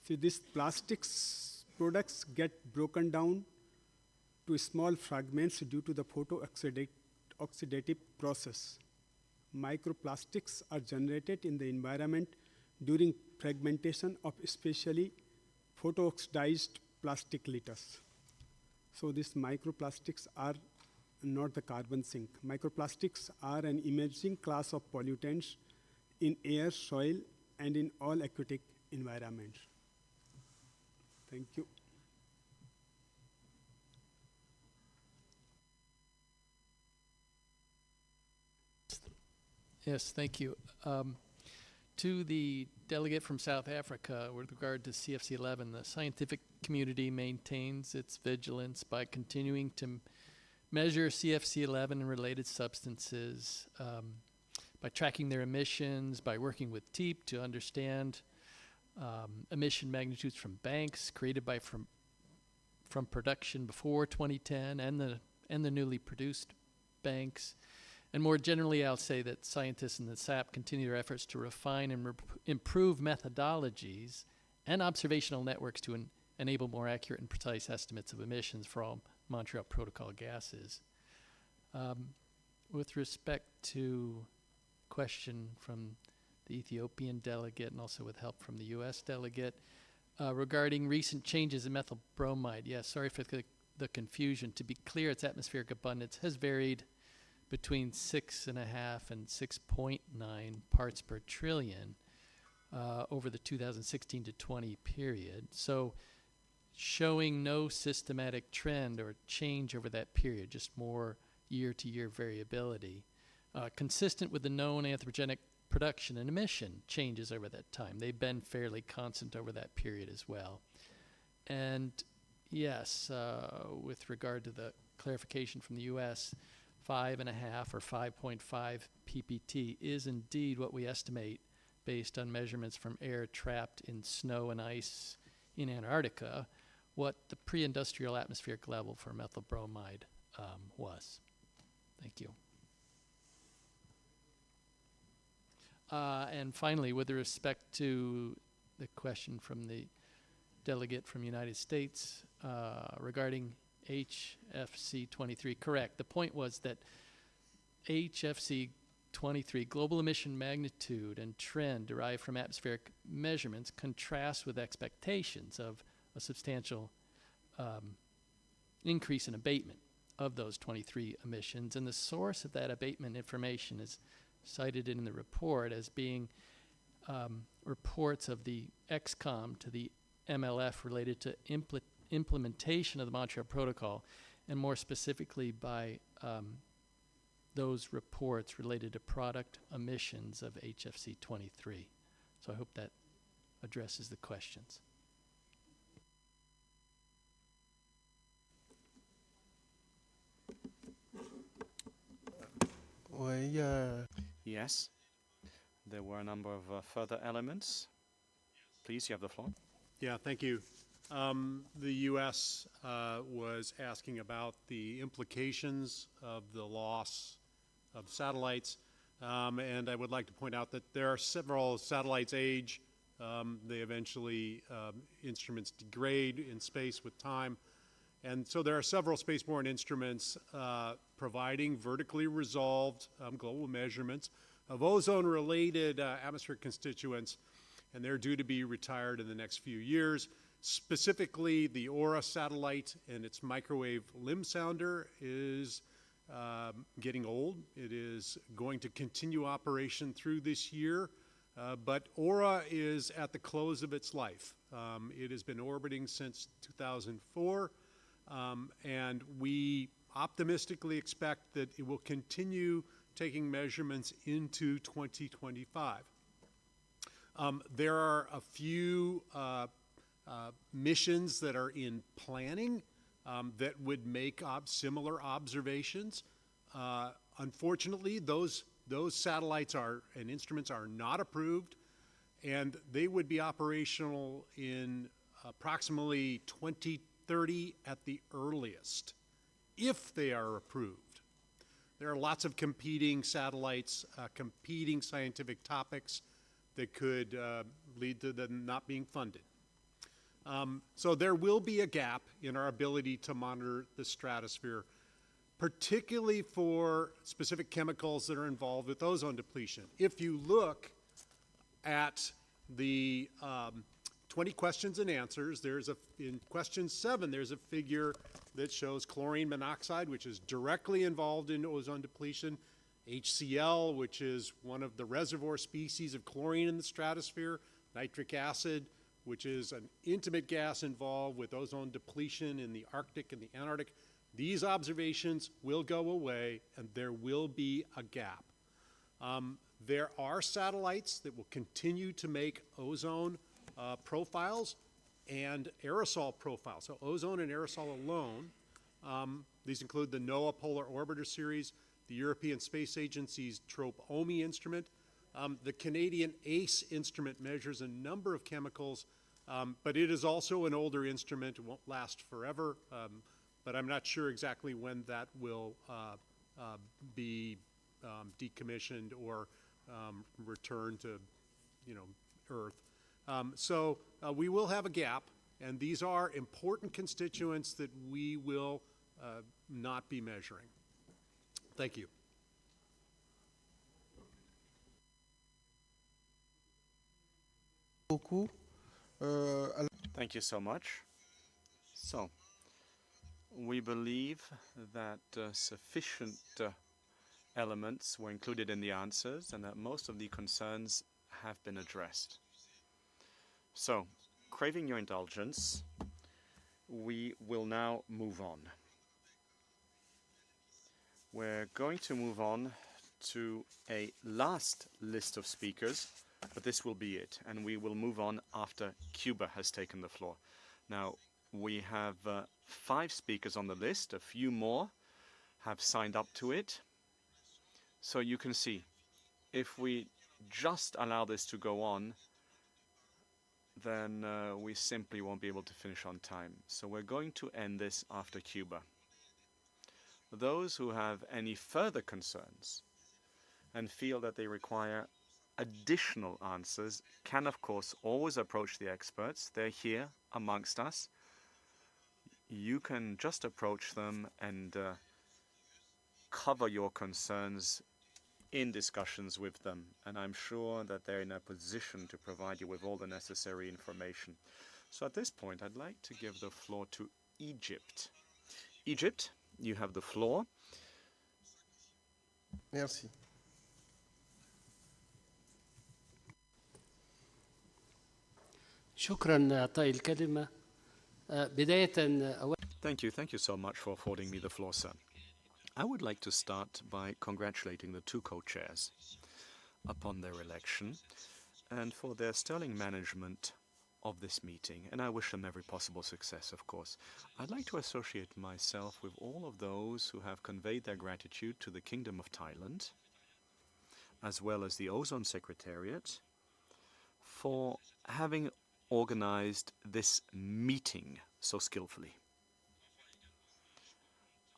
Speaker 6: So these plastics products get broken down to small fragments due to the photo-oxidative process. Microplastics are generated in the environment during fragmentation of especially photo-oxidized plastic litters. So these microplastics are not the carbon sink. Microplastics are an emerging class of pollutants in air, soil, and in all aquatic environments. Thank you.
Speaker 9: Yes, thank you. To the delegate from South Africa, with regard to CFC-11, the scientific community maintains its vigilance by continuing to measure CFC-11 and related substances, by tracking their emissions, by working with TEEP to understand emission magnitudes from banks created from production before 2010 and the newly produced banks. And more generally, I'll say that scientists in the SAP continue their efforts to refine and improve methodologies and observational networks to enable more accurate and precise estimates of emissions for all Montreal Protocol gases. With respect to question from the Ethiopian delegate and also with help from the U.S. delegate regarding recent changes in methyl bromide. Yes, sorry for the confusion. To be clear, its atmospheric abundance has varied between 6.5 and 6.9 parts per trillion over the 2016 to 20 period. So showing no systematic trend or change over that period, just more year-to-year variability, consistent with the known anthropogenic production and emission changes over that time. They've been fairly constant over that period as well. And yes, with regard to the clarification from the U.S., 5.5 or 5.5 ppt is indeed what we estimate based on measurements from air trapped in snow and ice in Antarctica, what the pre-industrial atmospheric level for methyl bromide was. Thank you. And finally, with respect to the question from the delegate from the United States regarding HFC 23, correct. The point was that HFC 23, global emission magnitude and trend derived from atmospheric measurements, contrasts with expectations of a substantial increase in abatement of those 23 emissions. And the source of that abatement information is cited in the report as being reports of the XCOM to the MLF related to implementation of the Montreal Protocol, and more specifically by those reports related to product emissions of HFC 23. So I hope that addresses the questions.
Speaker 3: Yes, there were a number of further elements. Please, you have the floor.
Speaker 7: Yeah, thank you. The U.S. Was asking about the implications of the loss of satellites, and I would like to point out that there are several satellites age. They eventually, instruments degrade in space with time, and so there are several spaceborne instruments providing vertically resolved global measurements of ozone-related atmospheric constituents, and they're due to be retired in the next few years. Specifically, the Aura satellite and its microwave limb sounder is getting old. It is going to continue operation through this year, but Aura is at the close of its life. It has been orbiting since 2004, and we optimistically expect that it will continue taking measurements into 2025. There are a few missions that are in planning that would make similar observations. Unfortunately, those satellites and instruments are not approved, and they would be operational in approximately 2030 at the earliest, if they are approved. There are lots of competing satellites, competing scientific topics that could lead to them not being funded. So there will be a gap in our ability to monitor the stratosphere, particularly for specific chemicals that are involved with ozone depletion. If you look at the 20 questions and answers, in question 7, there's a figure that shows chlorine monoxide, which is directly involved in ozone depletion, HCl, which is one of the reservoir species of chlorine in the stratosphere, nitric acid, which is an intimate gas involved with ozone depletion in the Arctic and the Antarctic. These observations will go away, and there will be a gap. There are satellites that will continue to make ozone profiles and aerosol profiles, so ozone and aerosol alone. These include the NOAA Polar Orbiter Series, the European Space Agency's TROPE-OMI instrument. The Canadian ACE instrument measures a number of chemicals, but it is also an older instrument. It won't last forever, but I'm not sure exactly when that will be decommissioned or returned to, Earth. So we will have a gap, and these are important constituents that we will not be measuring. Thank you.
Speaker 3: Thank you so much. So, we believe that sufficient elements were included in the answers and that most of the concerns have been addressed. So, craving your indulgence, we will now move on. We're going to move on to a last list of speakers, but this will be it, and we will move on after Cuba has taken the floor. Now, we have 5 speakers on the list. A few more have signed up to it. So you can see, if we just allow this to go on, then we simply won't be able to finish on time. So we're going to end this after Cuba. Those who have any further concerns and feel that they require additional answers can, of course, always approach the experts. They're here amongst us. You can just approach them and cover your concerns in discussions with them, and I'm sure that they're in a position to provide you with all the necessary information. So at this point, I'd like to give the floor to Egypt. Egypt, you have the floor.
Speaker 1: Merci.
Speaker 11: شكرا أعطائي الكلمة. بداية
Speaker 3: Thank you so much for affording me the floor, sir. I would like to start by congratulating the 2 co-chairs upon their election and for their sterling management of this meeting, and I wish them every possible success, of course. I'd like to associate myself with all of those who have conveyed their gratitude to the Kingdom of Thailand, as well as the Ozone Secretariat, for having organized this meeting so skillfully.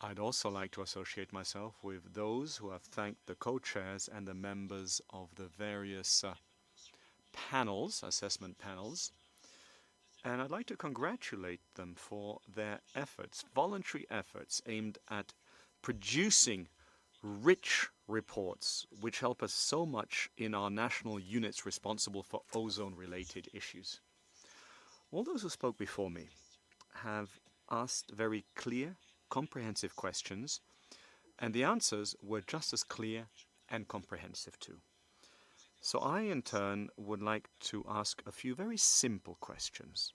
Speaker 3: I'd also like to associate myself with those who have thanked the co-chairs and the members of the various panels, assessment panels, and I'd like to congratulate them for their efforts, voluntary efforts aimed at producing rich reports which help us so much in our national units responsible for ozone-related issues. All those who spoke before me have asked very clear, comprehensive questions, and the answers were just as clear and comprehensive too. So I, in turn, would like to ask a few very simple questions.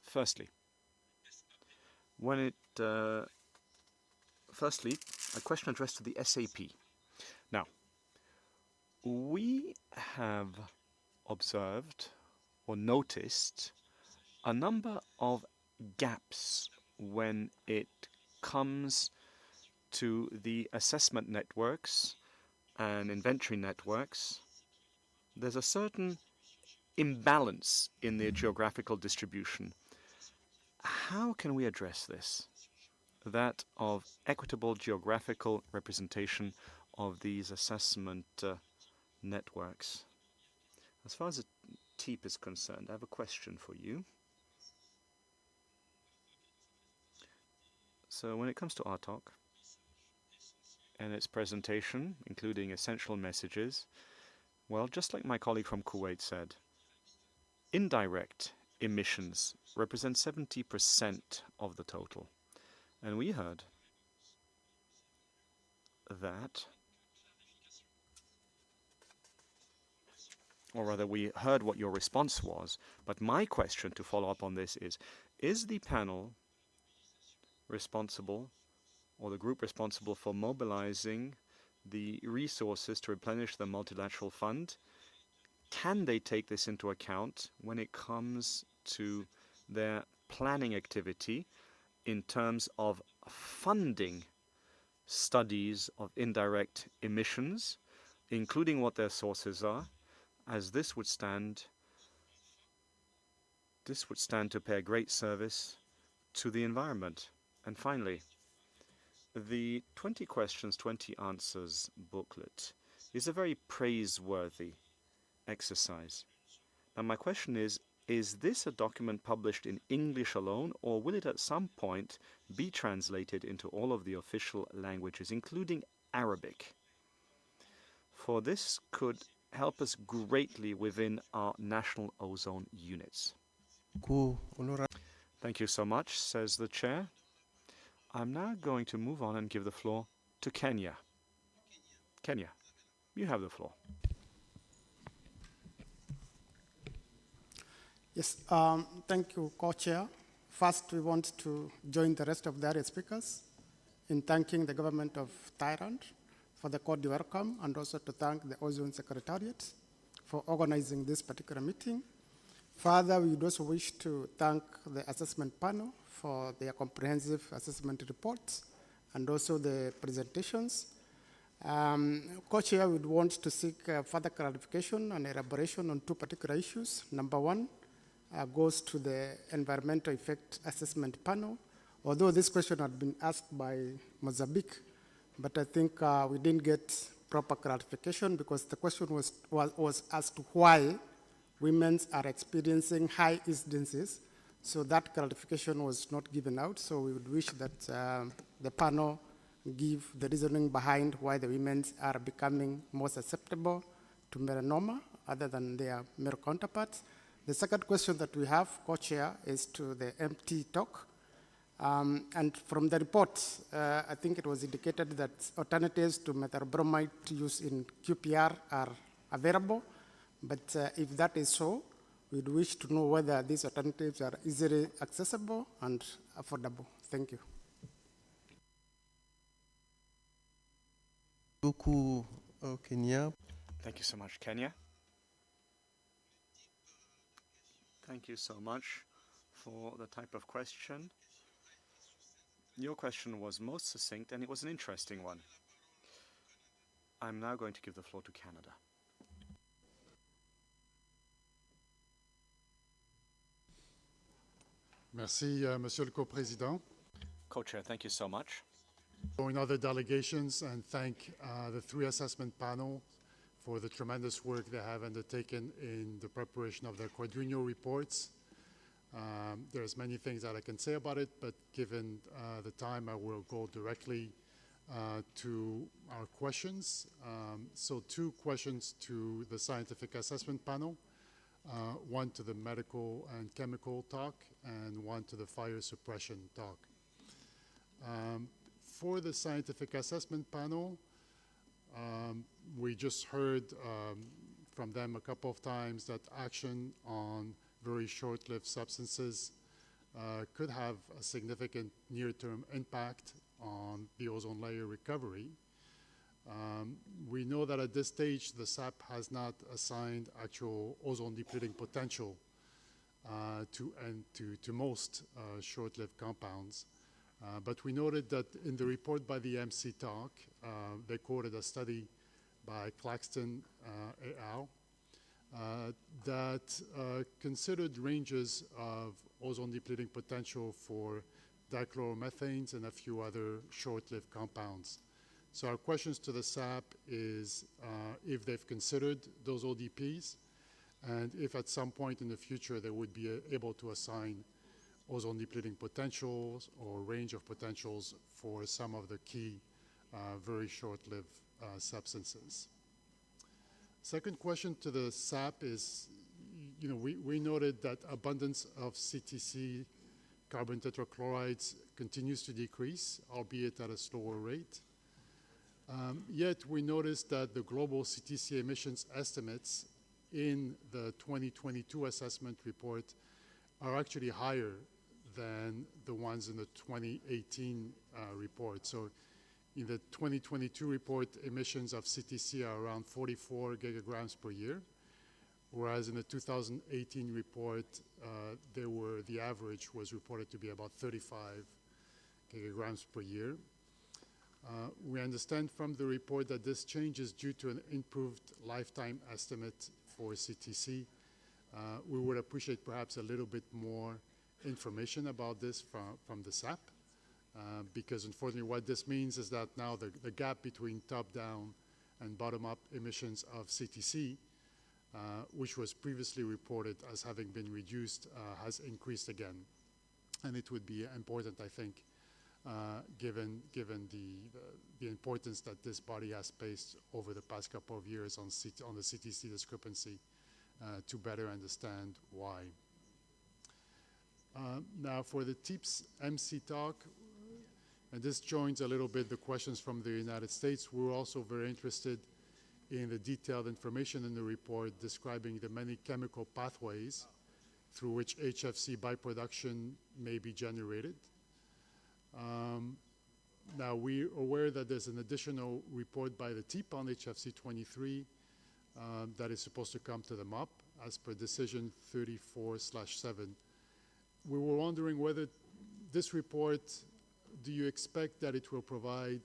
Speaker 3: Firstly, firstly, a question addressed to the SAP. Now, we have observed or noticed a number of gaps when it comes to the assessment networks and inventory networks. There's a certain imbalance in their geographical distribution. How can we address this? That of equitable geographical representation of these assessment networks. As far as the TEEP is concerned, I have a question for you. So when it comes to RTOC and its presentation, including essential messages, well, just like my colleague from Kuwait said, indirect emissions represent 70% of the total. And we heard that, or rather we heard what your response was, but my question to follow up on this is the panel responsible, or the group responsible for mobilizing the resources to replenish the multilateral fund? Can they take this into account when it comes to their planning activity in terms of funding studies of indirect emissions, including what their sources are, as this would stand to pay a great service to the environment? And finally, the 20 questions, 20 answers booklet is a very praiseworthy exercise. Now my question is this a document published in English alone, or will it at some point be translated into all of the official languages, including Arabic? For this could help us greatly within our national ozone units. Thank you so much, says the chair. I'm now going to move on and give the floor to Kenya. Kenya, you have the floor.
Speaker 12: Yes, thank you, Co-Chair. First, we want to join the rest of the other speakers in thanking the government of Thailand for the cordial welcome, and also to thank the Ozone Secretariat for organizing this particular meeting. Further, we would also wish to thank the assessment panel for their comprehensive assessment reports and also the presentations. Co-Chair would want to seek further clarification and elaboration on two particular issues. Number one goes to the environmental effect assessment panel, although this question had been asked by Mozambique, but I think we didn't get proper clarification because the question was asked why women are experiencing high incidences. So that clarification was not given out. So we would wish that the panel give the reasoning behind why the women are becoming more susceptible to melanoma other than their male counterparts. The second question that we have, Co-Chair, is to the MT talk. And from the report, I think it was indicated that alternatives to methylbromide use in QPR are available. But if that is so, we'd wish to know whether these alternatives are easily accessible and affordable. Thank you.
Speaker 1: Kenya.
Speaker 3: Thank you so much, Kenya. Thank you so much for the type of question. Your question was most succinct, and it was an interesting one. I'm now going to give the floor to Canada.
Speaker 13: Merci, Monsieur le Co-Président.
Speaker 3: Co-Chair, thank you so much.
Speaker 13: Join other delegations and thank the three assessment panel for the tremendous work they have undertaken in the preparation of their quadrennial reports. There's many things that I can say about it, but given the time, I will go directly to our questions. So two questions to the scientific assessment panel. one to the medical and chemical talk, and one to the fire suppression talk. For the scientific assessment panel, we just heard from them a couple of times that action on very short-lived substances could have a significant near-term impact on the ozone layer recovery. We know that at this stage, the SAP has not assigned actual ozone depleting potential to most short-lived compounds. But we noted that in the report by the MC Talk, they quoted a study by Claxton et al. That considered ranges of ozone depleting potential for dichloromethanes and a few other short-lived compounds. So our questions to the SAP is if they've considered those ODPs, and if at some point in the future they would be able to assign ozone depleting potentials or range of potentials for some of the key very short-lived substances. Second question to the SAP is, we noted that abundance of CTC carbon tetrachlorides continues to decrease, albeit at a slower rate. Yet we noticed that the global CTC emissions estimates in the 2022 assessment report are actually higher than the ones in the 2018 report. So in the 2022 report, emissions of CTC are around 44 gigagrams per year, whereas in the 2018 report, the average was reported to be about 35 gigagrams per year. We understand from the report that this change is due to an improved lifetime estimate for CTC. We would appreciate perhaps a little bit more information about this from the SAP, because unfortunately what this means is that now the gap between top-down and bottom-up emissions of CTC, which was previously reported as having been reduced, has increased again. And it would be important, I think, given the importance that this body has placed over the past couple of years on the CTC discrepancy, to better understand why. Now for the TIPS MC talk, and this joins a little bit the questions from the United States, we're also very interested in the detailed information in the report describing the many chemical pathways through which HFC byproduction may be generated. Now we're aware that there's an additional report by the TIP on HFC 23 that is supposed to come to the MOP as per decision 34/7. We were wondering whether this report, do you expect that it will provide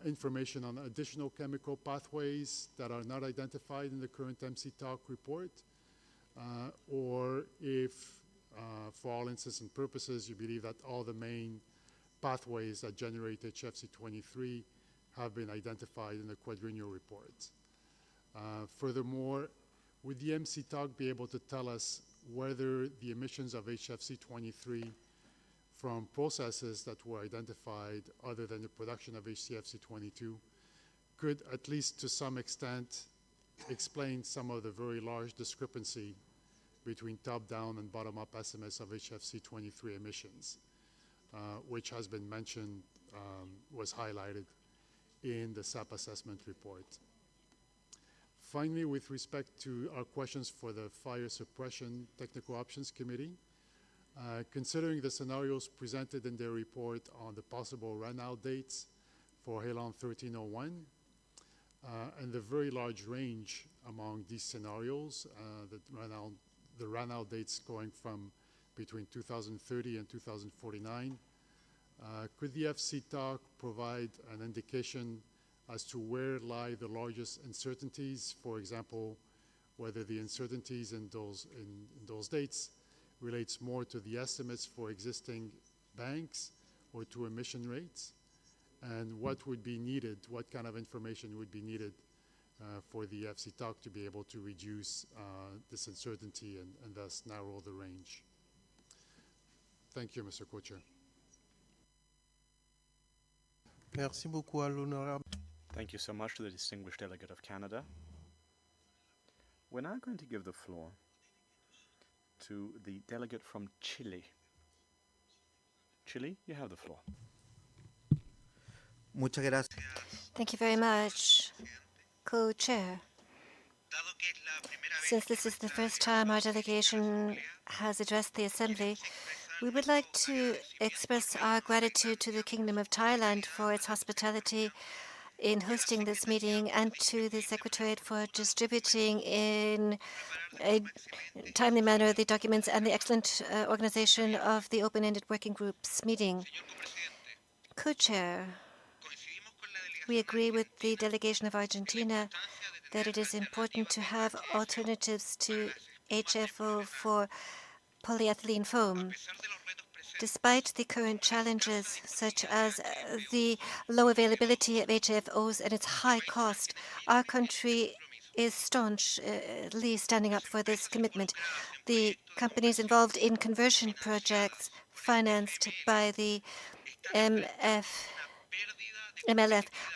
Speaker 13: information on additional chemical pathways that are not identified in the current MC Talk report? Or if, for all intents and purposes, you believe that all the main pathways that generate HFC 23 have been identified in the quadrennial report. Furthermore, would the MC Talk be able to tell us whether the emissions of HFC 23 from processes that were identified other than the production of HCFC 22 could, at least to some extent, explain some of the very large discrepancy between top-down and bottom-up estimates of HFC 23 emissions, which has been mentioned, was highlighted in the SAP assessment report. Finally, with respect to our questions for the Fire Suppression Technical Options Committee, considering the scenarios presented in their report on the possible run-out dates for Halon 1301, and the very large range among these scenarios, the run-out dates going from between 2030 and 2049, could the FC Talk provide an indication as to where lie the largest uncertainties? For example, whether the uncertainties in those dates relates more to the estimates for existing banks or to emission rates, and what would be needed, what kind of information would be needed for the FC Talk to be able to reduce this uncertainty and thus narrow the range. Thank you, Mr. Co-Chair.
Speaker 1: Merci beaucoup à l'honorable.
Speaker 3: Thank you so much to the distinguished delegate of Canada. We're now going to give the floor to the delegate from Chile. Chile, you have the floor.
Speaker 8: Muchas gracias.
Speaker 2: Thank you very much, Co-Chair. Since this is the first time our delegation has addressed the Assembly, we would like to express our gratitude to the Kingdom of Thailand for its hospitality in hosting this meeting and to the Secretariat for distributing in a timely manner the documents and the excellent organization of the open-ended working groups meeting. Co-Chair, we agree with the delegation of Argentina that it is important to have alternatives to HFO for polyethylene foam. Despite the current challenges, such as the low availability of HFOs and its high cost, our country is staunchly standing up for this commitment. The companies involved in conversion projects financed by the MLF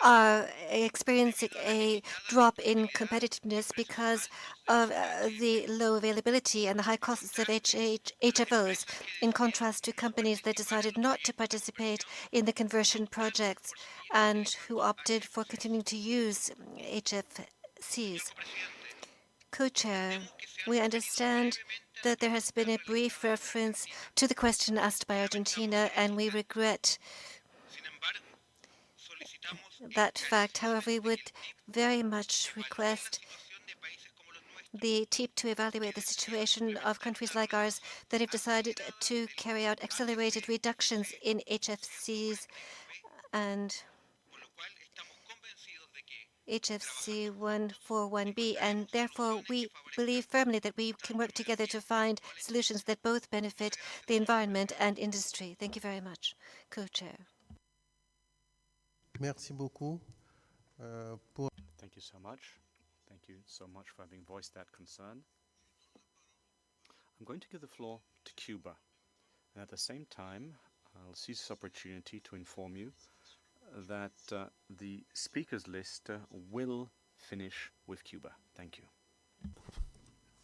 Speaker 2: are experiencing a drop in competitiveness because of the low availability and the high costs of HFOs, in contrast to companies that decided not to participate in the conversion projects and who opted for continuing to use HFCs. Co-Chair, we understand that there has been a brief reference to the question asked by Argentina, and we regret that fact. However, we would very much request the TEEP to evaluate the situation of countries like ours that have decided to carry out accelerated reductions in HFCs and HFC 141B, and therefore we believe firmly that we can work together to find solutions that both benefit the environment and industry. Thank you very much, Co-Chair.
Speaker 1: Merci beaucoup.
Speaker 3: Thank you so much. Thank you so much for having voiced that concern. I'm going to give the floor to Cuba. And at the same time, I'll seize this opportunity to inform you that the speakers list will finish with Cuba. Thank you.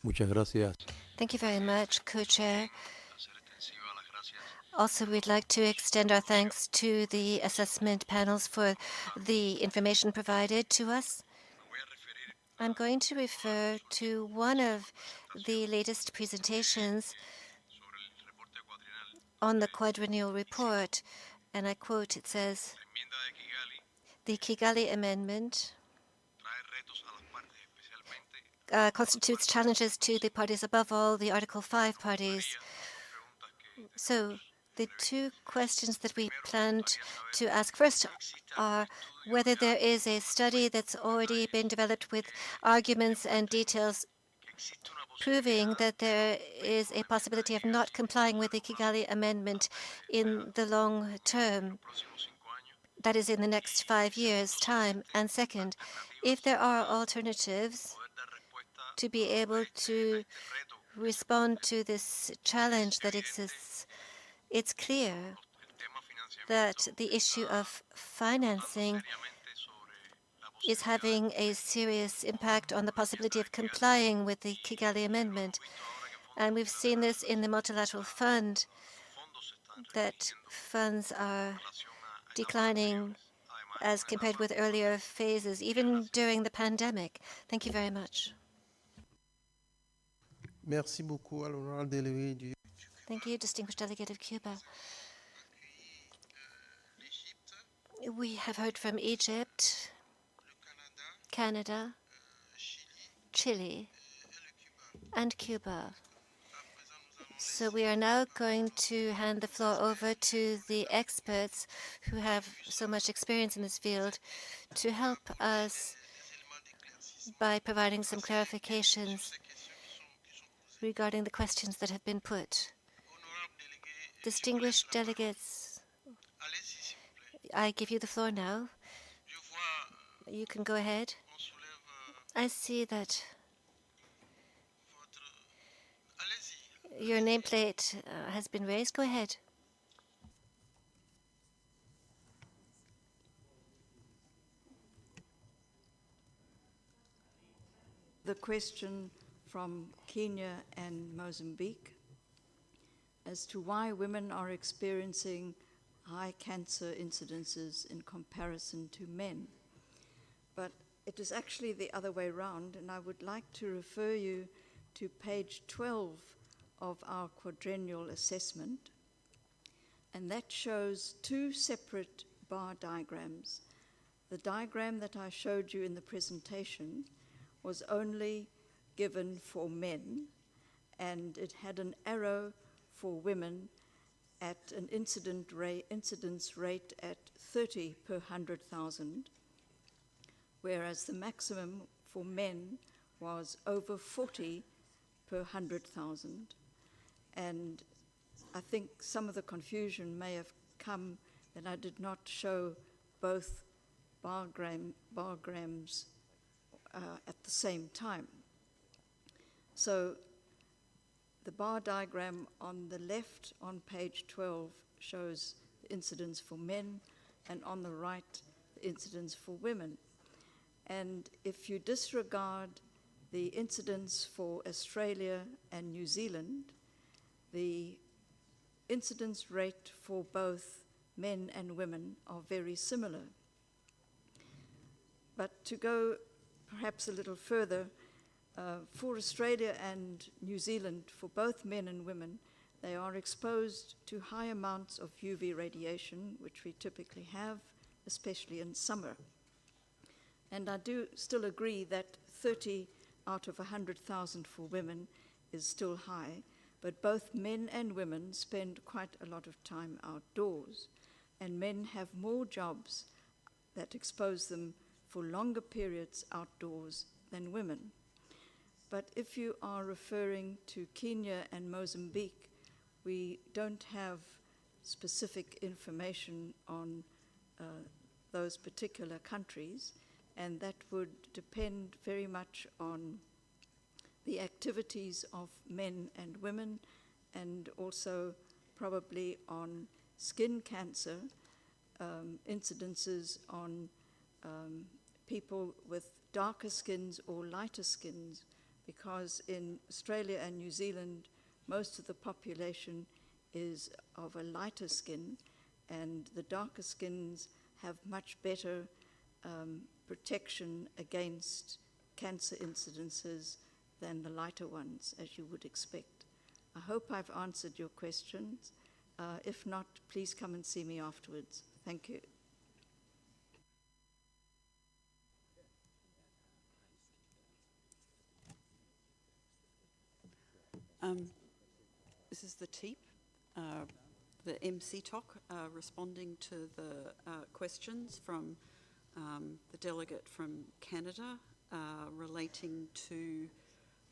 Speaker 14: Muchas gracias.
Speaker 2: Thank you very much, Co-Chair. Also, we'd like to extend our thanks to the assessment panels for the information provided to us. I'm going to refer to one of the latest presentations on the quadrennial report, and I quote, it says, "The Kigali Amendment constitutes challenges to the parties, above all the Article 5 parties." So the two questions that we planned to ask first are whether there is a study that's already been developed with arguments and details proving that there is a possibility of not complying with the Kigali Amendment in the long term, that is in the next 5 years' time. And second, if there are alternatives to be able to respond to this challenge that exists. It's clear that the issue of financing is having a serious impact on the possibility of complying with the Kigali Amendment. And we've seen this in the multilateral fund, that funds are declining as compared with earlier phases, even during the pandemic. Thank you very much.
Speaker 1: Merci beaucoup à l'honorable délégué du.
Speaker 2: Thank you, distinguished delegate of Cuba. We have heard from Egypt, Canada, Chile, and Cuba. So we are now going to hand the floor over to the experts who have so much experience in this field to help us by providing some clarifications regarding the questions that have been put. Distinguished delegates, I give you the floor now. You can go ahead. I see that your nameplate has been raised. Go ahead.
Speaker 18: The question from Kenya and Mozambique as to why women are experiencing high cancer incidences in comparison to men. But it is actually the other way around, and I would like to refer you to page 12 of our quadrennial assessment, and that shows two separate bar diagrams. The diagram that I showed you in the presentation was only given for men, and it had an arrow for women at an incidence rate at 30 per 100,000, whereas the maximum for men was over 40 per 100,000. And I think some of the confusion may have come that I did not show both bar grams at the same time. So the bar diagram on the left on page 12 shows the incidence for men, and on the right, the incidence for women. And if you disregard the incidence for Australia and New Zealand, the incidence rate for both men and women are very similar. But to go perhaps a little further, for Australia and New Zealand, for both men and women, they are exposed to high amounts of UV radiation, which we typically have, especially in summer. And I do still agree that 30 out of 100,000 for women is still high, but both men and women spend quite a lot of time outdoors, and men have more jobs that expose them for longer periods outdoors than women. But if you are referring to Kenya and Mozambique, we don't have specific information on those particular countries, and that would depend very much on the activities of men and women, and also probably on skin cancer incidences on people with darker skins or lighter skins, because in Australia and New Zealand, most of the population is of a lighter skin, and the darker skins have much better protection against cancer incidences than the lighter ones, as you would expect. I hope I've answered your questions. If not, please come and see me afterwards. Thank you.
Speaker 10: This is the TEEP, the MC talk, responding to the questions from the delegate from Canada relating to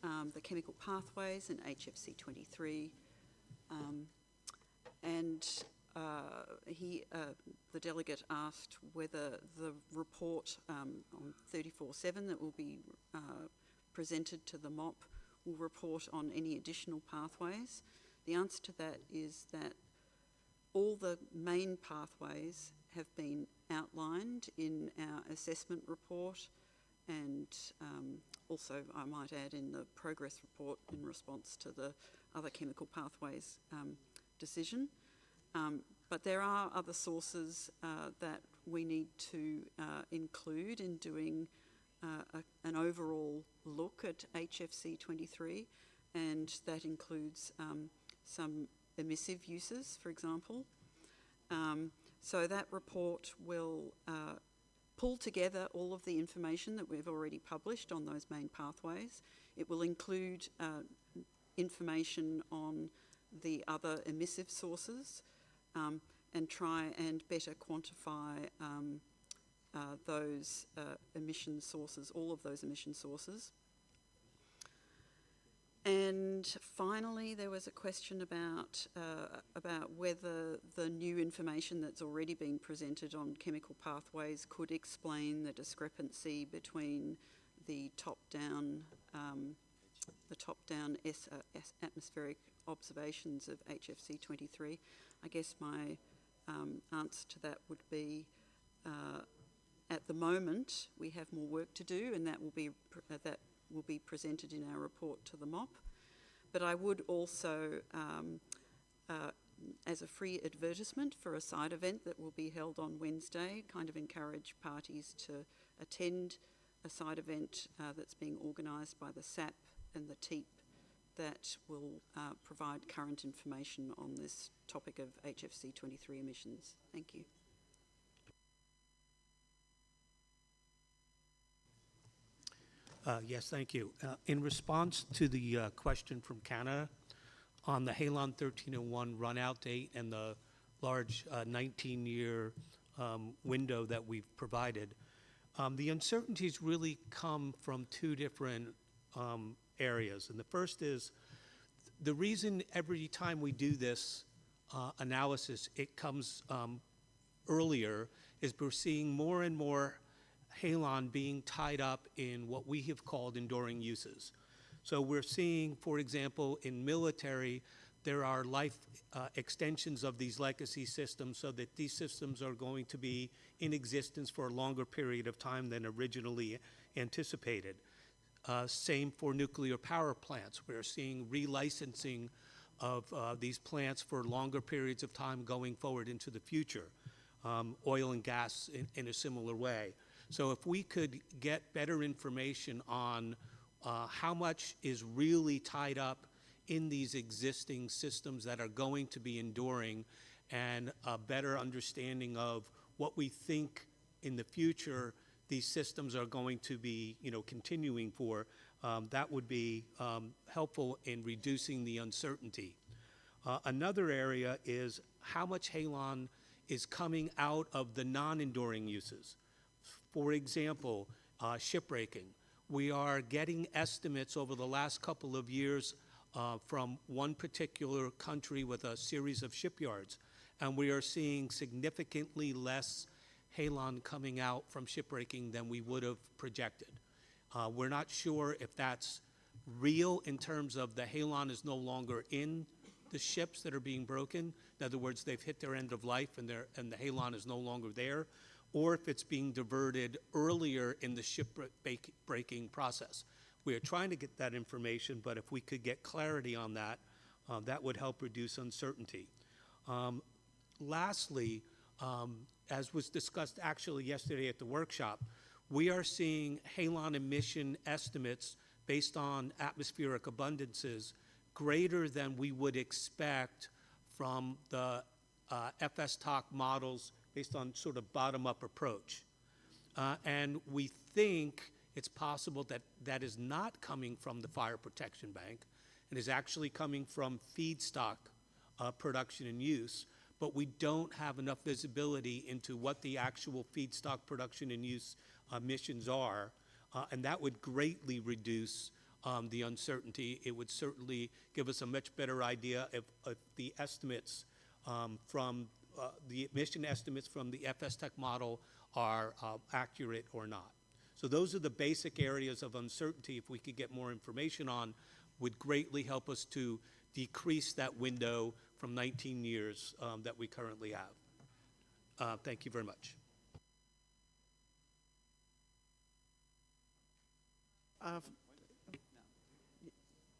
Speaker 10: the chemical pathways in HFC 23. The delegate asked whether the report on 34/7 that will be presented to the MOP will report on any additional pathways. The answer to that is that all the main pathways have been outlined in our assessment report, and also, I might add, in the progress report in response to the other chemical pathways decision. But there are other sources that we need to include in doing an overall look at HFC 23, and that includes some emissive uses, for example. So that report will pull together all of the information that we've already published on those main pathways. It will include information on the other emissive sources, and try and better quantify those emission sources, all of those emission sources. And finally, there was a question about whether the new information that's already been presented on chemical pathways could explain the discrepancy between the top-down atmospheric observations of HFC 23. I guess my answer to that would be, at the moment, we have more work to do, and that will be will be presented in our report to the MOP. But I would also, as a free advertisement for a side event that will be held on Wednesday, kind of encourage parties to attend a side event that's being organised by the SAP and the TEEP that will provide current information on this topic of HFC 23 emissions. Thank you.
Speaker 8: Yes, thank you. In response to the question from Canada on the Halon 1301 run-out date and the large 19-year window that we've provided, the uncertainties really come from two different areas. And the first is the reason every time we do this analysis, it comes earlier is we're seeing more and more halon being tied up in what we have called enduring uses. So we're seeing, for example, in military, there are life extensions of these legacy systems so that these systems are going to be in existence for a longer period of time than originally anticipated. Same for nuclear power plants. We're seeing relicensing of these plants for longer periods of time going forward into the future. Oil and gas in a similar way. So if we could get better information on how much is really tied up in these existing systems that are going to be enduring, and a better understanding of what we think in the future these systems are going to be, continuing for, that would be helpful in reducing the uncertainty. Another area is how much halon is coming out of the non-enduring uses. For example, shipbreaking. We are getting estimates over the last couple of years from one particular country with a series of shipyards, and we are seeing significantly less halon coming out from shipbreaking than we would have projected. We're not sure if that's real in terms of the halon is no longer in the ships that are being broken. In other words, they've hit their end of life and the halon is no longer there, or if it's being diverted earlier in the ship-breaking process. We are trying to get that information, but if we could get clarity on that, that would help reduce uncertainty. Lastly, as was discussed actually yesterday at the workshop, we are seeing halon emission estimates based on atmospheric abundances greater than we would expect from the FS-TOC models based on sort of bottom-up approach. And we think it's possible that that is not coming from the Fire Protection Bank and is actually coming from feedstock production and use, but we don't have enough visibility into what the actual feedstock production and use emissions are, and that would greatly reduce the uncertainty. It would certainly give us a much better idea if the estimates from the emission estimates from the FS-TOC model are accurate or not. So those are the basic areas of uncertainty. If we could get more information on, would greatly help us to decrease that window from 19 years that we currently have. Thank you very much.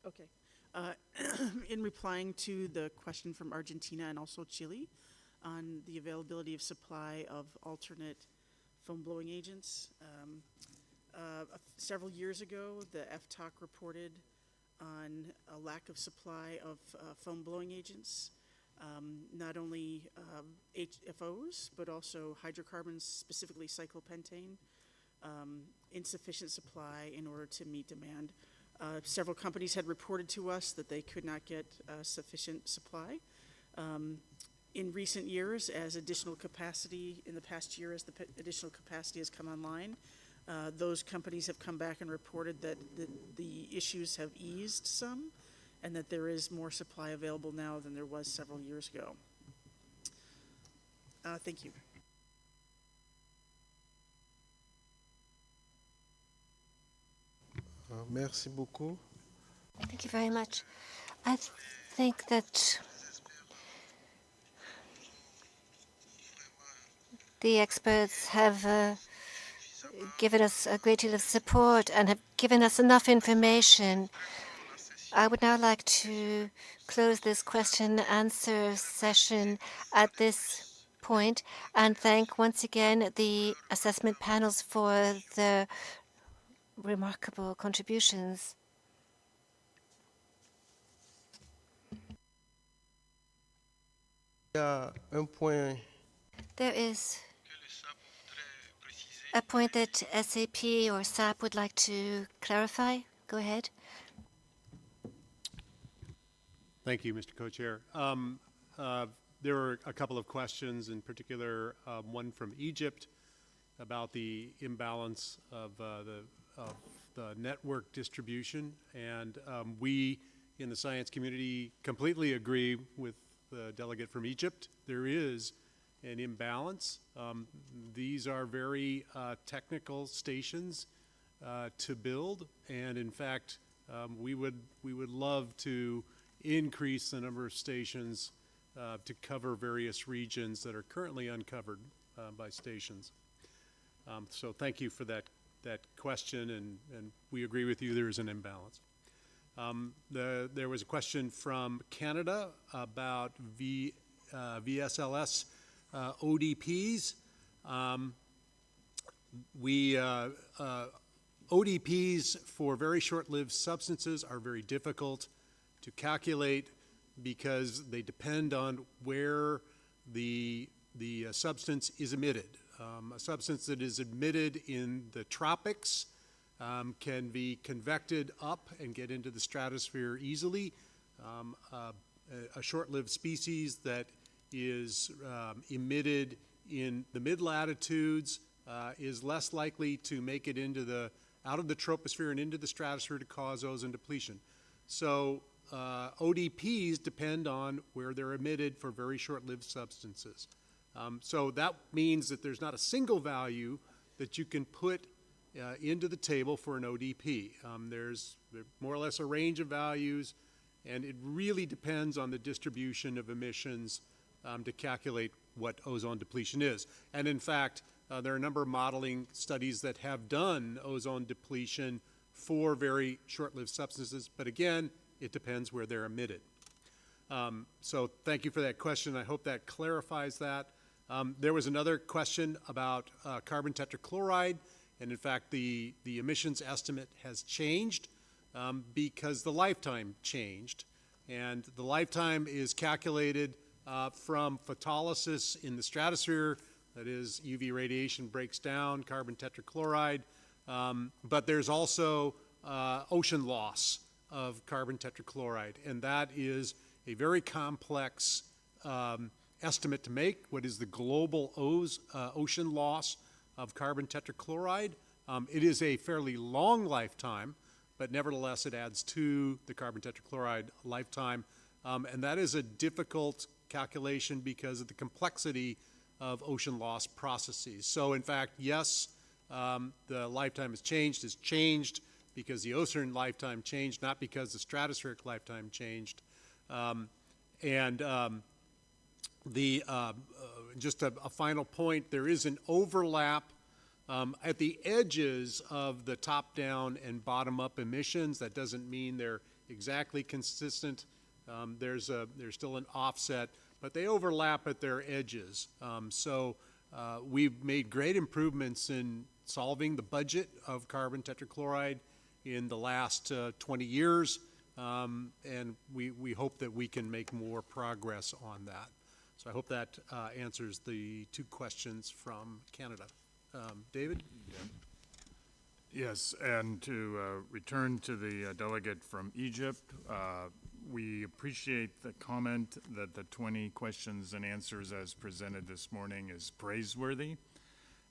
Speaker 20: Okay. In replying to the question from Argentina and also Chile on the availability of supply of alternate foam blowing agents, several years ago, the FTOC reported on a lack of supply of foam blowing agents, not only HFOs, but also hydrocarbons, specifically cyclopentane, insufficient supply in order to meet demand. Several companies had reported to us that they could not get sufficient supply. In recent years, as additional capacity, in the past year, as the additional capacity has come online, those companies have come back and reported that the issues have eased some and that there is more supply available now than there was several years ago. Thank you.
Speaker 1: Merci beaucoup.
Speaker 2: Thank you very much. I think that the experts have given us a great deal of support and have given us enough information. I would now like to close this question and answer session at this point and thank once again the assessment panels for the remarkable contributions.
Speaker 1: Il y a un point
Speaker 2: There is a point that SAP or SAP would like to clarify. Go ahead.
Speaker 7: Thank you, Mr. Co-Chair. There were a couple of questions, in particular, one from Egypt about the imbalance of the network distribution, and we in the science community completely agree with the delegate from Egypt. There is an imbalance. These are very technical stations to build, and in fact, we would love to increase the number of stations to cover various regions that are currently uncovered by stations. So thank you for that question, and we agree with you. There is an imbalance. There was a question from Canada about VSLS ODPs. ODPs for very short-lived substances are very difficult to calculate because they depend on where the substance is emitted. A substance that is emitted in the tropics can be convected up and get into the stratosphere easily. A short-lived species that is emitted in the mid-latitudes is less likely to make it out of the troposphere and into the stratosphere to cause ozone depletion. So ODPs depend on where they're emitted for very short-lived substances. So that means that there's not a single value that you can put into the table for an ODP. There's more or less a range of values, and it really depends on the distribution of emissions to calculate what ozone depletion is. And in fact, there are a number of modeling studies that have done ozone depletion for very short-lived substances, but again, it depends where they're emitted. So thank you for that question. I hope that clarifies that. There was another question about carbon tetrachloride, and in fact, the emissions estimate has changed because the lifetime changed. And the lifetime is calculated from photolysis in the stratosphere, that is, UV radiation breaks down carbon tetrachloride, but there's also ocean loss of carbon tetrachloride, and that is a very complex estimate to make. What is the global ocean loss of carbon tetrachloride? It is a fairly long lifetime, but nevertheless it adds to the carbon tetrachloride lifetime, and that is a difficult calculation because of the complexity of ocean loss processes. So in fact, yes, the lifetime has changed because the ocean lifetime changed, not because the stratospheric lifetime changed. Just a final point, there is an overlap at the edges of the top-down and bottom-up emissions. That doesn't mean they're exactly consistent. There's still an offset, but they overlap at their edges. So we've made great improvements in solving the budget of carbon tetrachloride in the last 20 years, and we hope that we can make more progress on that. So I hope that answers the two questions from Canada. David?
Speaker 21: Yes, and to return to the delegate from Egypt, we appreciate the comment that the 20 questions and answers as presented this morning is praiseworthy.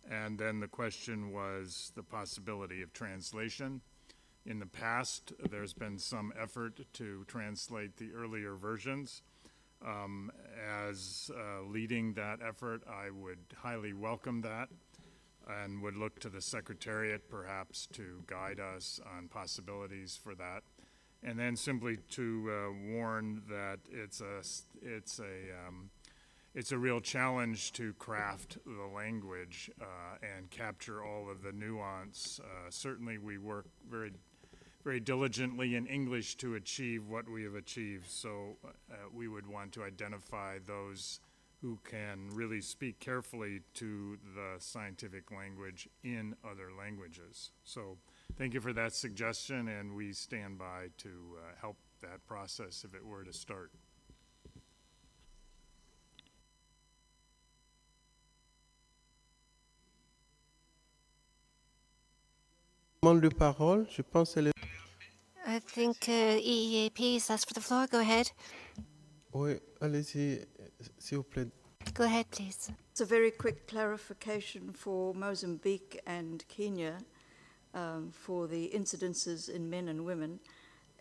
Speaker 21: And then the question was the possibility of translation. In the past, there's been some effort to translate the earlier versions. As leading that effort, I would highly welcome that and would look to the Secretariat perhaps to guide us on possibilities for that. And then simply to warn that it's a real challenge to craft the language and capture all of the nuance. Certainly we work very diligently in English to achieve what we have achieved, so we would want to identify those who can really speak carefully to the scientific language in other languages. So thank you for that suggestion, and we stand by to help that process if it were to start.
Speaker 1: Demande de parole, je pense que
Speaker 2: I think EEAP has asked for the floor. Go ahead.
Speaker 1: Oui, allez-y, s'il vous plaît.
Speaker 2: Go ahead, please.
Speaker 18: It's a very quick clarification for Mozambique and Kenya for the incidences in men and women.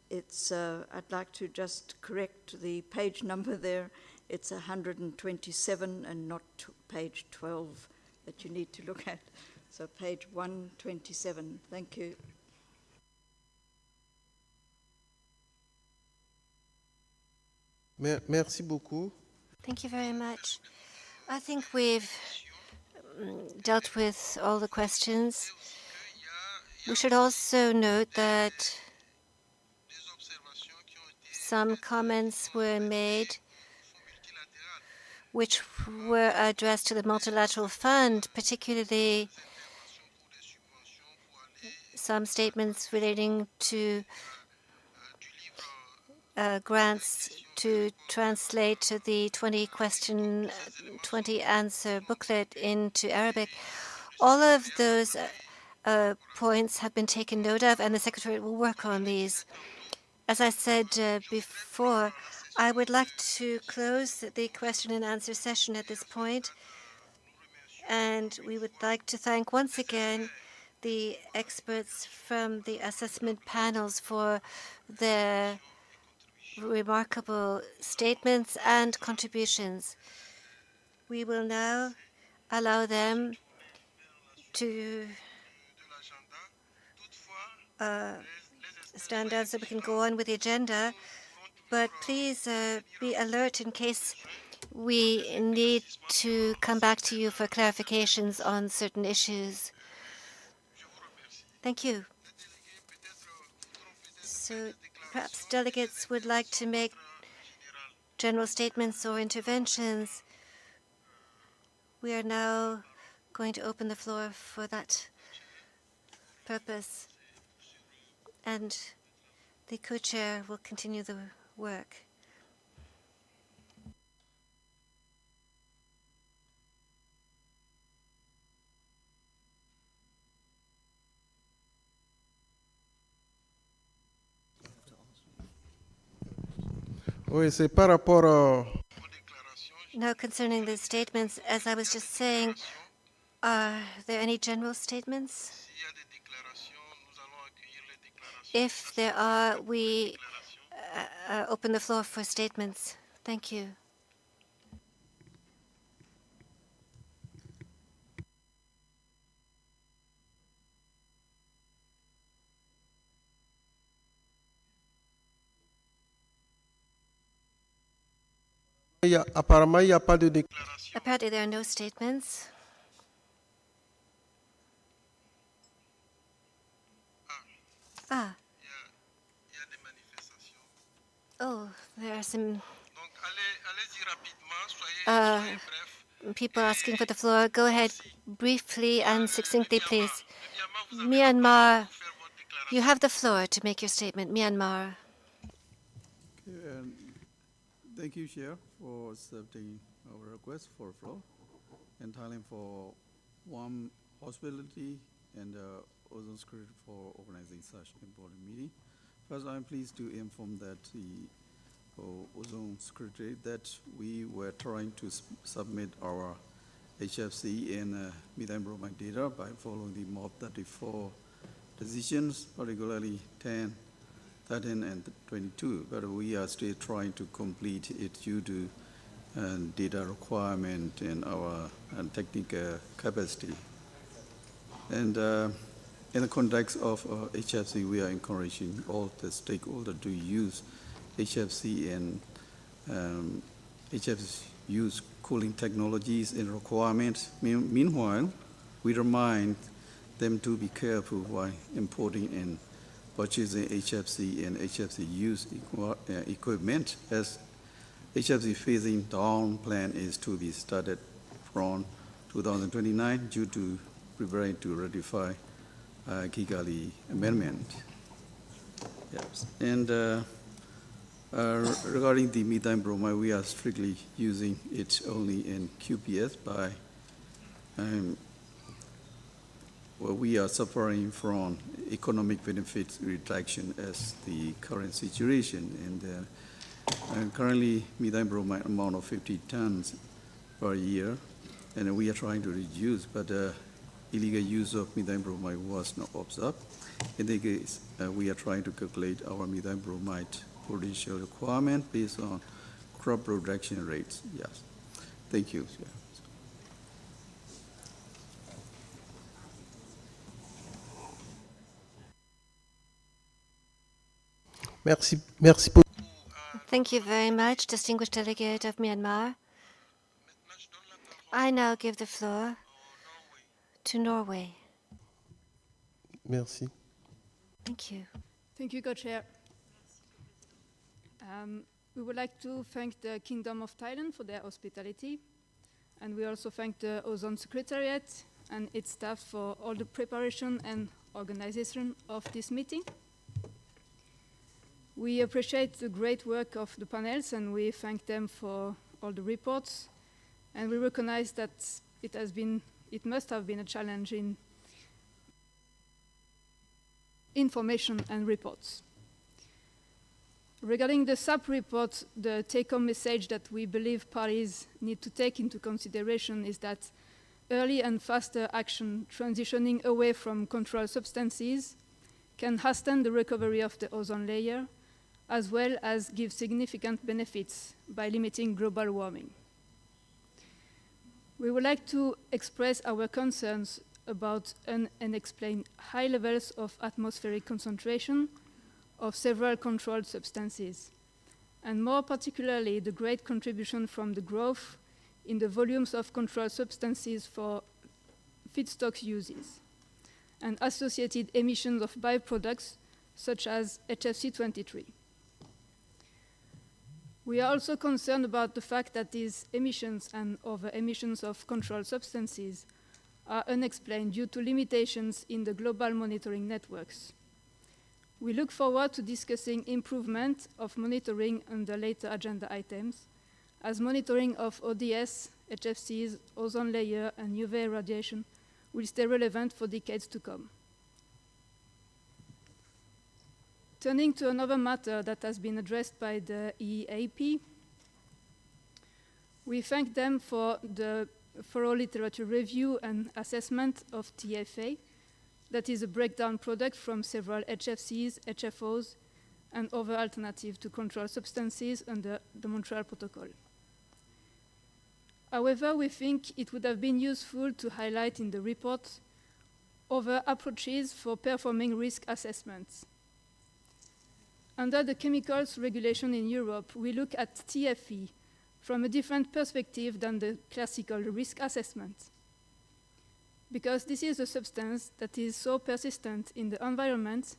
Speaker 18: It's I'd like to just correct the page number there. It's 127 and not page 12 that you need to look at. So page 127. Thank you.
Speaker 1: Merci beaucoup.
Speaker 2: Thank you very much. I think we've dealt with all the questions. We should also note that some comments were made which were addressed to the multilateral fund, particularly some statements relating to grants to translate the 20-question, 20-answer booklet into Arabic. All of those points have been taken note of, and the Secretariat will work on these. As I said before, I would like to close the question and answer session at this point, and we would like to thank once again the experts from the assessment panels for their remarkable statements and contributions. We will now allow them to stand down so we can go on with the agenda, but please be alert in case we need to come back to you for clarifications on certain issues. Thank you. So perhaps delegates would like to make general statements or interventions. We are now going to open the floor for that purpose, and the co-chair will continue the work.
Speaker 1: Oui, c'est par rapport
Speaker 2: Now, concerning the statements, as I was just saying, are there any general statements? If there are, we open the floor for statements. Thank you.
Speaker 1: apparemment, il n'y a pas de déclaration.
Speaker 2: Apparently, there are no statements. Ah. Oh, there are some people asking for the floor. Go ahead briefly and succinctly, please. Myanmar, you have the floor to make your statement. Myanmar.
Speaker 4: Thank you, Chair, for accepting our request for floor in Thailand for warm hospitality and ozone security for organizing such important meeting. First, I'm pleased to inform that the ozone security that we were trying to submit our HFC and methane bromide data by following the MOB 34 decisions, particularly 10, 13, and 22, but we are still trying to complete it due to data requirement and our technical capacity. And in the context of HFC, we are encouraging all the stakeholders to use HFC and HFC use cooling technologies and requirements. Meanwhile, we remind them to be careful while importing and purchasing HFC and HFC use equipment, as HFC phasing down plan is to be started from 2029 due to preparing to ratify Kigali Amendment. Yes. And regarding the methane bromide, we are strictly using it only in QPS by well, we are suffering from economic benefits reduction as the current situation. And currently, methane bromide amount of 50 tons per year, and we are trying to reduce, but illegal use of methane bromide was not observed. In this case, we are trying to calculate our methane bromide potential requirement based on crop production rates. Yes. Thank you.
Speaker 1: Merci beaucoup.
Speaker 2: Thank you very much, distinguished delegate of Myanmar. I now give the floor to Norway.
Speaker 1: Merci.
Speaker 2: Thank you.
Speaker 5: Thank you, Co-Chair. We would like to thank the Kingdom of Thailand for their hospitality, and we also thank the Ozone Secretariat and its staff for all the preparation and organization of this meeting. We appreciate the great work of the panels, and we thank them for all the reports, and we recognize that it must have been a challenge in information and reports. Regarding the SAP report, the take-home message that we believe parties need to take into consideration is that early and faster action transitioning away from controlled substances can hasten the recovery of the ozone layer, as well as give significant benefits by limiting global warming. We would like to express our concerns about unexplained high levels of atmospheric concentration of several controlled substances, and more particularly the great contribution from the growth in the volumes of controlled substances for feedstock uses, and associated emissions of byproducts such as HFC-23. We are also concerned about the fact that these emissions and other emissions of controlled substances are unexplained due to limitations in the global monitoring networks. We look forward to discussing improvement of monitoring under later agenda items, as monitoring of ODS, HFCs, ozone layer, and UV radiation will stay relevant for decades to come. Turning to another matter that has been addressed by the EAP, we thank them for the thorough literature review and assessment of TFA, that is a breakdown product from several HFCs, HFOs, and other alternatives to controlled substances under the Montreal Protocol. However, we think it would have been useful to highlight in the report other approaches for performing risk assessments. Under the chemicals regulation in Europe, we look at TFE from a different perspective than the classical risk assessment. Because this is a substance that is so persistent in the environment,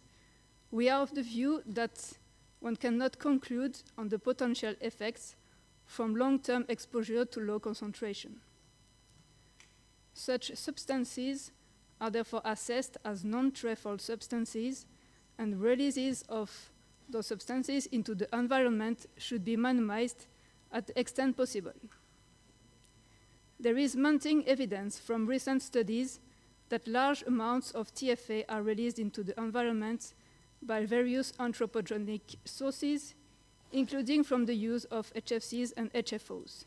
Speaker 5: we are of the view that one cannot conclude on the potential effects from long-term exposure to low concentration. Such substances are therefore assessed as non-threshold substances, and releases of those substances into the environment should be minimized at the extent possible. There is mounting evidence from recent studies that large amounts of TFA are released into the environment by various anthropogenic sources, including from the use of HFCs and HFOs,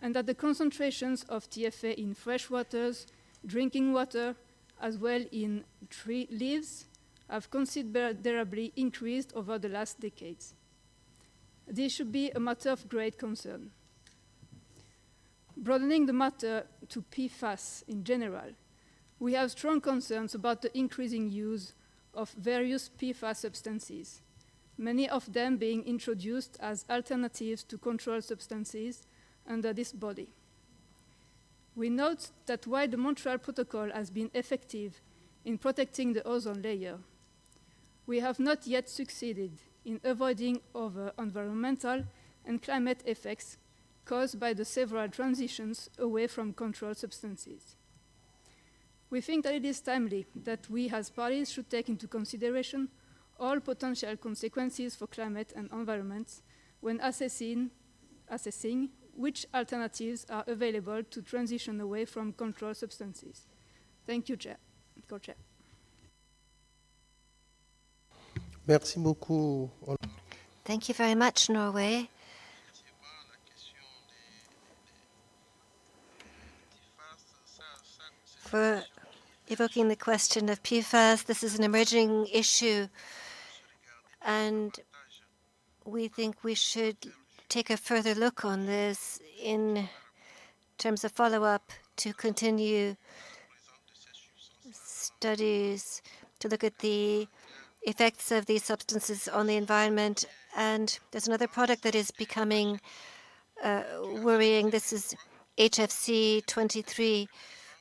Speaker 5: and that the concentrations of TFA in fresh waters, drinking water, as well in tree leaves, have considerably increased over the last decades. This should be a matter of great concern. Broadening the matter to PFAS in general, we have strong concerns about the increasing use of various PFAS substances, many of them being introduced as alternatives to controlled substances under this body. We note that while the Montreal Protocol has been effective in protecting the ozone layer, we have not yet succeeded in avoiding other environmental and climate effects caused by the several transitions away from controlled substances. We think that it is timely that we as parties should take into consideration all potential consequences for climate and environment when assessing which alternatives are available to transition away from controlled substances. Thank you, Chair. Co-Chair.
Speaker 1: Merci beaucoup.
Speaker 2: Thank you very much, Norway. For evoking the question of PFAS. This is an emerging issue, and we think we should take a further look on this in terms of follow-up to continue studies to look at the effects of these substances on the environment. And there's another product that is becoming worrying. This is HFC-23,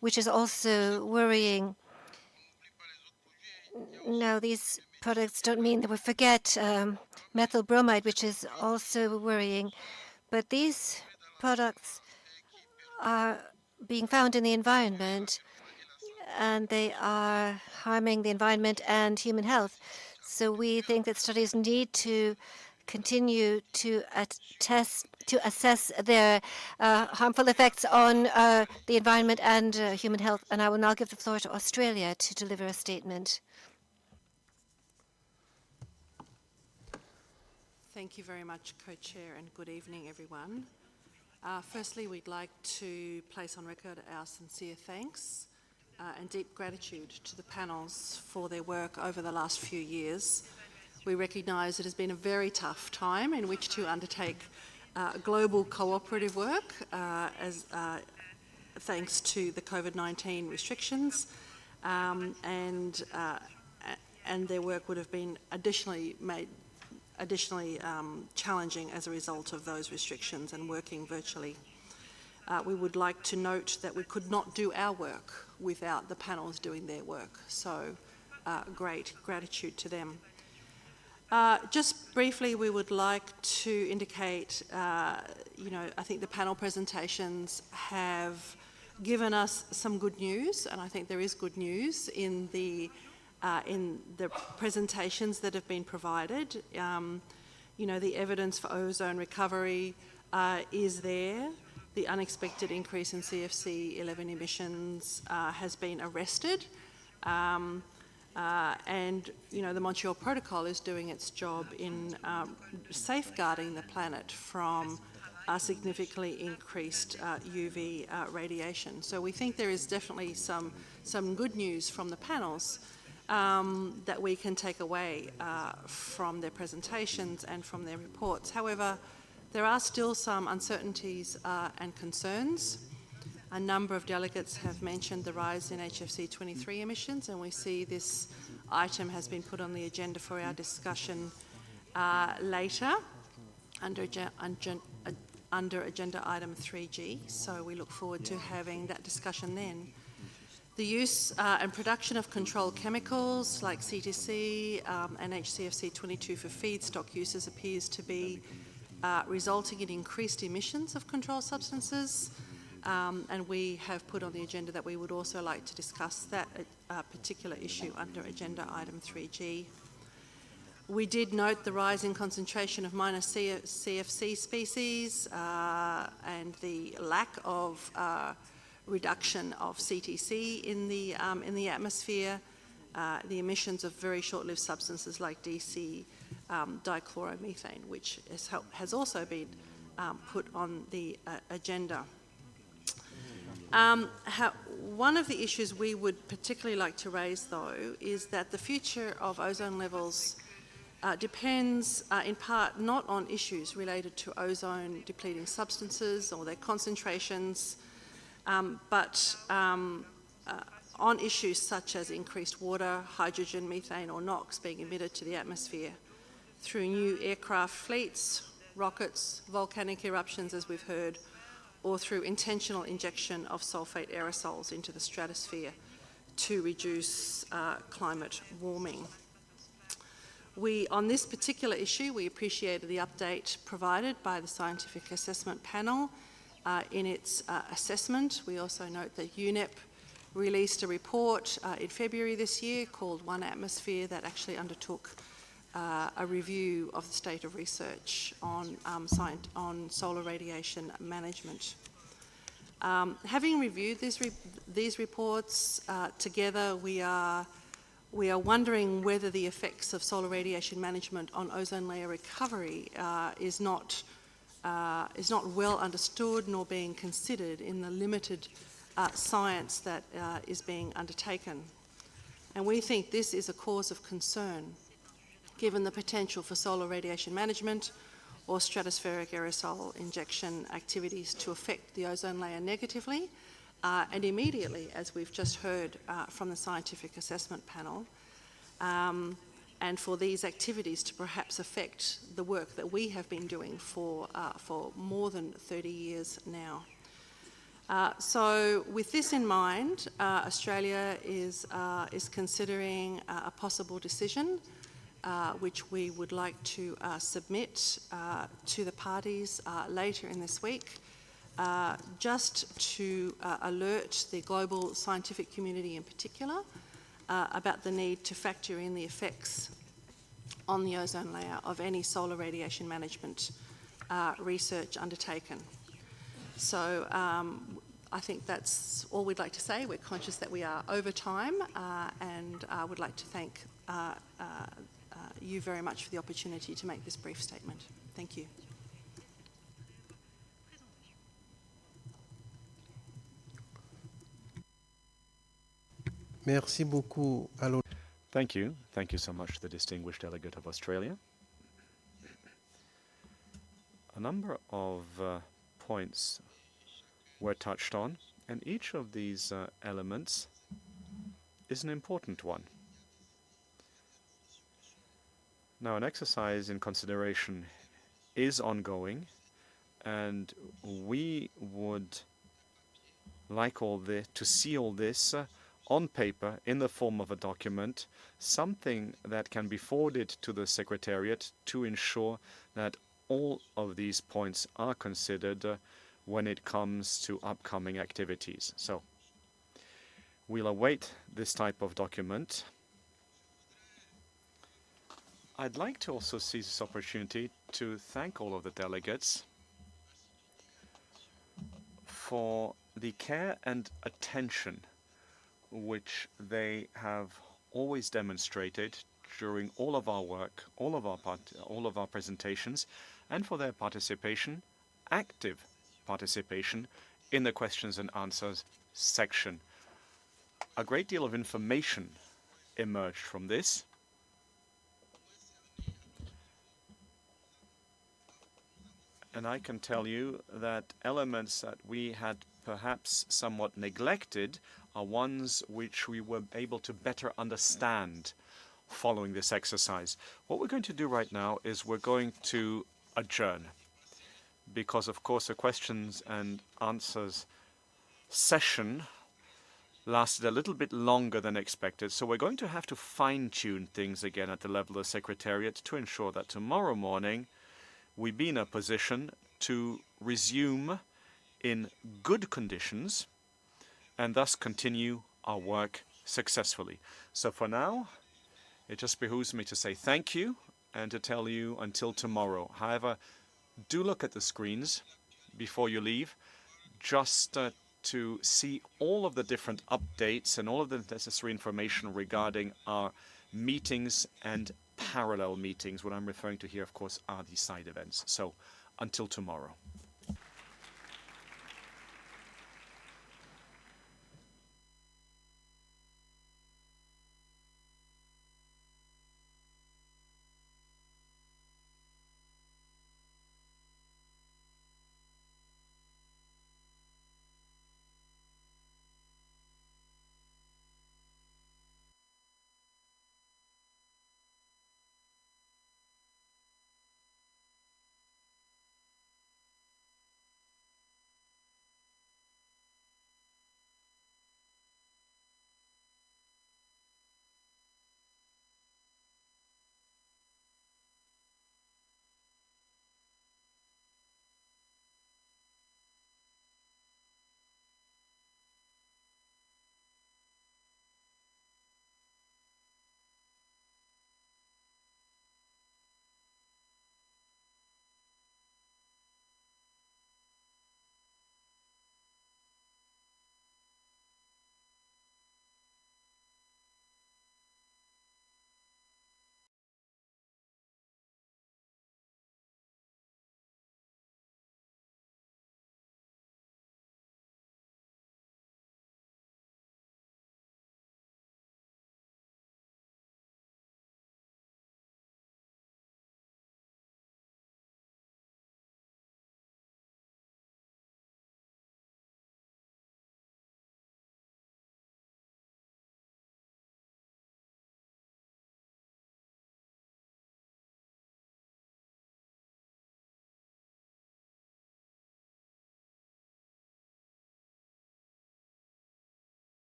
Speaker 2: which is also worrying. Now, these products don't mean that we forget methyl bromide, which is also worrying. But these products are being found in the environment, and they are harming the environment and human health. So we think that studies need to continue to assess their harmful effects on the environment and human health. And I will now give the floor to Australia to deliver a statement.
Speaker 15: Thank you very much, Co-Chair, and good evening, everyone. Firstly, we'd like to place on record our sincere thanks and deep gratitude to the panels for their work over the last few years. We recognise it has been a very tough time in which to undertake global cooperative work thanks to the COVID-19 restrictions, and their work would have been additionally challenging as a result of those restrictions and working virtually. We would like to note that we could not do our work without the panels doing their work, so great gratitude to them. Just briefly, we would like to indicate, I think the panel presentations have given us some good news, and I think there is good news in the presentations that have been provided. The evidence for ozone recovery is there. The unexpected increase in CFC-11 emissions has been arrested. And the Montreal Protocol is doing its job in safeguarding the planet from significantly increased UV radiation. So we think there is definitely some good news from the panels that we can take away from their presentations and from their reports. However, there are still some uncertainties and concerns. A number of delegates have mentioned the rise in HFC-23 emissions, and we see this item has been put on the agenda for our discussion later under agenda item 3G, so we look forward to having that discussion then. The use and production of controlled chemicals like CTC and HCFC-22 for feedstock uses appears to be resulting in increased emissions of controlled substances, and we have put on the agenda that we would also like to discuss that particular issue under agenda item 3G. We did note the rise in concentration of minor CFC species and the lack of reduction of CTC in the atmosphere, the emissions of very short-lived substances like DC dichloromethane, which has also been put on the agenda. One of the issues we would particularly like to raise, though, is that the future of ozone levels depends in part not on issues related to ozone-depleting substances or their concentrations, but on issues such as increased water, hydrogen, methane or NOx being emitted to the atmosphere through new aircraft fleets, rockets, volcanic eruptions, as we've heard, or through intentional injection of sulfate aerosols into the stratosphere to reduce climate warming. On this particular issue, we appreciated the update provided by the Scientific Assessment Panel in its assessment. We also note that UNEP released a report in February this year called One Atmosphere that actually undertook a review of the state of research on solar radiation management. Having reviewed these reports together, we are wondering whether the effects of solar radiation management on ozone layer recovery is not well understood nor being considered in the limited science that is being undertaken. And we think this is a cause of concern, given the potential for solar radiation management or stratospheric aerosol injection activities to affect the ozone layer negatively and immediately, as we've just heard from the Scientific Assessment Panel, and for these activities to perhaps affect the work that we have been doing for more than 30 years now. So with this in mind, Australia is considering a possible decision which we would like to submit to the parties later in this week, just to alert the global scientific community in particular about the need to factor in the effects on the ozone layer of any solar radiation management research undertaken. So I think that's all we'd like to say. We're conscious that we are over time and would like to thank you very much for the opportunity to make this brief statement. Thank you.
Speaker 1: Merci beaucoup.
Speaker 3: Thank you. Thank you so much to the distinguished delegate of Australia. A number of points were touched on, and each of these elements is an important one. Now, an exercise in consideration is ongoing, and we would like to see all this on paper in the form of a document, something that can be forwarded to the Secretariat to ensure that all of these points are considered when it comes to upcoming activities. So we'll await this type of document. I'd like to also seize this opportunity to thank all of the delegates for the care and attention which they have always demonstrated during all of our work, all of our presentations, and for their participation, active participation, in the questions and answers section. A great deal of information emerged from this. And I can tell you that elements that we had perhaps somewhat neglected are ones which we were able to better understand following this exercise. What we're going to do right now is we're going to adjourn, because of course the questions and answers session lasted a little bit longer than expected. So we're going to have to fine-tune things again at the level of the Secretariat to ensure that tomorrow morning we be in a position to resume in good conditions and thus continue our work successfully. So for now, it just behooves me to say thank you and to tell you until tomorrow. However, do look at the screens before you leave, just to see all of the different updates and all of the necessary information regarding our meetings and parallel meetings. What I'm referring to here, of course, are the side events. So until tomorrow.